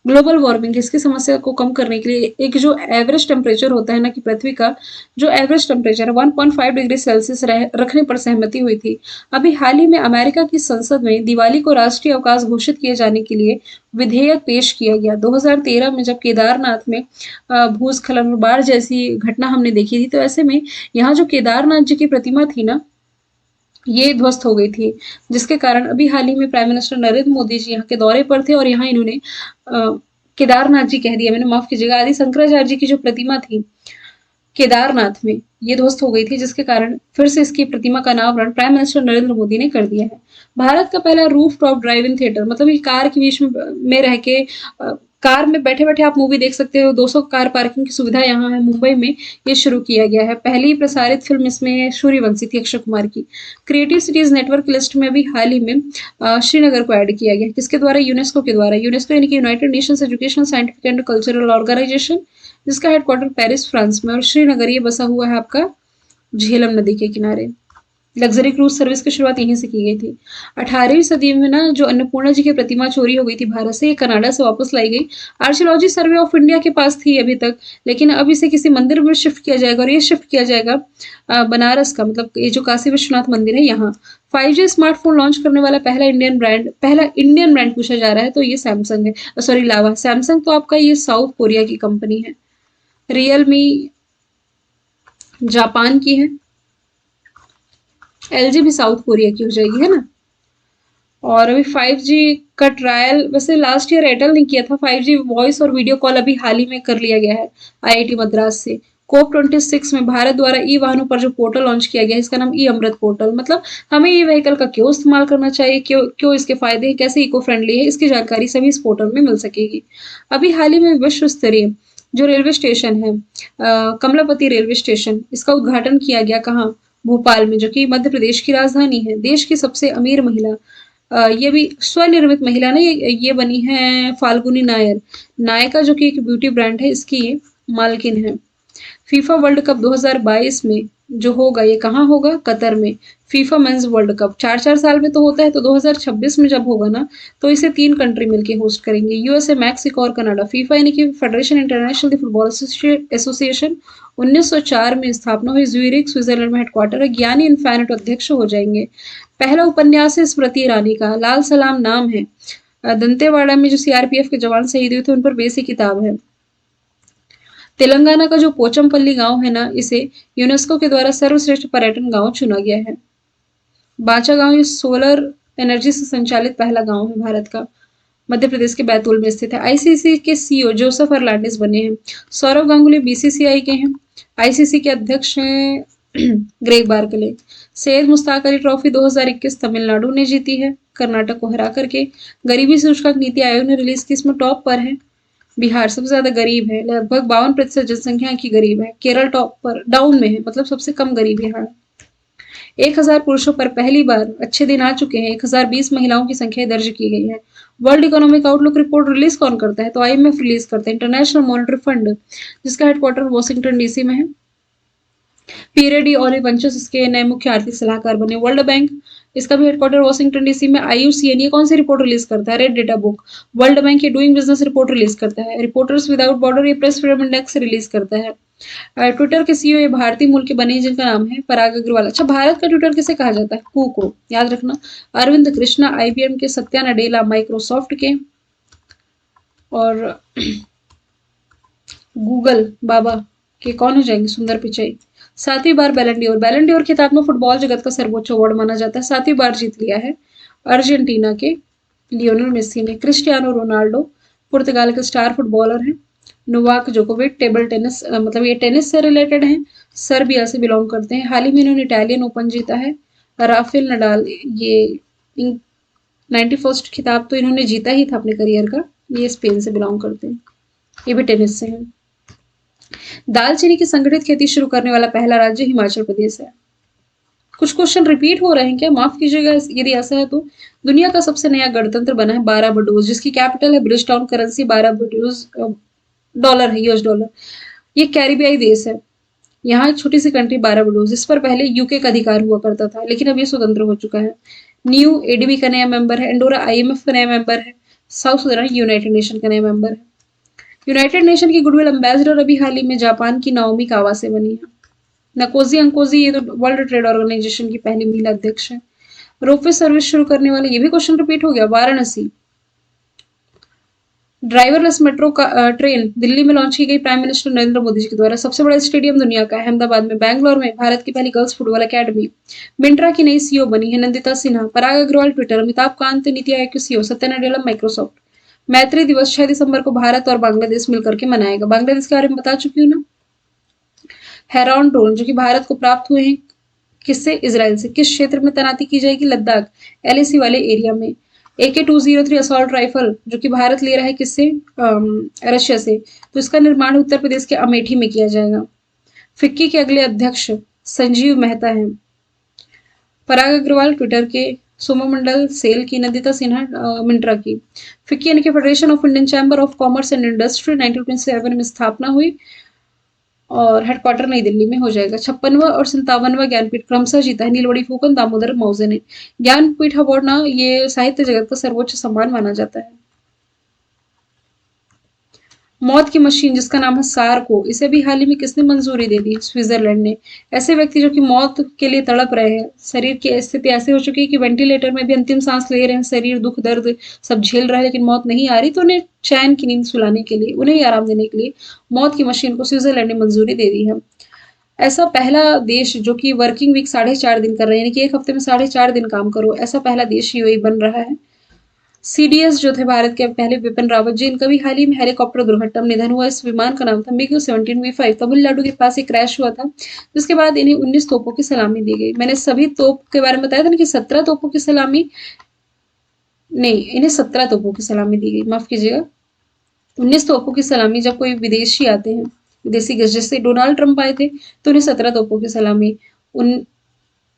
ग्लोबल वार्मिंग इसकी समस्या को कम करने के लिए एक जो एवरेज टेम्परेचर होता है ना कि पृथ्वी का जो एवरेज टेम्परेचर है 1.5 डिग्री सेल्सियस रखने पर सहमति हुई थी। अभी हाल ही में अमेरिका की संसद में दिवाली को राष्ट्रीय अवकाश घोषित किए जाने के लिए विधेयक पेश किया गया। 2013 में जब केदारनाथ में भूस्खलन और बाढ़ जैसी घटना हमने देखी थी, तो ऐसे में यहाँ जो केदारनाथ जी की प्रतिमा थी ना ये ध्वस्त हो गई थी, जिसके कारण अभी हाल ही में प्राइम मिनिस्टर नरेंद्र मोदी जी यहाँ के दौरे पर थे और यहाँ इन्होंने केदारनाथ जी कह दिया मैंने, माफ कीजिएगा, आदि शंकराचार्य जी की जो प्रतिमा थी केदारनाथ में ये ध्वस्त हो गई थी, जिसके कारण फिर से इसकी प्रतिमा का नामकरण प्राइम मिनिस्टर नरेंद्र मोदी ने कर दिया है। भारत का पहला roof top drive in theatre, मतलब ये कार के बीच में रह के कार में बैठे बैठे आप मूवी देख सकते हो। 200 कार पार्किंग की सुविधा यहाँ है मुंबई में, ये शुरू किया गया है। पहली प्रसारित फिल्म इसमें सूर्यवंशी थी अक्षय कुमार की। क्रिएटिव सिटीज नेटवर्क लिस्ट में अभी हाल ही में श्रीनगर को ऐड किया गया, किसके द्वारा, यूनेस्को के द्वारा। यूनेस्को यानी कि United Nations Educational Scientific and Cultural Organisation, जिसका हेडक्वार्टर पेरिस फ्रांस में, और श्रीनगर ये बसा हुआ है आपका झेलम नदी के किनारे। लग्जरी क्रूज सर्विस की शुरुआत यहीं से की गई थी। 18वीं सदी में ना जो अन्नपूर्णा जी की प्रतिमा चोरी हो गई थी भारत से, ये कनाडा से वापस लाई गई। आर्कियोलॉजी सर्वे ऑफ इंडिया के पास थी अभी तक, लेकिन अब इसे किसी मंदिर में शिफ्ट किया जाएगा और ये शिफ्ट किया जाएगा बनारस का, मतलब ये जो काशी विश्वनाथ मंदिर है यहाँ। 5G स्मार्टफोन लॉन्च करने वाला पहला इंडियन ब्रांड पूछा जा रहा है, तो ये सैमसंग है, सॉरी लावा। सैमसंग तो आपका ये साउथ कोरिया की कंपनी है। रियलमी जापान की है। LG भी साउथ कोरिया की हो जाएगी, है ना। और अभी 5G का ट्रायल वैसे लास्ट ईयर एयरटेल ने किया था। 5G वॉइस और वीडियो कॉल अभी हाल ही में कर लिया गया है IIT मद्रास से। कोप 26 में भारत द्वारा ई वाहनों पर जो पोर्टल लॉन्च किया गया है, इसका नाम ई अमृत पोर्टल। मतलब हमें ई व्हीकल का क्यों इस्तेमाल करना चाहिए, क्यों इसके फायदे हैं, कैसे इको फ्रेंडली है, इसकी जानकारी सभी इस पोर्टल में मिल सकेगी। अभी हाल ही में विश्व स्तरीय जो रेलवे स्टेशन है कमलापति रेलवे स्टेशन, इसका उद्घाटन किया गया कहाँ, भोपाल में, जो कि मध्य प्रदेश की राजधानी है। देश की सबसे अमीर महिला, ये भी स्वनिर्मित महिला ना, ये बनी है फाल्गुनी नायर। नायका जो कि एक ब्यूटी ब्रांड है, इसकी ये मालकिन है। फीफा वर्ल्ड कप 2022 में जो होगा, ये कहाँ होगा? कतर में। फीफा मेंस वर्ल्ड कप 4-4 साल में तो होता है, तो 2026 में जब होगा ना, तो इसे 3 कंट्री मिलके होस्ट करेंगे, यूएसए, मैक्सिको और कनाडा। फीफा यानी कि फेडरेशन इंटरनेशनल फुटबॉल एसोसिएशन 1904 में स्थापना हुई, ज्यूरिख स्विट्जरलैंड में हेडक्वार्टर है। ज्ञानी इन्फैंटो अध्यक्ष हो जाएंगे। पहला उपन्यास है स्मृति ईरानी का, लाल सलाम नाम है। दंतेवाड़ा में जो सीआरपीएफ के जवान शहीद हुए थे, उन पर बेसी किताब है। तेलंगाना का जो पोचमपल्ली गांव है ना, इसे यूनेस्को के द्वारा सर्वश्रेष्ठ पर्यटन गांव चुना गया है। बांचा गांव ये सोलर एनर्जी से संचालित पहला गांव है भारत का। मध्य प्रदेश के बैतूल में स्थित है। आईसीसी के सीईओ जोसेफ अर्नांडिस बने हैं। सौरव गांगुली बीसीसीआई के हैं। आईसीसी के अध्यक्ष हैं Greg Barclay. Syed Mushtaq Ali trophy 2021 Tamil Nadu ने जीती है, कर्नाटक को हरा करके। गरीबी सूचकांक नीति आयोग ने रिलीज की, इसमें टॉप पर है बिहार, सबसे ज्यादा गरीब है, लगभग 52% जनसंख्या की गरीब है। केरल टॉप पर डाउन में है, मतलब सबसे कम गरीब यहाँ है। 1000 पुरुषों पर पहली बार अच्छे दिन आ चुके हैं। 1020 महिलाओं की संख्या दर्ज की गई है। World economic outlook report release कौन करता है? तो आईएमएफ रिलीज करता है, इंटरनेशनल मॉनेटरी फंड, जिसका हेडक्वार्टर वॉशिंगटन डीसी में है। पीरे डी ऑलिवंचस इसके नए मुख्य आर्थिक सलाहकार बने। वर्ल्ड बैंक, इसका भी हेडक्वार्टर वॉशिंगटन डीसी में। आईयूसीएन ये कौन सी रिपोर्ट रिलीज करता है? Red data book. World bank ये डूइंग बिजनेस रिपोर्ट रिलीज करता है। रिपोर्टर्स विदाउट बॉर्डर ये प्रेस फ्रीडम इंडेक्स रिलीज करता है। ट्विटर के सीईओ ये भारतीय मूल के बने, जिनका नाम है पराग अग्रवाल। अच्छा, भारत का ट्विटर किसे कहा जाता है? कू को, याद रखना। अरविंद कृष्णा आईबीएम के, सत्या नडेला माइक्रोसॉफ्ट के, और गूगल बाबा के कौन हो जाएंगे? सुंदर पिचाई। 7वीं बार बैलेंडियोर, बैलेंडियोर खिताब में फुटबॉल जगत का सर्वोच्च अवार्ड माना जाता है। 7वीं बार जीत लिया है अर्जेंटीना के लियोनेल मेसी ने। क्रिस्टियानो रोनाल्डो पुर्तगाल के स्टार फुटबॉलर हैं। नोवाक जोकोविच टेबल टेनिस, मतलब ये टेनिस से रिलेटेड हैं, सर्बिया से बिलोंग करते हैं। हाल ही में इन्होंने इटालियन ओपन जीता है। राफेल नडाल, ये 91st खिताब तो इन्होंने जीता ही था अपने करियर का। ये स्पेन से बिलोंग करते हैं, ये भी टेनिस से हैं। दालचीनी की संगठित खेती शुरू करने वाला पहला राज्य हिमाचल प्रदेश है। कुछ क्वेश्चन रिपीट हो रहे हैं क्या? माफ कीजिएगा यदि ऐसा है तो। दुनिया का सबसे नया गणतंत्र बना है बारबाडोस, जिसकी कैपिटल है ब्रिजटाउन। करेंसी बारबाडोस डॉलर है, यूएस डॉलर। ये कैरिबियाई देश है। यहाँ एक छोटी सी कंट्री बारबाडोस, जिस पर पहले यूके का अधिकार हुआ करता था, लेकिन अब ये स्वतंत्र हो चुका है। न्यू एडीबी का नया मेंबर है। एंडोरा आईएमएफ का नया मेंबर है। साउथ सुडान यूनाइटेड नेशन का नया मेंबर है। यूनाइटेड नेशन की गुडविल एम्बेसडर अभी हाल ही में जापान की नाओमी कावासे बनी है। नकोजी अंकोजी ये तो वर्ल्ड ट्रेड ऑर्गेनाइजेशन की पहली महिला अध्यक्ष है। रोपवे सर्विस शुरू करने वाले, ये भी क्वेश्चन रिपीट हो गया, वाराणसी। ड्राइवरलेस मेट्रो का ट्रेन दिल्ली में लॉन्च की गई प्राइम मिनिस्टर नरेंद्र मोदी जी के द्वारा। सबसे बड़ा स्टेडियम दुनिया का है अहमदाबाद में। बैंगलोर में भारत की पहली गर्ल्स फुटबॉल अकेडमी। मिंट्रा की नई सीईओ बनी है नंदिता सिन्हा। पराग अग्रवाल ट्विटर, अमिताभ कांत नीति आयोग के सीईओ, सत्या नडेला माइक्रोसॉफ्ट। मैत्री दिवस 6 दिसंबर को भारत और बांग्लादेश मिलकर के मनाएगा। बांग्लादेश के बारे में बता चुकी हूँ ना। हेरॉन ड्रोन जो कि भारत को प्राप्त हुए हैं, किससे? इजराइल से। किस क्षेत्र में तैनाती की जाएगी? लद्दाख एलएसी वाले एरिया में। AK-203 असॉल्ट राइफल जो कि भारत ले रहा है, किससे? रशिया से। तो इसका निर्माण उत्तर प्रदेश के अमेठी में किया जाएगा। फिक्की के अगले अध्यक्ष संजीव मेहता हैं। पराग अग्रवाल ट्विटर के, सोमो मंडल सेल की, नंदिता सिन्हा मिंट्रा की। फिक्की यानी कि federation of Indian chamber of commerce and industry 1927 में स्थापना हुई और हेडक्वार्टर नई दिल्ली में हो जाएगा। 56वां और 57वां ज्ञानपीठ क्रमशः जीता है नीलवड़ी फूकन, दामोदर मौजे ने। ज्ञानपीठ अवार्ड ना, ये साहित्य जगत का सर्वोच्च सम्मान माना जाता है। मौत की मशीन जिसका नाम है सारको, इसे भी हाल ही में किसने मंजूरी दे दी? स्विट्जरलैंड ने। ऐसे व्यक्ति जो कि मौत के लिए तड़प रहे हैं, शरीर की स्थिति ऐसी हो चुकी है कि वेंटिलेटर में भी अंतिम सांस ले रहे हैं, शरीर दुख दर्द सब झेल रहा है, लेकिन मौत नहीं आ रही, तो उन्हें चैन की नींद सुलाने के लिए, उन्हें आराम देने के लिए मौत की मशीन को स्विट्जरलैंड ने मंजूरी दे दी है। ऐसा पहला देश जो कि वर्किंग वीक 4.5 दिन कर रहे हैं, यानी कि एक हफ्ते में 4.5 दिन काम करो, ऐसा पहला देश यूएई बन रहा है। सीडीएस जो थे भारत के पहले बिपिन रावत जी, इनका भी हाल ही में हेलीकॉप्टर दुर्घटना में निधन हुआ। इस विमान का नाम था MiG-17V5। तमिलनाडु के पास एक क्रैश हुआ था, जिसके बाद इन्हें 19 तोपों की सलामी दी गई। मैंने सभी तोप के बारे में बताया था ना कि 17 तोपों की सलामी नहीं, इन्हें 17 तोपों की सलामी दी गई, माफ कीजिएगा। 19 तोपों की सलामी जब कोई विदेशी आते हैं, विदेशी गेस्ट, जैसे डोनाल्ड ट्रंप आए थे तो उन्हें 17 तोपों की सलामी, उन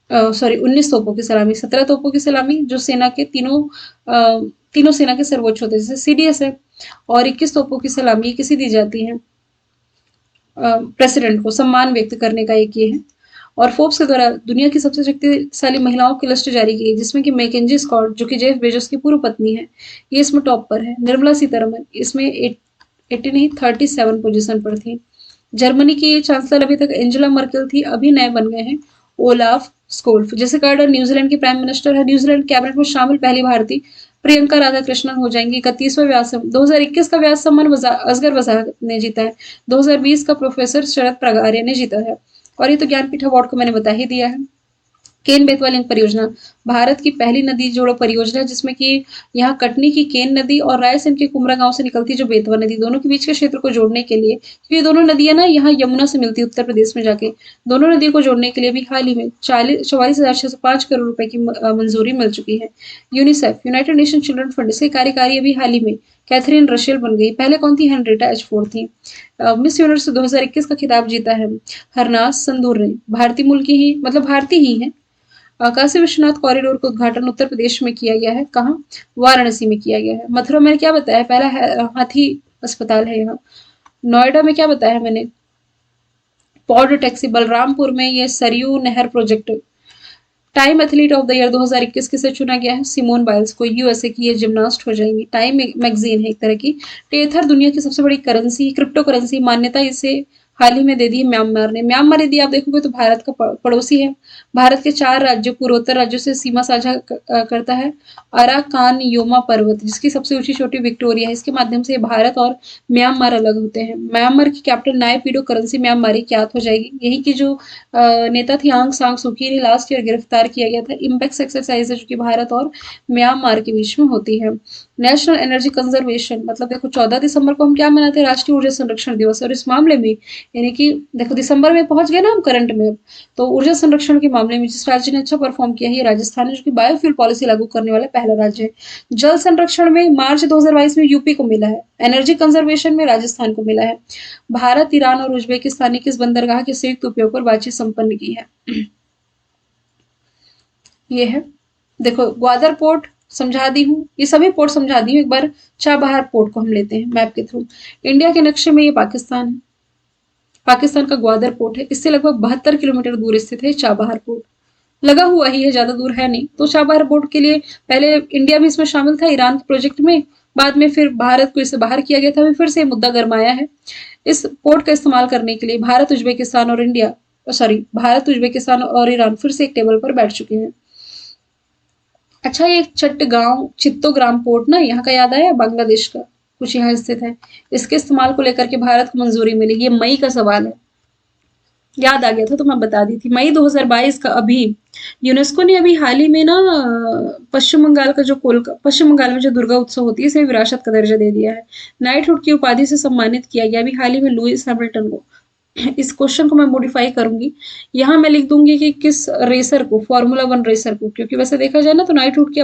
सॉरी 19 तोपों की सलामी, 17 तोपों की सलामी जो सेना के तीनों सेना के सर्वोच्च होते हैं जैसे सीडीएस है, और 21 तोपों की सलामी किसी दी जाती है प्रेसिडेंट को सम्मान व्यक्त करने का एक ये है। और फोर्ब्स के द्वारा दुनिया की सबसे शक्तिशाली महिलाओं की लिस्ट जारी की है जिसमें कि मैकेंजी स्कॉट जो कि जेफ बेजोस की पूर्व पत्नी है, ये इसमें टॉप पर है। निर्मला सीतारमन इसमें 80 नहीं 37 पोजीशन पर थी। जर्मनी की चांसलर अभी तक एंजेला मर्केल थी, अभी नए बन गए हैं ओलाफ स्कोल्फ। जैसे कार्डर न्यूजीलैंड की प्राइम मिनिस्टर है, न्यूजीलैंड कैबिनेट में शामिल पहली भारतीय प्रियंका राधाकृष्णन हो जाएंगी। 31वां व्यास 2021 का व्यास सम्मान असगर वजाहत ने जीता है। 2020 का प्रोफेसर शरद प्रगारिया ने जीता है। और ये तो ज्ञानपीठ अवार्ड को मैंने बता ही दिया है। केन बेतवा लिंक परियोजना भारत की पहली नदी जोड़ो परियोजना है जिसमें कि यहाँ कटनी की केन नदी और रायसेन के कुमरा गांव से निकलती जो बेतवा नदी दोनों के बीच के क्षेत्र को जोड़ने के लिए, क्योंकि ये दोनों नदियां ना यहाँ यमुना से मिलती है उत्तर प्रदेश में जाके, दोनों नदियों को जोड़ने के लिए भी हाल ही में 44,605 करोड़ रुपए की मंजूरी मिल चुकी है। UNICEF United nation children fund इसकी कार्यकारी अभी हाल ही में कैथरीन रशेल बन गई, पहले कौन थी हेनरिटा एच4 थी। मिस यूनिवर्स 2021 का खिताब जीता है हरनाज संदूर ने, भारतीय मूल की ही मतलब भारतीय ही है। काशी विश्वनाथ कॉरिडोर का उद्घाटन उत्तर प्रदेश में किया गया है, कहाँ वाराणसी में किया गया है। मथुरा में क्या बताया पहला हाथी अस्पताल है यहाँ। नोएडा में क्या बताया मैंने पॉड टैक्सी। बलरामपुर में ये सरयू नहर project. Time athlete of the year 2021 किसे चुना गया है सिमोन बाइल्स को, यूएसए की ये जिम्नास्ट हो जाएंगी। टाइम मैगजीन है एक तरह की। टेथर दुनिया की सबसे बड़ी करेंसी क्रिप्टो करेंसी मान्यता इसे हाल ही में दे दी म्यांमार ने। म्यांमार यदि आप देखोगे तो भारत का पड़ोसी है, भारत के 4 राज्यों पूर्वोत्तर राज्यों से सीमा साझा करता है। अराकान योमा पर्वत जिसकी सबसे ऊंची चोटी विक्टोरिया है, इसके माध्यम से भारत और म्यांमार अलग होते हैं। म्यांमार की कैपिटल नायपीडो करेंसी म्यांमारी ज्ञात हो जाएगी। यही की जो नेता थी आंग सांग सूकी ने लास्ट ईयर गिरफ्तार किया गया था। इम्पैक्स एक्सरसाइज है जो कि भारत और म्यांमार के बीच में होती है। नेशनल एनर्जी कंजर्वेशन मतलब देखो 14 दिसंबर को हम क्या मनाते हैं राष्ट्रीय ऊर्जा संरक्षण दिवस, और इस मामले में यानी कि देखो दिसंबर में पहुंच गए ना हम करंट में, तो ऊर्जा संरक्षण के मामले में जिस राज्य ने अच्छा परफॉर्म किया है ये राजस्थान है जो कि बायोफ्यूल पॉलिसी लागू करने वाला पहला राज्य है। जल संरक्षण में मार्च 2022 में यूपी को मिला है, एनर्जी कंजर्वेशन में राजस्थान को मिला है। भारत ईरान और उज्बेकिस्तान ने किस बंदरगाह के संयुक्त उपयोग पर बातचीत संपन्न की है। ये है देखो ग्वादर पोर्ट समझा दी हूँ, ये सभी पोर्ट समझा दी हूँ। एक बार चाबहार पोर्ट को हम लेते हैं मैप के थ्रू। इंडिया के नक्शे में ये पाकिस्तान है, पाकिस्तान का ग्वादर पोर्ट है, इससे लगभग 72 किलोमीटर दूर स्थित है चाबहार पोर्ट। लगा हुआ ही है, ज्यादा दूर है नहीं। तो चाबहार पोर्ट के लिए पहले इंडिया भी इसमें शामिल था ईरान के प्रोजेक्ट में, बाद में फिर भारत को इससे बाहर किया गया था, फिर से मुद्दा गरमाया है। इस पोर्ट का इस्तेमाल करने के लिए भारत उज्बेकिस्तान और भारत उज्बेकिस्तान और ईरान फिर से एक टेबल पर बैठ चुके हैं। अच्छा ये चित्तोग्राम पोर्ट ना यहाँ का याद आया, बांग्लादेश का कुछ यहाँ स्थित है। इसके इस्तेमाल को लेकर के भारत को मंजूरी मिली, ये मई का सवाल है, याद आ गया था तो मैं बता दी थी। मई 2022 का अभी यूनेस्को ने अभी हाल ही में ना पश्चिम बंगाल में जो दुर्गा उत्सव होती है इसे विरासत का दर्जा दे दिया है। नाइटहुड की उपाधि से सम्मानित किया गया अभी हाल ही में लुइस हैमिल्टन को। इस क्वेश्चन को मैं मॉडिफाई करूंगी, यहाँ मैं लिख दूंगी कि किस रेसर को, फार्मूला 1 रेसर को, क्योंकि वैसे देखा जाए ना तो नाइटहुड की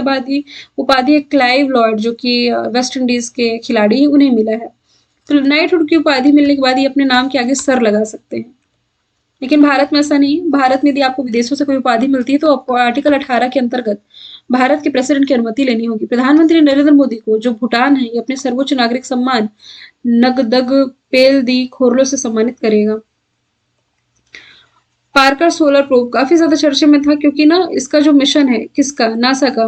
उपाधि क्लाइव लॉयड जो कि वेस्ट इंडीज के खिलाड़ी हैं उन्हें मिला है। तो नाइटहुड की उपाधि मिलने के बाद ये अपने नाम के आगे सर लगा सकते हैं, लेकिन भारत में ऐसा नहीं है। भारत में यदि आपको विदेशों से कोई उपाधि मिलती है तो आर्टिकल 18 के अंतर्गत भारत के प्रेसिडेंट की अनुमति लेनी होगी। प्रधानमंत्री नरेंद्र मोदी को जो भूटान है ये अपने सर्वोच्च नागरिक सम्मान नगदग पेल दी खोरलो से सम्मानित करेगा। पार्कर सोलर प्रोब काफी ज्यादा चर्चे में था क्योंकि ना इसका जो मिशन है किसका, नासा का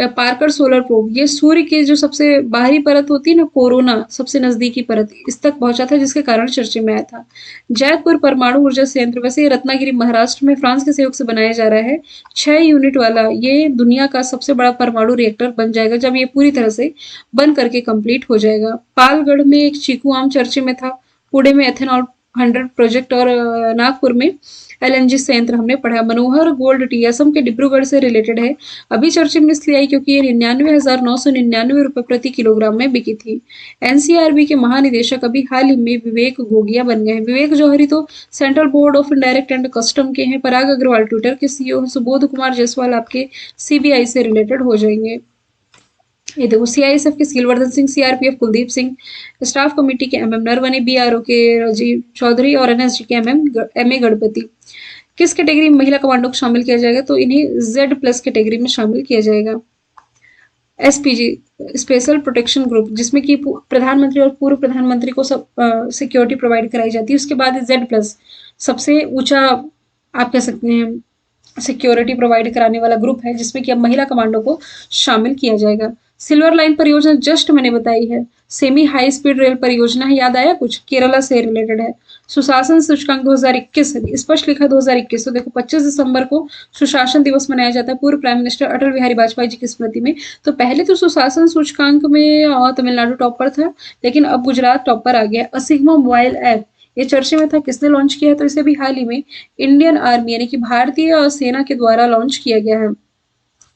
पार्कर सोलर प्रोब, ये सूर्य की जो सबसे बाहरी परत होती है ना कोरोना सबसे नजदीकी परत, इस तक पहुंचा था जिसके कारण चर्चे में आया था। जैतपुर परमाणु ऊर्जा संयंत्र वैसे रत्नागिरी महाराष्ट्र में फ्रांस के सहयोग से बनाया जा रहा है। 6 यूनिट वाला ये दुनिया का सबसे बड़ा परमाणु रिएक्टर बन जाएगा जब ये पूरी तरह से बन करके कंप्लीट हो जाएगा। पालगढ़ में एक चीकू आम चर्चे में था। पुणे में एथेनॉल 100 प्रोजेक्ट और नागपुर में एलएनजी संयंत्र हमने पढ़ा। मनोहर गोल्ड टी असम के डिब्रूगढ़ से रिलेटेड है। अभी चर्चे में इसलिए आई क्योंकि ये 99,999 रुपए प्रति किलोग्राम में बिकी थी। एनसीआरबी के महानिदेशक अभी हाल ही में विवेक गोगिया बन गए हैं। विवेक जौहरी तो central board of indirect and custom के हैं। पराग अग्रवाल ट्विटर के सीईओ हैं। सुबोध कुमार जायसवाल आपके सीबीआई से रिलेटेड हो जाएंगे। ये देखो सीआईएसएफ के Silvardhan Singh, CRPF Kuldeep Singh, staff committee के एमएम नरवणे, बीआरओ के राजीव चौधरी और एनएसजी के एमए गणपति। किस कैटेगरी में महिला कमांडो को शामिल किया जाएगा? तो इन्हें Z+ कैटेगरी में शामिल किया जाएगा। SPG स्पेशल प्रोटेक्शन ग्रुप, जिसमें कि प्रधानमंत्री और पूर्व प्रधानमंत्री को सब सिक्योरिटी प्रोवाइड कराई जाती है। उसके बाद Z+, सबसे ऊंचा आप कह सकते हैं सिक्योरिटी प्रोवाइड कराने वाला ग्रुप है, जिसमें कि अब महिला कमांडो को शामिल किया जाएगा। सिल्वर लाइन परियोजना जस्ट मैंने बताई है। सेमी हाई स्पीड रेल परियोजना है, याद आया कुछ? केरला से रिलेटेड है। सुशासन सूचकांक 2021 है, स्पष्ट लिखा 2021। तो देखो 25 दिसंबर को सुशासन दिवस मनाया जाता है पूर्व प्राइम मिनिस्टर अटल बिहारी वाजपेयी जी की स्मृति में। तो पहले तो सुशासन सूचकांक में तमिलनाडु टॉपर था, लेकिन अब गुजरात टॉपर आ गया। असिग्मा मोबाइल ऐप ये चर्चे में था, किसने लॉन्च किया? तो इसे भी हाल ही में इंडियन आर्मी यानी कि भारतीय सेना के द्वारा लॉन्च किया गया है।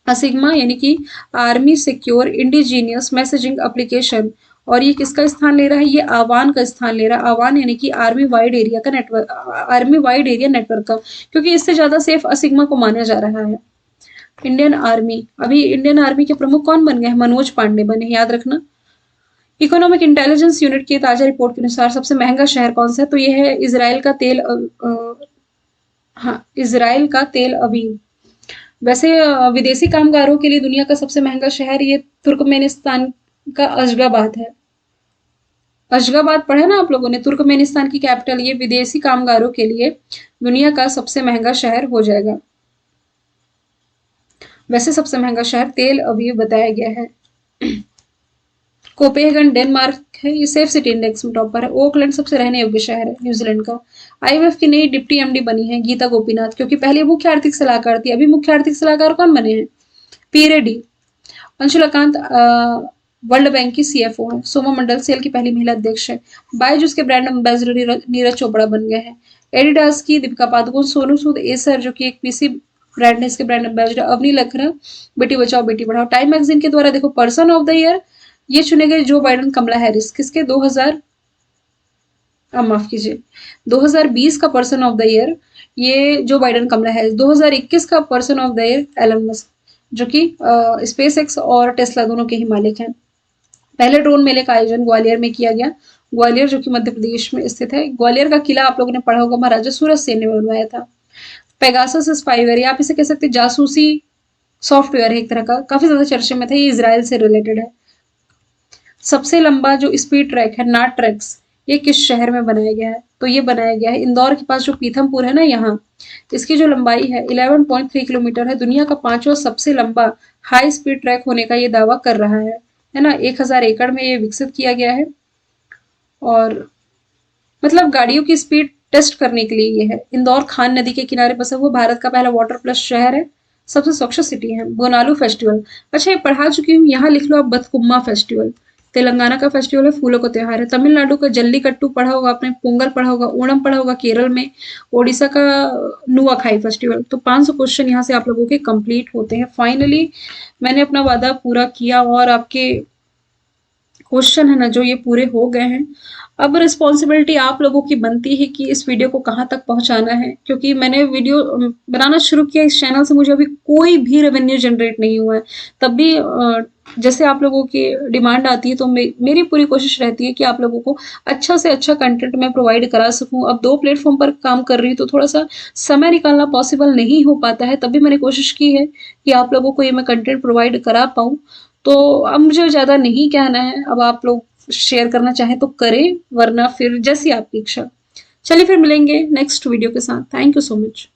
असिग्मा यानी कि army secure indigenous messaging application, और ये किसका स्थान ले रहा है? ये आवान का स्थान ले रहा है। आवान यानी कि आर्मी वाइड एरिया का network, army wide area network का, क्योंकि इससे ज्यादा सेफ असिग्मा को माना जा रहा है। इंडियन आर्मी, अभी इंडियन आर्मी के प्रमुख कौन बन गए हैं? मनोज पांडे बने, याद रखना। इकोनॉमिक इंटेलिजेंस यूनिट की ताजा रिपोर्ट के अनुसार सबसे महंगा शहर कौन सा है? तो यह है इजराइल का इजराइल का तेल अवीव। वैसे विदेशी कामगारों के लिए दुनिया का सबसे महंगा शहर ये तुर्कमेनिस्तान का अशगाबाद है। अशगाबाद पढ़ा ना आप लोगों ने, तुर्कमेनिस्तान की कैपिटल। ये विदेशी कामगारों के लिए दुनिया का सबसे महंगा शहर हो जाएगा। वैसे सबसे महंगा शहर तेल अवीव बताया गया है। कोपेनहेगन डेनमार्क है, ये सेफ सिटी इंडेक्स में टॉपर है। ओकलैंड सबसे रहने योग्य शहर है न्यूजीलैंड का। IMF की नई डिप्टी MD बनी है गीता गोपीनाथ, क्योंकि पहले मुख्य आर्थिक सलाहकार थी, अभी मुख्य आर्थिक सलाहकार कौन बने हैं? P. रेड्डी। अंशुलकांत वर्ल्ड बैंक की CFO है। सोमा मंडल सेल की पहली महिला अध्यक्ष है। बायजूस के ब्रांड एम्बेसडर नीरज चोपड़ा बन गए हैं। एडिडास की दीपिका पादुकोण। सोनू सूद एसर जो कि एक PC ब्रांड है, इसके brand ambassador. Avani लखरा Beti Bachao Beti Padhao. Time magazine के द्वारा देखो पर्सन ऑफ द ईयर ये चुने गए जो बाइडन कमला हैरिस, किसके? 2020 का पर्सन ऑफ द ईयर ये जो बाइडन कमला हैरिस। 2021 का person of the year Elon Musk, जो कि SpaceX और टेस्ला दोनों के ही मालिक हैं। पहले ड्रोन मेले का आयोजन ग्वालियर में किया गया। ग्वालियर जो कि मध्य प्रदेश में स्थित है। ग्वालियर का किला आप लोगों ने पढ़ा होगा, महाराजा सूरज सेन ने बनवाया था। पेगासस स्पाईवेयर, आप इसे कह सकते जासूसी सॉफ्टवेयर है एक तरह का, काफी ज्यादा चर्चे में था। ये इजराइल से रिलेटेड है। सबसे लंबा जो स्पीड ट्रैक है नाट ट्रैक्स, ये किस शहर में बनाया गया है? तो ये बनाया गया है इंदौर के पास जो पीथमपुर है ना, यहाँ। इसकी जो लंबाई है 11.3 किलोमीटर है। दुनिया का 5वां सबसे लंबा हाई स्पीड ट्रैक होने का ये दावा कर रहा है ना। 1000 एकड़ में ये विकसित किया गया है, और मतलब गाड़ियों की स्पीड टेस्ट करने के लिए ये है। इंदौर खान नदी के किनारे बसा हुआ भारत का पहला वाटर प्लस शहर है। सबसे स्वच्छ सिटी है। बोनालू फेस्टिवल, अच्छा ये पढ़ा चुकी हूँ, यहाँ लिख लो आप बथकुम्मा फेस्टिवल। तेलंगाना का फेस्टिवल है, फूलों का त्योहार है। तमिलनाडु का जल्लीकट्टू पढ़ा होगा आपने, पोंगल पढ़ा होगा, ओणम पढ़ा होगा केरल में। ओडिशा का नुआखाई फेस्टिवल। तो 500 क्वेश्चन यहाँ से आप लोगों के कंप्लीट होते हैं। फाइनली मैंने अपना वादा पूरा किया और आपके क्वेश्चन है ना जो ये पूरे हो गए हैं। अब रिस्पॉन्सिबिलिटी आप लोगों की बनती है कि इस वीडियो को कहाँ तक पहुंचाना है, क्योंकि मैंने वीडियो बनाना शुरू किया इस चैनल से, मुझे अभी कोई भी रेवेन्यू जनरेट नहीं हुआ है। तब भी जैसे आप लोगों की डिमांड आती है तो मेरी पूरी कोशिश रहती है कि आप लोगों को अच्छा से अच्छा कंटेंट मैं प्रोवाइड करा सकूं। अब 2 प्लेटफॉर्म पर काम कर रही हूँ तो थोड़ा सा समय निकालना पॉसिबल नहीं हो पाता है, तब भी मैंने कोशिश की है कि आप लोगों को ये मैं कंटेंट प्रोवाइड करा पाऊँ। तो अब मुझे ज़्यादा नहीं कहना है, अब आप लोग शेयर करना चाहें तो करें, वरना फिर जैसी आपकी इच्छा। चलिए फिर मिलेंगे नेक्स्ट वीडियो के साथ। Thank you so much.